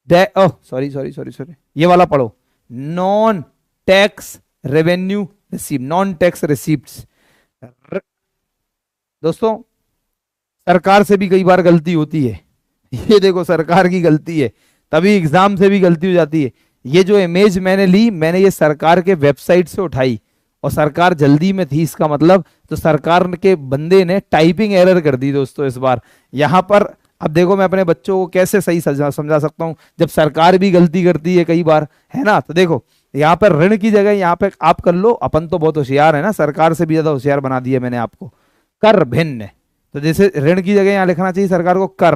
सॉरी ये वाला पढ़ो, non tax revenue receive, non tax receipts. दोस्तों सरकार से भी कई बार गलती होती है, ये देखो सरकार की गलती है, तभी एग्जाम से भी गलती हो जाती है। ये जो इमेज मैंने ली, मैंने ये सरकार के वेबसाइट से उठाई, और सरकार जल्दी में थी इसका मतलब, तो सरकार के बंदे ने टाइपिंग एरर कर दी दोस्तों इस बार यहां पर। अब देखो मैं अपने बच्चों को कैसे सही समझा सकता हूं जब सरकार भी गलती करती है कई बार, है ना। तो देखो यहाँ पर ऋण की जगह यहाँ पे आप कर लो, अपन तो बहुत होशियार है ना, सरकार से भी ज्यादा होशियार बना दिया मैंने आपको। कर भिन्न, तो जैसे ऋण की जगह यहाँ लिखना चाहिए सरकार को कर,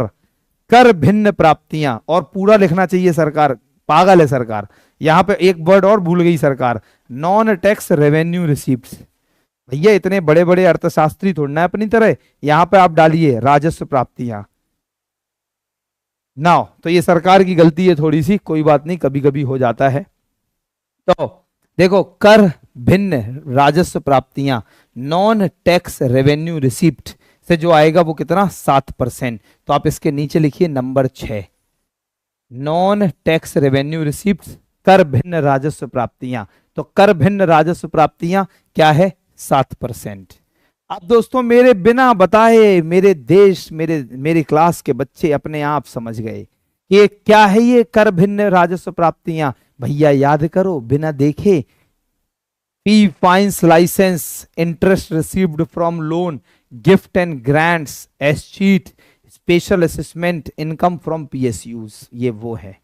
कर भिन्न प्राप्तियां, और पूरा लिखना चाहिए सरकार पागल है सरकार। यहाँ पे एक वर्ड और भूल गई सरकार, नॉन टैक्स रेवेन्यू रिसीप्ट्स। भैया इतने बड़े बड़े अर्थशास्त्री थोड़ा ना है अपनी तरह, यहाँ पे आप डालिए राजस्व प्राप्तियां ना। तो ये सरकार की गलती है थोड़ी सी, कोई बात नहीं, कभी कभी हो जाता है। तो देखो, कर भिन्न राजस्व प्राप्तियां, नॉन टैक्स रेवेन्यू रिसिप्ट से जो आएगा वो कितना, 7%। तो आप इसके नीचे लिखिए number 6, non tax revenue receipt, कर भिन्न राजस्व प्राप्तियां। तो कर भिन्न राजस्व प्राप्तियां क्या है, 7%। अब दोस्तों मेरे बिना बताए मेरे देश, मेरी क्लास के बच्चे अपने आप समझ गए कि ये क्या है, ये कर भिन्न राजस्व प्राप्तियां। भैया याद करो बिना देखे, fee fines licence interest received from loan gift and grants escheat special assessment income from PSUs, ये वो है।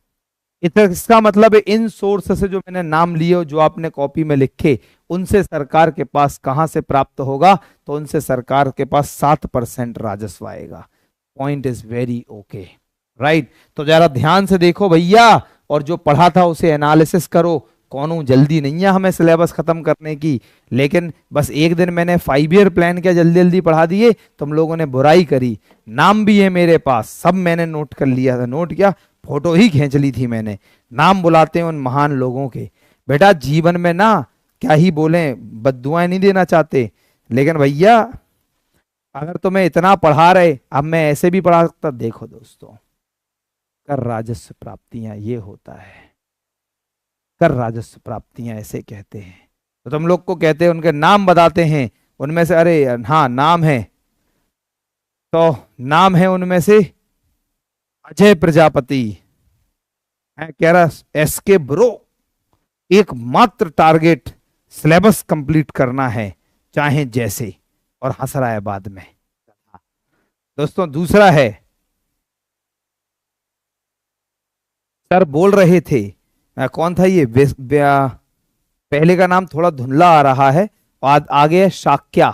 इसका मतलब है इन सोर्स से जो मैंने नाम लिए जो आपने कॉपी में लिखे, उनसे सरकार के पास कहां से प्राप्त होगा, तो उनसे सरकार के पास 7% राजस्व आएगा। Point is very okay, right. तो जरा ध्यान से देखो भैया, और जो पढ़ा था उसे एनालिसिस करो। कौन जल्दी नहीं है हमें सिलेबस खत्म करने की, लेकिन बस एक दिन मैंने 5 ईयर प्लान क्या जल्दी जल्दी पढ़ा दिए, तुम लोगों ने बुराई करी। नाम भी है मेरे पास, सब मैंने नोट कर लिया था, नोट क्या, फोटो ही खींच ली थी मैंने। नाम बुलाते हैं उन महान लोगों के। बेटा जीवन में ना, क्या ही बोले, बद्दुआएं नहीं देना चाहते, लेकिन भैया अगर तुम्हें इतना पढ़ा रहे, अब मैं ऐसे भी पढ़ा सकता। देखो दोस्तों, कर राजस्व प्राप्तियां ये होता है, कर राजस्व प्राप्तियां ऐसे कहते हैं। तो तुम लोग को कहते हैं, उनके नाम बताते हैं, उनमें से, अरे हाँ नाम है, तो नाम है उनमें से अजय प्रजापति, है कह रहा एस के ब्रो, एकमात्र टारगेट सिलेबस कंप्लीट करना है चाहे जैसे, और हंस रहा है बाद में। दोस्तों दूसरा है, सर बोल रहे थे, कौन था ये, पहले का नाम थोड़ा धुंधला आ रहा है, आगे है शाक्या,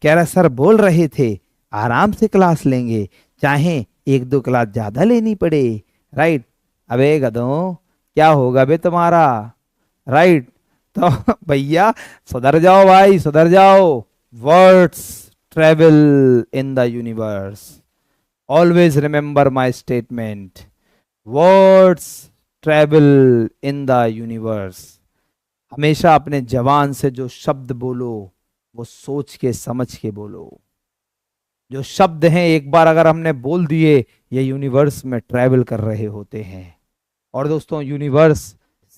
कह रहा सर बोल रहे थे आराम से क्लास लेंगे, चाहे 1-2 क्लास ज्यादा लेनी पड़े, राइट। अबे गधों, क्या होगा बे तुम्हारा, राइट। तो भैया सुधर जाओ भाई, सुधर जाओ। Words travel in the universe, always remember my statement, words travel in the universe. हमेशा अपने जवान से जो शब्द बोलो, वो सोच के समझ के बोलो। जो शब्द हैं एक बार अगर हमने बोल दिए, ये यूनिवर्स में ट्रैवल कर रहे होते हैं। और दोस्तों यूनिवर्स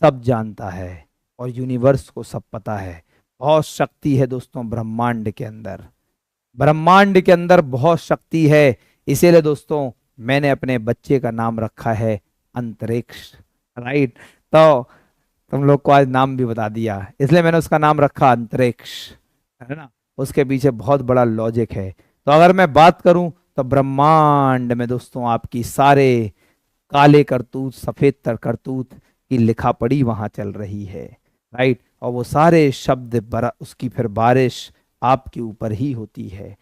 सब जानता है, और यूनिवर्स को सब पता है। बहुत शक्ति है दोस्तों ब्रह्मांड के अंदर, ब्रह्मांड के अंदर बहुत शक्ति है। इसीलिए दोस्तों मैंने अपने बच्चे का नाम रखा है अंतरिक्ष, राइट। तो तुम लोग को आज नाम भी बता दिया, इसलिए मैंने उसका नाम रखा अंतरिक्ष, है ना। उसके पीछे बहुत बड़ा लॉजिक है। तो अगर मैं बात करूं, तो ब्रह्मांड में दोस्तों आपकी सारे काले करतूत सफेद तर करतूत की लिखा पढ़ी वहां चल रही है, राइट। और वो सारे शब्द उसकी फिर बारिश आपके ऊपर ही होती है।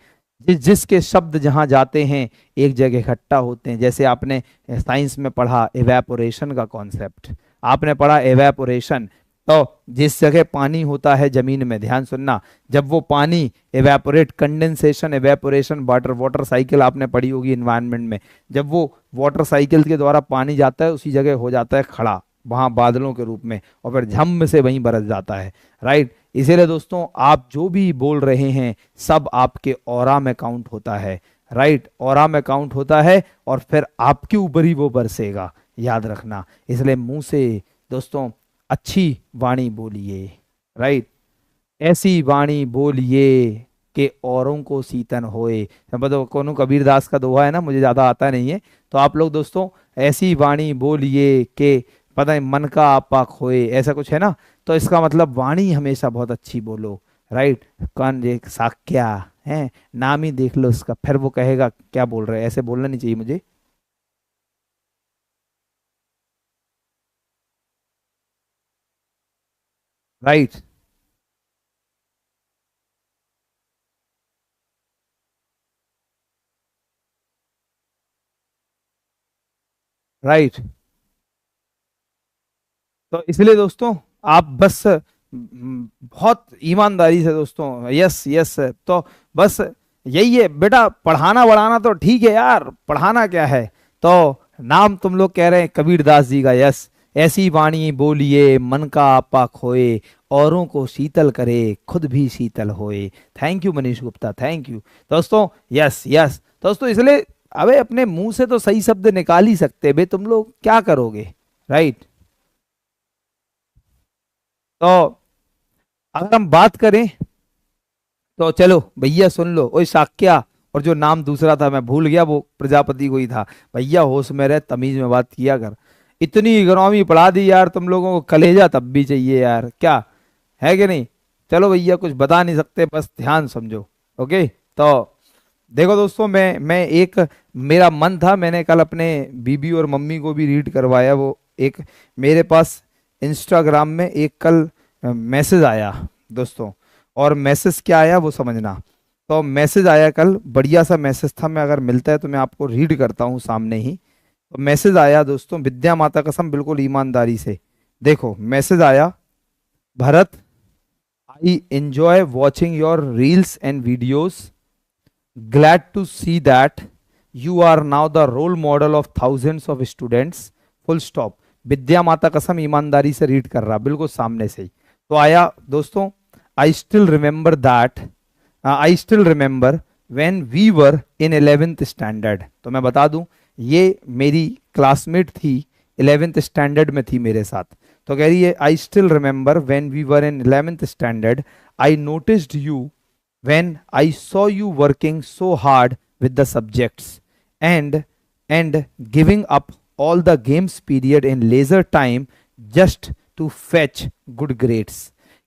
जिसके शब्द जहां जाते हैं एक जगह इकट्ठा होते हैं। जैसे आपने साइंस में पढ़ा एवेपोरेशन का कॉन्सेप्ट, आपने पढ़ा एवेपोरेशन। तो जिस जगह पानी होता है जमीन में, ध्यान सुनना, जब वो पानी evaporate, condensation, evaporation, water water cycle आपने पढ़ी होगी इन्वायरमेंट में। जब वो वाटर साइकिल के द्वारा पानी जाता है, उसी जगह हो जाता है खड़ा, वहां बादलों के रूप में, और फिर झम से वहीं बरस जाता है, राइट। इसीलिए दोस्तों आप जो भी बोल रहे हैं सब आपके ऑरा में काउंट होता है, राइट। ऑरा में काउंट होता है, और फिर आपके ऊपर ही वो बरसेगा, याद रखना। इसलिए मुंह से दोस्तों अच्छी वाणी बोलिए, राइट। ऐसी वाणी बोलिए कि औरों को सीतन होए। मतलब कौन, कबीर दास का दोहा है ना, मुझे ज्यादा आता नहीं है। तो आप लोग दोस्तों ऐसी वाणी बोलिए कि पता नहीं मन का आपा खोए, ऐसा कुछ है ना। तो इसका मतलब वाणी हमेशा बहुत अच्छी बोलो, राइट। कौन एक साक्या है, नाम ही देख लो उसका, फिर वो कहेगा क्या बोल रहे हैं, ऐसे बोलना नहीं चाहिए मुझे, राइट, राइट। तो इसलिए दोस्तों आप बस बहुत ईमानदारी से दोस्तों, यस यस, तो बस यही है बेटा, पढ़ाना बढ़ाना तो ठीक है यार, पढ़ाना क्या है। तो नाम तुम लोग कह रहे हैं कबीरदास जी का, यस, ऐसी वाणी बोलिए मन का आपा खोए, औरों को शीतल करे खुद भी शीतल होए। Thank you Manish Gupta, thank you दोस्तों, यस यस दोस्तों। इसलिए अबे अपने मुंह से तो सही शब्द निकाल ही सकते हैं, तुम लोग क्या करोगे, राइट। तो अगर हम बात करें तो चलो भैया सुन लो, ओए शाक्या, और जो नाम दूसरा था मैं भूल गया, वो प्रजापति को ही था। भैया होश में रह, तमीज में बात किया कर। इतनी इकोनॉमी पढ़ा दी यार तुम लोगों को, कलेजा तब भी चाहिए यार, क्या है कि नहीं। चलो भैया कुछ बता नहीं सकते, बस ध्यान समझो। ओके, तो देखो दोस्तों, मैं एक, मेरा मन था, मैंने कल अपने बीबी और मम्मी को भी रीड करवाया। वो एक मेरे पास इंस्टाग्राम में एक कल मैसेज आया दोस्तों, और मैसेज क्या आया वो समझना। तो मैसेज आया कल, बढ़िया सा मैसेज था, मैं अगर मिलता है तो मैं आपको रीड करता हूँ सामने ही। तो मैसेज आया दोस्तों, विद्या माता कसम, बिल्कुल ईमानदारी से देखो मैसेज आया। Bharat, I enjoy watching your reels and videos, glad to see that you are now the role model of thousands of students, full stop. विद्या माता कसम, ईमानदारी से रीड कर रहा, बिल्कुल सामने से ही। तो आया दोस्तों, I still remember that, I still remember when we were in 11th standard. तो मैं बता दूं, ये मेरी क्लासमेट थी, 11th स्टैंडर्ड में थी मेरे साथ। तो कह रही है, I still remember when we were in 11th standard, I noticed you when I saw you working so hard with the subjects and giving up all the games period in leisure time just to fetch good grades।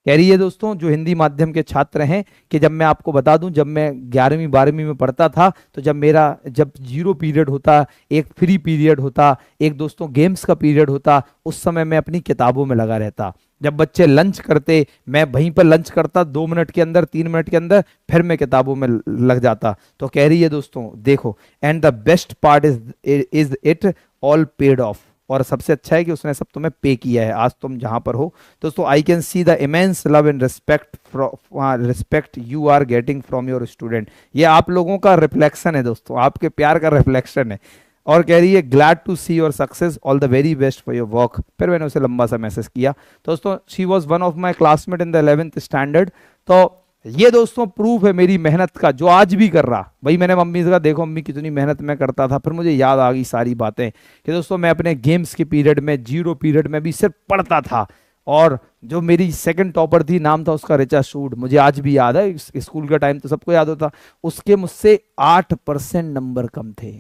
कह रही है दोस्तों, जो हिंदी माध्यम के छात्र हैं, कि जब मैं आपको बता दूं, जब मैं 11वीं 12वीं में पढ़ता था, तो जब जीरो पीरियड होता, एक फ्री पीरियड होता, एक दोस्तों गेम्स का पीरियड होता, उस समय मैं अपनी किताबों में लगा रहता। जब बच्चे लंच करते, मैं वहीं पर लंच करता, 2 मिनट के अंदर 3 मिनट के अंदर, फिर मैं किताबों में लग जाता। तो कह रही है दोस्तों देखो, and the best part is it all paid of, और सबसे अच्छा है कि उसने सब तुम्हें पे किया है आज तुम जहां पर हो। दोस्तों I can see the immense love and respect you are getting from your student. ये आप लोगों का रिफ्लेक्शन है दोस्तों, आपके प्यार का रिफ्लेक्शन है। और कह रही है, glad to see your success, all the very best for your work. फिर मैंने उसे लंबा सा मैसेज किया। दोस्तों she was one of my classmate in the 11th standard. तो ये दोस्तों प्रूफ है मेरी मेहनत का, जो आज भी कर रहा। भाई मैंने मम्मी से कहा, देखो मम्मी कितनी मेहनत मैं करता था। फिर मुझे याद आ गई सारी बातें कि दोस्तों मैं अपने गेम्स के पीरियड में, जीरो पीरियड में भी सिर्फ पढ़ता था। और जो मेरी सेकंड टॉपर थी, नाम था उसका रिचा सूड, मुझे आज भी याद है, स्कूल का टाइम तो सबको याद होता। उसके मुझसे 8% नंबर कम थे।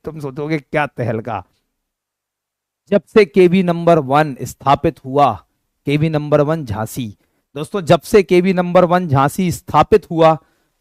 तुम सोचोगे क्या तहलका। जब से केवी नंबर 1 स्थापित हुआ, केवी नंबर 1 झांसी, दोस्तों जब से केवी नंबर 1 झांसी स्थापित हुआ,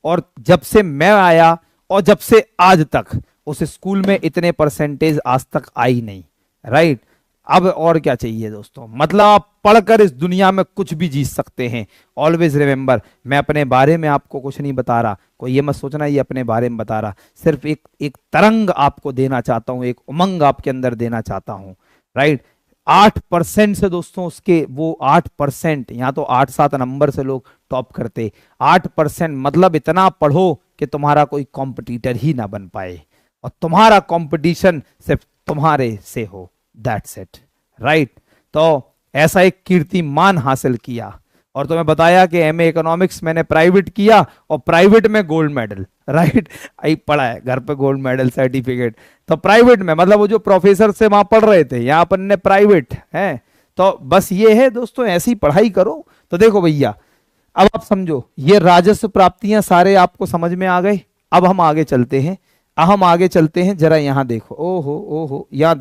और जब से मैं आया, और जब से आज तक उस स्कूल में इतने परसेंटेज आज तक आई नहीं, राइट। अब और क्या चाहिए दोस्तों, मतलब आप पढ़कर इस दुनिया में कुछ भी जीत सकते हैं। ऑलवेज रिमेंबर, मैं अपने बारे में आपको कुछ नहीं बता रहा, कोई ये मत सोचना ये अपने बारे में बता रहा, सिर्फ एक तरंग आपको देना चाहता हूं, एक उमंग आपके अंदर देना चाहता हूं, राइट। 8% से दोस्तों, उसके वो 8%, यहाँ तो 8-7 नंबर से लोग टॉप करते, 8% मतलब इतना पढ़ो कि तुम्हारा कोई कॉम्पिटिटर ही ना बन पाए, और तुम्हारा कंपटीशन सिर्फ तुम्हारे से हो, दैट्स इट, राइट। तो ऐसा एक कीर्तिमान हासिल किया, और तुम्हें बताया कि एमए इकोनॉमिक्स मैंने प्राइवेट किया, और प्राइवेट में गोल्ड मेडल, राइट। आई पढ़ा है घर पे गोल्ड मेडल सर्टिफिकेट। तो प्राइवेट में मतलब वो जो प्रोफेसर से वहां पढ़ रहे थे, यहाँ अपन ने प्राइवेट है। तो बस ये है दोस्तों, ऐसी पढ़ाई करो। तो देखो भैया, अब आप समझो, ये राजस्व प्राप्तियां सारे आपको समझ में आ गए। अब हम आगे चलते हैं, जरा यहाँ देखो, ओहो ओहो, यहाँ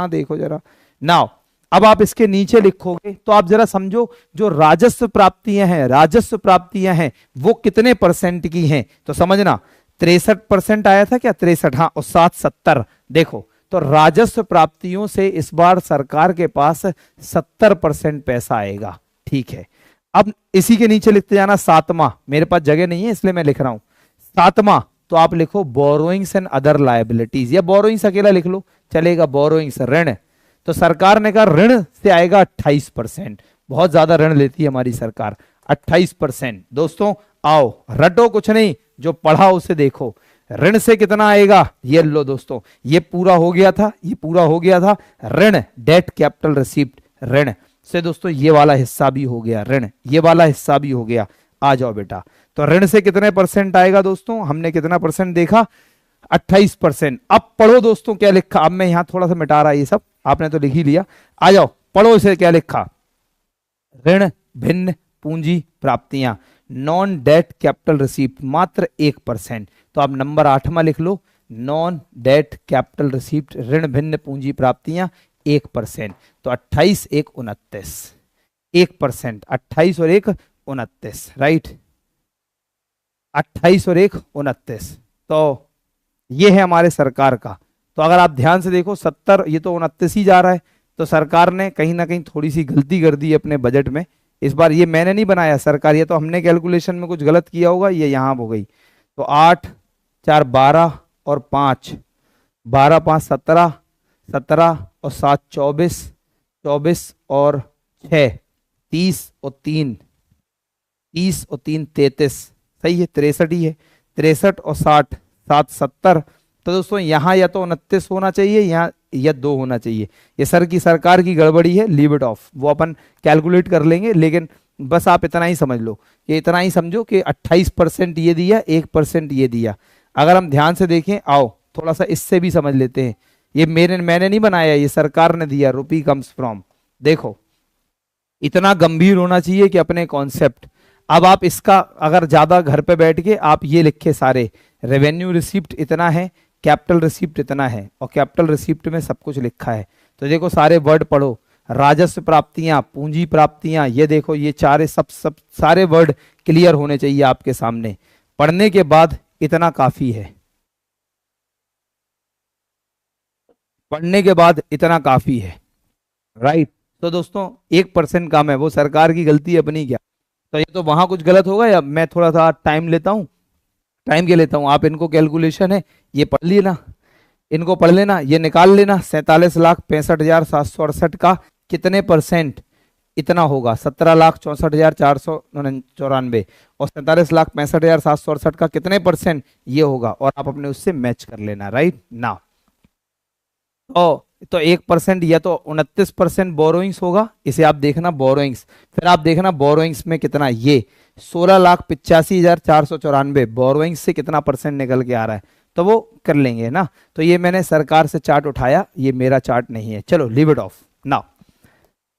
देखो जरा। नाउ अब आप इसके नीचे लिखोगे तो आप जरा समझो, जो राजस्व प्राप्तियां हैं वो कितने परसेंट की हैं। तो समझना, 63% आया था क्या, 63, हाँ, और 7 70। देखो, तो राजस्व प्राप्तियों से इस बार सरकार के पास 70% पैसा आएगा, ठीक है। अब इसी के नीचे लिखते जाना 7वां, मेरे पास जगह नहीं है इसलिए मैं लिख रहा हूं 7वां। तो आप लिखो बोरोइंग्स एंड अदर लायबिलिटीज, या बोरोइंग्स अकेला लिख लो चलेगा, बोरोइंग्स ऋण। तो सरकार ने कहा ऋण से आएगा 28%। बहुत ज्यादा ऋण लेती है हमारी सरकार, 28%। दोस्तों आओ रटो कुछ नहीं, जो पढ़ा उसे देखो। ऋण से कितना आएगा, ये लो दोस्तों, ये पूरा हो गया था, ये पूरा हो गया था। ऋण डेट कैपिटल रिसीप्ट, ऋण से दोस्तों ये वाला हिस्सा भी हो गया, ऋण ये वाला हिस्सा भी हो गया। आ जाओ बेटा, तो ऋण से कितने परसेंट आएगा दोस्तों, हमने कितना परसेंट देखा, 28%। अब पढ़ो दोस्तों क्या लिखा, अब मैं यहां थोड़ा सा मिटा रहा, ये सब आपने तो लिख ही लिया। आ जाओ पढ़ो इसे, क्या लिखा, ऋण भिन्न पूंजी प्राप्तियां, नॉन डेट कैपिटल रिसीप्ट मात्र 1%। तो आप नंबर 8 में लिख लो, नॉन डेट कैपिटल रिसीप्ट ऋण भिन्न पूंजी प्राप्तियां 1%। तो 28 1 29, 1%, 28 और 1 29, राइट, 28 और 1 29। तो ये है हमारे सरकार का। तो अगर आप ध्यान से देखो 70, ये तो 29 ही जा रहा है। तो सरकार ने कहीं ना कहीं थोड़ी सी गलती कर दी अपने बजट में इस बार। ये मैंने नहीं बनाया सरकार, ये तो हमने कैलकुलेशन में कुछ गलत किया होगा, ये यहाँ हो गई। तो 8 4 12 और 5, 12 5 17, 17 और 7 24, 24 और 6 30 और 3, 30 और 3 33, सही है, 63 ही है। 63 और 60, 7 70। तो दोस्तों यहाँ या तो 29 होना चाहिए, यहाँ या 2 होना चाहिए। ये सरकार की गड़बड़ी है, लीव इट ऑफ, वो अपन कैलकुलेट कर लेंगे। लेकिन बस आप इतना ही समझ लो, कि इतना ही समझो कि 28% ये दिया, 1% ये दिया। अगर हम ध्यान से देखें, आओ थोड़ा सा इससे भी समझ लेते हैं। ये मैंने नहीं बनाया, ये सरकार ने दिया, रुपी कम्स फ्रॉम। देखो इतना गंभीर होना चाहिए कि अपने कॉन्सेप्ट। अब आप इसका अगर ज्यादा घर पे बैठ के आप ये लिखे सारे, रेवेन्यू रिसिप्ट इतना है, कैपिटल रिसिप्ट इतना है, और कैपिटल रिसिप्ट में सब कुछ लिखा है। तो देखो सारे वर्ड पढ़ो, राजस्व प्राप्तियां, पूंजी प्राप्तियां, ये देखो ये चारे सब सारे वर्ड क्लियर होने चाहिए आपके सामने। पढ़ने के बाद इतना काफी है, पढ़ने के बाद इतना काफी है, राइट। तो दोस्तों 1% कम है, वो सरकार की गलती है, अपनी क्या। तो ये तो वहां कुछ गलत होगा, या मैं थोड़ा सा टाइम लेता हूँ, टाइम के लेता हूँ। आप इनको कैलकुलेशन है ये पढ़ लेना, इनको पढ़ लेना, ये निकाल लेना। 47,65,768 का कितने परसेंट इतना होगा, 17,64,494। और 47,65,768 का कितने परसेंट ये होगा, और आप अपने उससे मैच कर लेना, राइट ना। तो 1% या तो 29% बोरोइंग्स होगा, इसे आप देखना बोरोइंग्स। फिर आप देखना बोरोइंग्स में कितना, ये 16,85,494 बोरोइंग्स से कितना परसेंट निकल के आ रहा है, तो वो कर लेंगे ना। तो ये मैंने सरकार से चार्ट उठाया, ये मेरा चार्ट नहीं है। चलो लीव इट ऑफ नाउ,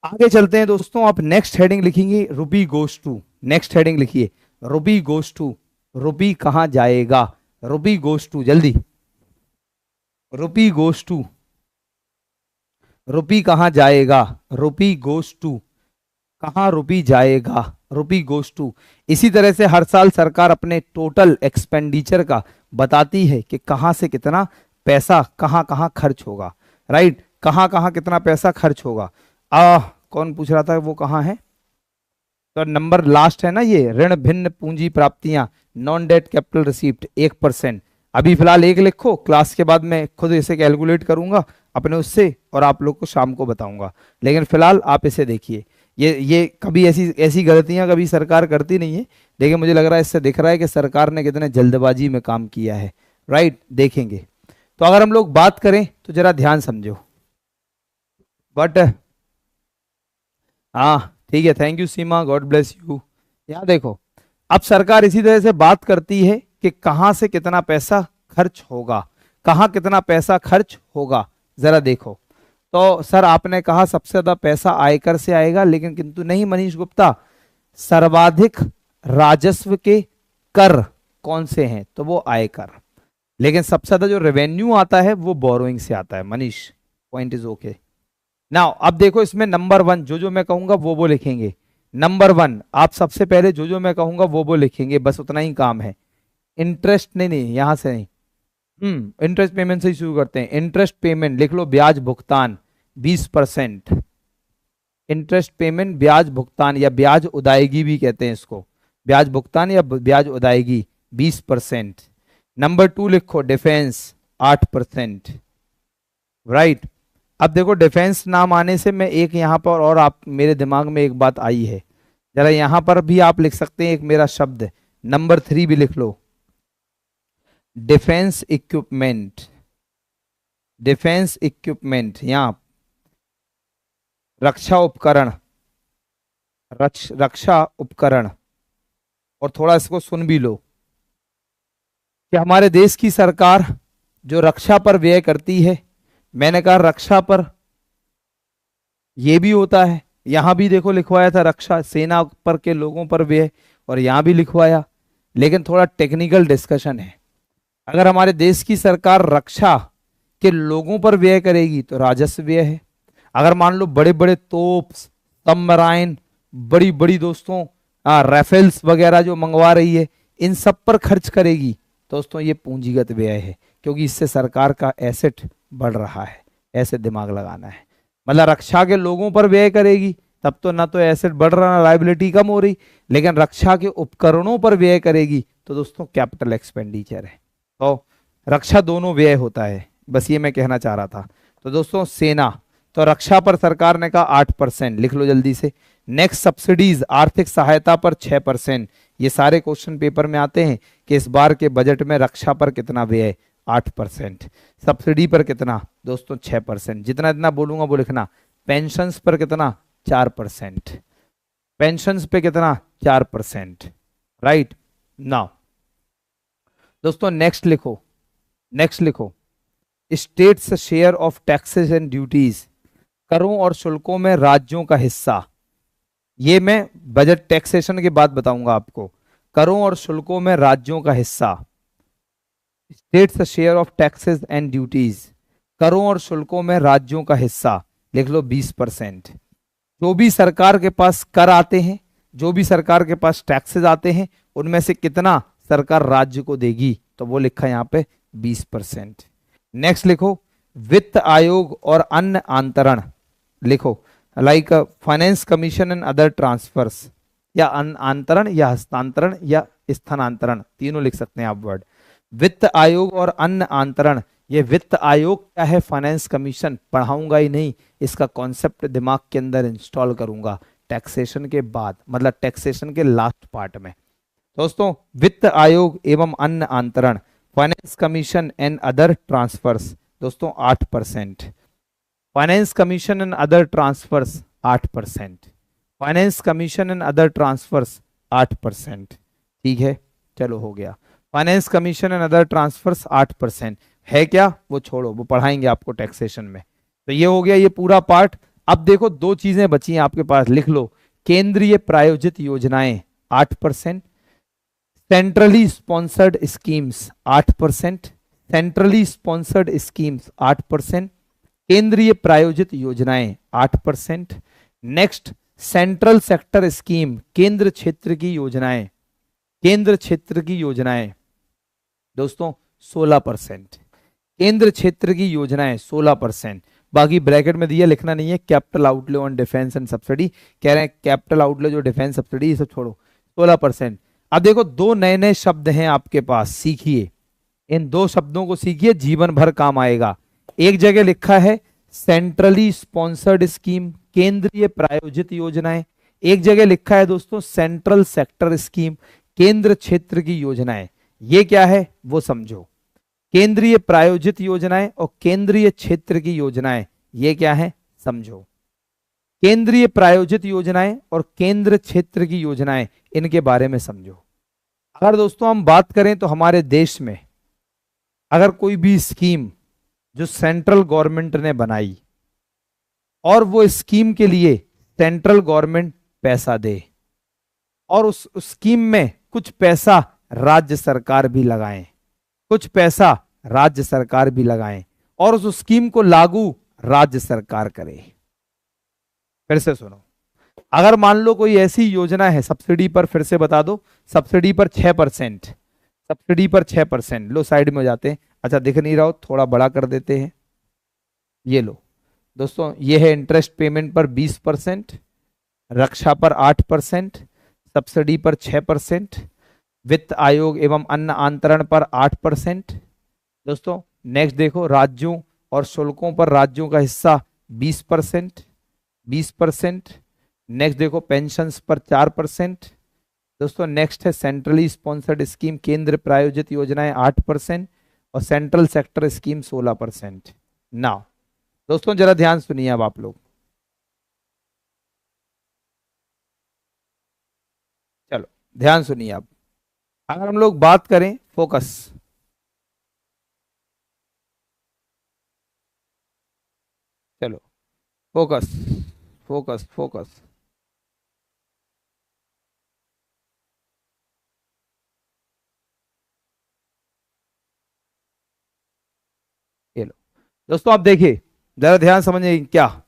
आगे चलते हैं दोस्तों। आप नेक्स्ट हेडिंग लिखेंगे रुपी गोस टू, नेक्स्ट हेडिंग लिखिए रुपी गोस टू, रुपी कहां जाएगा, रुपी गोस टू, जल्दी, रुपी गोस टू, रुपी कहां जाएगा, रुपी गोस टू, कहां रुपी जाएगा, रुपी गोस टू। इसी तरह से हर साल सरकार अपने टोटल एक्सपेंडिचर का बताती है कि कहां से कितना पैसा कहां कहां खर्च होगा, राइट, कहां कहां कितना पैसा खर्च होगा। कौन पूछ रहा था वो कहां है, तो नंबर लास्ट है ना ये, ऋण भिन्न पूंजी प्राप्तियां, नॉन डेट कैपिटल रिसीप्ट 1%। अभी फिलहाल 1 लिखो, क्लास के बाद मैं खुद इसे कैलकुलेट करूंगा अपने उससे, और आप लोग को शाम को बताऊंगा। लेकिन फिलहाल आप इसे देखिए, ये कभी ऐसी गलतियां कभी सरकार करती नहीं है, लेकिन मुझे लग रहा है इससे दिख रहा है कि सरकार ने कितने जल्दबाजी में काम किया है, राइट, देखेंगे। तो अगर हम लोग बात करें तो जरा ध्यान समझो, बट हाँ ठीक है, thank you Seema, God bless you. यहाँ देखो, अब सरकार इसी तरह से बात करती है कि कहां से कितना पैसा खर्च होगा, कहां कितना पैसा खर्च होगा, जरा देखो। तो सर आपने कहा सबसे ज्यादा पैसा आयकर से आएगा, लेकिन किंतु नहीं मनीष गुप्ता, सर्वाधिक राजस्व के कर कौन से हैं, तो वो आयकर। लेकिन सबसे ज्यादा जो रेवेन्यू आता है वो बोरोइंग से आता है, Manish, point is okay. Now अब देखो इसमें नंबर 1 जो मैं कहूंगा वो लिखेंगे। नंबर 1 आप सबसे पहले जो मैं कहूंगा वो लिखेंगे, बस उतना ही काम है। इंटरेस्ट नहीं, यहां से नहीं, इंटरेस्ट पेमेंट से ही शुरू करते हैं। इंटरेस्ट पेमेंट लिख लो, ब्याज भुगतान 20%। इंटरेस्ट पेमेंट ब्याज भुगतान, या ब्याज उदायगी भी कहते हैं इसको, ब्याज भुगतान या ब्याज उदायगी 20%। नंबर 2 लिखो डिफेंस 8%, राइट। अब देखो डिफेंस नाम आने से मैं एक यहाँ पर और आप मेरे दिमाग में एक बात आई है, जरा यहाँ पर भी आप लिख सकते हैं एक मेरा शब्द, नंबर 3 भी लिख लो, डिफेंस इक्विपमेंट। डिफेंस इक्विपमेंट, यहाँ रक्षा उपकरण, रक्षा उपकरण। और थोड़ा इसको सुन भी लो कि हमारे देश की सरकार जो रक्षा पर व्यय करती है, मैंने कहा रक्षा पर ये भी होता है, यहां भी देखो लिखवाया था रक्षा सेना पर के लोगों पर व्यय, और यहां भी लिखवाया, लेकिन थोड़ा टेक्निकल डिस्कशन है। अगर हमारे देश की सरकार रक्षा के लोगों पर व्यय करेगी तो राजस्व व्यय है। अगर मान लो बड़े बड़े तोप, सबमराइन, बड़ी बड़ी दोस्तों राफेल्स वगैरह जो मंगवा रही है, इन सब पर खर्च करेगी दोस्तों, ये पूंजीगत व्यय है, क्योंकि इससे सरकार का एसेट बढ़ रहा है। ऐसे दिमाग लगाना है, मतलब रक्षा के लोगों पर व्यय करेगी तब तो ना तो एसेट बढ़ रहा ना लायबिलिटी कम हो रही, लेकिन रक्षा के उपकरणों पर व्यय करेगी तो दोस्तों कैपिटल एक्सपेंडिचर है। तो रक्षा दोनों व्यय होता है, बस ये मैं कहना चाह रहा था। तो दोस्तों सेना, तो रक्षा पर सरकार ने कहा 8%, लिख लो जल्दी से। नेक्स्ट सब्सिडीज, आर्थिक सहायता पर 6%। ये सारे क्वेश्चन पेपर में आते हैं कि इस बार के बजट में रक्षा पर कितना व्यय, 8%। सब्सिडी पर कितना दोस्तों, 6%। जितना जितना बोलूंगा वो लिखना। पेंशन्स पर कितना, 4%। पेंशन्स पे कितना, 4%। राइट नाउ दोस्तों नेक्स्ट लिखो, नेक्स्ट लिखो, states share of taxes and duties, करों और शुल्कों में राज्यों का हिस्सा। ये मैं बजट टैक्सेशन के बाद बताऊंगा आपको। करों और शुल्कों में राज्यों का हिस्सा, states share of taxes and duties, करों और शुल्कों में राज्यों का हिस्सा, लिख लो 20%। जो भी सरकार के पास कर आते हैं, जो भी सरकार के पास टैक्सेस आते हैं, उनमें से कितना सरकार राज्य को देगी, तो वो लिखा यहाँ पे 20%। नेक्स्ट लिखो, वित्त आयोग और अन्य आंतरण, लिखो like finance commission and other transfers, या आंतरण या हस्तांतरण या स्थानांतरण, तीनों लिख सकते हैं आप वर्ड। वित्त आयोग और अन्य आंतरण, ये वित्त आयोग क्या है, फाइनेंस कमीशन पढ़ाऊंगा ही नहीं, इसका कॉन्सेप्ट दिमाग के अंदर इंस्टॉल करूंगा टैक्सेशन के बाद, मतलब टैक्सेशन के लास्ट पार्ट में। दोस्तों वित्त आयोग एवं अन्य आंतरण, finance commission and other transfers, दोस्तों 8%। Finance commission and other transfers 8%। Finance commission and other transfers 8%। ठीक है, चलो हो गया। Finance commission and other transfers 8% है क्या, वो छोड़ो, वो पढ़ाएंगे आपको टैक्सेशन में। तो ये हो गया ये पूरा पार्ट। अब देखो दो चीजें बची हैं आपके पास, लिख लो। केंद्रीय प्रायोजित योजनाएं 8%, centrally sponsored schemes 8%, centrally sponsored schemes 8%, केंद्रीय प्रायोजित योजनाएं 8%। नेक्स्ट सेंट्रल सेक्टर स्कीम, केंद्र क्षेत्र की योजनाएं, केंद्र क्षेत्र की योजनाएं दोस्तों 16%। केंद्र क्षेत्र की योजनाएं 16%। बाकी ब्रैकेट में दिया, लिखना नहीं है। Capital outlay on defence and subsidy, कह रहे हैं कैपिटल आउटले जो डिफेंस सब्सिडी, ये सब छोड़ो, 16%। अब देखो दो नए नए शब्द हैं आपके पास, सीखिए इन दो शब्दों को, सीखिए, जीवन भर काम आएगा। एक जगह लिखा है सेंट्रली स्पॉन्सर्ड स्कीम, केंद्रीय प्रायोजित योजनाएं। एक जगह लिखा है दोस्तों सेंट्रल सेक्टर स्कीम, केंद्र क्षेत्र की योजनाएं। ये क्या है वो समझो। केंद्रीय प्रायोजित योजनाएं और केंद्रीय क्षेत्र की योजनाएं, ये क्या है समझो। केंद्रीय प्रायोजित योजनाएं और केंद्र क्षेत्र की योजनाएं, इनके बारे में समझो। अगर दोस्तों हम बात करें तो हमारे देश में अगर कोई भी स्कीम जो सेंट्रल गवर्नमेंट ने बनाई और वो स्कीम के लिए सेंट्रल गवर्नमेंट पैसा दे और उस स्कीम में कुछ पैसा राज्य सरकार भी लगाए, कुछ पैसा राज्य सरकार भी लगाए और उस स्कीम को लागू राज्य सरकार करे। फिर से सुनो, अगर मान लो कोई ऐसी योजना है सब्सिडी पर, फिर से बता दो, सब्सिडी पर 6%, सब्सिडी पर 6%, लो साइड में हो जाते हैं, अच्छा दिख नहीं रहा हो, थोड़ा बड़ा कर देते हैं। ये लो दोस्तों, ये है इंटरेस्ट पेमेंट पर 20%, रक्षा पर 8%, सब्सिडी पर 6%, वित्त आयोग एवं अन्य आंतरण पर 8%। दोस्तों नेक्स्ट देखो, राज्यों और शुल्कों पर राज्यों का हिस्सा 20%, 20%। नेक्स्ट देखो पेंशन्स पर 4%। दोस्तों नेक्स्ट है सेंट्रली स्पॉन्सर्ड स्कीम, केंद्र प्रायोजित योजनाएं 8% और सेंट्रल सेक्टर स्कीम 16%। नाउ दोस्तों जरा ध्यान सुनिए अब आप लोग, चलो ध्यान सुनिए अब। अगर हम लोग बात करें फोकस, चलो फोकस, फोकस फोकस। ये लो दोस्तों, आप देखिए जरा ध्यान समझिए क्या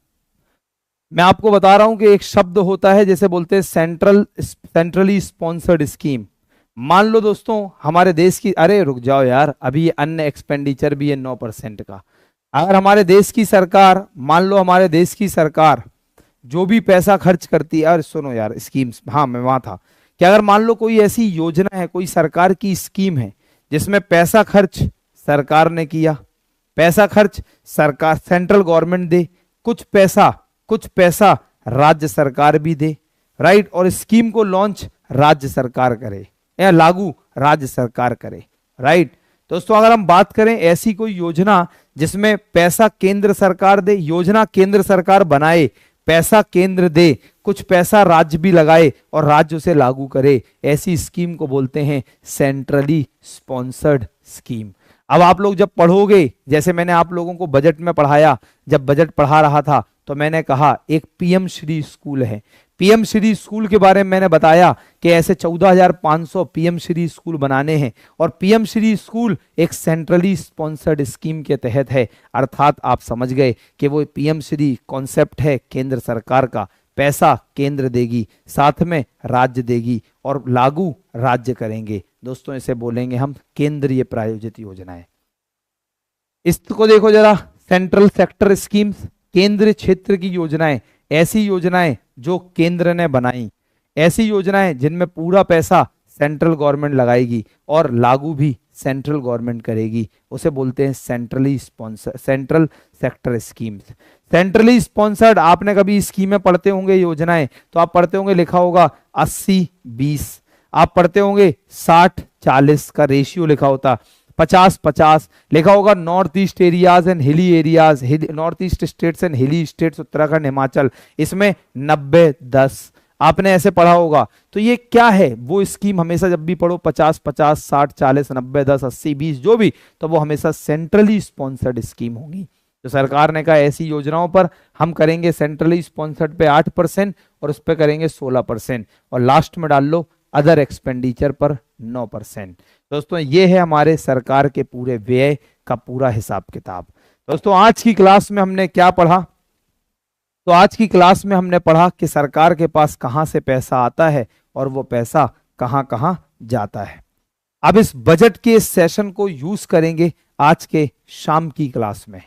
मैं आपको बता रहा हूं कि एक शब्द होता है जैसे बोलते हैं सेंट्रली स्पॉन्सर्ड स्कीम। मान लो दोस्तों हमारे देश की, अरे रुक जाओ यार, अभी ये अन्य एक्सपेंडिचर भी है 9% का। अगर हमारे देश की सरकार, मान लो हमारे देश की सरकार जो भी पैसा खर्च करती है, अरे सुनो यार स्कीम्स, हाँ मैं वहां था कि अगर मान लो कोई ऐसी योजना है, कोई सरकार की स्कीम है जिसमें पैसा खर्च सरकार ने किया, पैसा खर्च सरकार सेंट्रल गवर्नमेंट दे, कुछ पैसा राज्य सरकार भी दे, राइट, और स्कीम को लॉन्च राज्य सरकार करे या लागू राज्य सरकार करे, राइट। दोस्तों अगर हम बात करें ऐसी कोई योजना जिसमें पैसा केंद्र सरकार दे, योजना केंद्र सरकार बनाए, पैसा केंद्र दे, कुछ पैसा राज्य भी लगाए और राज्य उसे लागू करे, ऐसी स्कीम को बोलते हैं सेंट्रली स्पॉन्सर्ड स्कीम। अब आप लोग जब पढ़ोगे, जैसे मैंने आप लोगों को बजट में पढ़ाया, जब बजट पढ़ा रहा था तो मैंने कहा एक पीएम श्री स्कूल है, पीएम श्री स्कूल के बारे में मैंने बताया कि ऐसे 14,500 पीएम श्री स्कूल बनाने हैं और पीएम श्री स्कूल एक सेंट्रली स्पॉन्सर्ड स्कीम के तहत है। अर्थात आप समझ गए कि वो पीएम श्री कॉन्सेप्ट है केंद्र सरकार का, पैसा केंद्र देगी, साथ में राज्य देगी और लागू राज्य करेंगे। दोस्तों इसे बोलेंगे हम केंद्रीय प्रायोजित योजनाएं। इसको देखो जरा, सेंट्रल सेक्टर स्कीम्स, केंद्रीय क्षेत्र की योजनाएं, ऐसी योजनाएं जो केंद्र ने बनाई, ऐसी योजनाएं जिनमें पूरा पैसा सेंट्रल गवर्नमेंट लगाएगी और लागू भी सेंट्रल गवर्नमेंट करेगी, उसे बोलते हैं centrally sponsor, central sector schemes. Centrally sponsored, आपने कभी स्कीमें पढ़ते होंगे, योजनाएं, तो आप पढ़ते होंगे लिखा होगा 80-20, आप पढ़ते होंगे 60-40 का रेशियो लिखा होता, 50-50 लिखा होगा, north east areas and hilly areas, north east states and हिली स्टेट्स, उत्तराखंड हिमाचल, इसमें 90-10 आपने ऐसे पढ़ा होगा। तो ये क्या है, वो स्कीम हमेशा जब भी पढ़ो 50-50, 60-40, 90-10, 80-20 जो भी, तो वो हमेशा सेंट्रली स्पॉन्सर्ड स्कीम होंगी। तो सरकार ने कहा ऐसी योजनाओं पर हम करेंगे सेंट्रली स्पॉन्सर्ड पे 8% और उस पर करेंगे 16% और लास्ट में डाल लो अदर एक्सपेंडिचर पर 9%। दोस्तों ये है हमारे सरकार के पूरे व्यय का पूरा हिसाब किताब। दोस्तों आज की क्लास में हमने क्या पढ़ा, तो आज की क्लास में हमने पढ़ा कि सरकार के पास कहां से पैसा आता है और वो पैसा कहां कहां जाता है। अब इस बजट के सेशन को यूज करेंगे आज के शाम की क्लास में,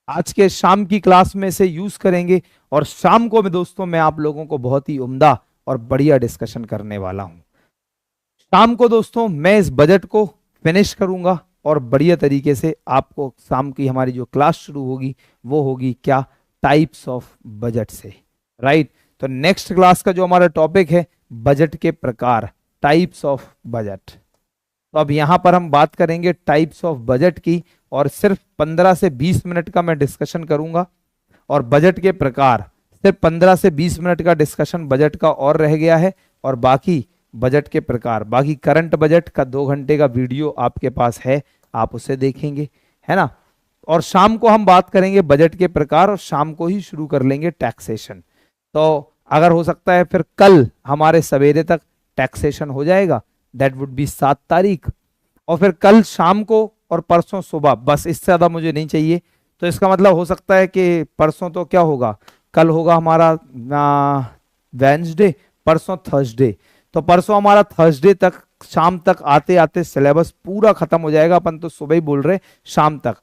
आज के शाम की क्लास में से यूज करेंगे और शाम को दोस्तों मैं आप लोगों को बहुत ही उम्दा और बढ़िया डिस्कशन करने वाला हूं। शाम को दोस्तों मैं इस बजट को फिनिश करूंगा और बढ़िया तरीके से आपको शाम की हमारी जो क्लास शुरू होगी वो होगी क्या, टाइप्स ऑफ बजट से, राइट। तो नेक्स्ट क्लास का जो हमारा टॉपिक है बजट के प्रकार, टाइप्स ऑफ बजट। तो अब यहां पर हम बात करेंगे टाइप्स ऑफ बजट की और सिर्फ 15 से 20 मिनट का मैं डिस्कशन करूंगा और बजट के प्रकार सिर्फ 15 से 20 मिनट का डिस्कशन बजट का और रह गया है और बाकी बजट के प्रकार, बाकी करंट बजट का 2 घंटे का वीडियो आपके पास है, आप उसे देखेंगे, है ना। और शाम को हम बात करेंगे बजट के प्रकार और शाम को ही शुरू कर लेंगे टैक्सेशन। तो अगर हो सकता है फिर कल हमारे सवेरे तक टैक्सेशन हो जाएगा, दैट वुड बी 7 तारीख, और फिर कल शाम को और परसों सुबह, बस इससे ज्यादा मुझे नहीं चाहिए। तो इसका मतलब हो सकता है कि परसों तो क्या होगा, कल होगा हमारा वेडनेसडे, परसों थर्सडे, तो परसों हमारा थर्सडे तक शाम तक आते आते सिलेबस पूरा खत्म हो जाएगा, अपन तो सुबह ही बोल रहे शाम तक।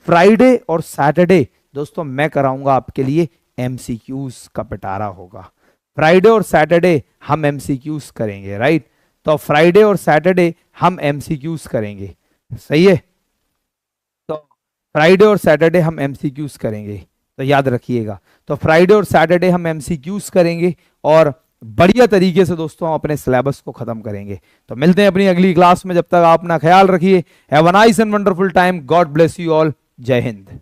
फ्राइडे और सैटरडे दोस्तों मैं कराऊंगा आपके लिए एमसीक्यूज का पिटारा होगा, फ्राइडे और सैटरडे हम एमसीक्यूज करेंगे, राइट। तो फ्राइडे और सैटरडे हम एमसीक्यूज करेंगे, सही है। तो फ्राइडे और सैटरडे हम एमसीक्यूज करेंगे। तो याद रखिएगा। तो फ्राइडे और सैटरडे हम एमसीक्यूज करेंगे और बढ़िया तरीके से दोस्तों हम अपने सिलेबस को खत्म करेंगे। तो मिलते हैं अपनी अगली क्लास में, जब तक आप अपना ख्याल रखिए। Have a nice and wonderful time. God bless you all. जय हिंद।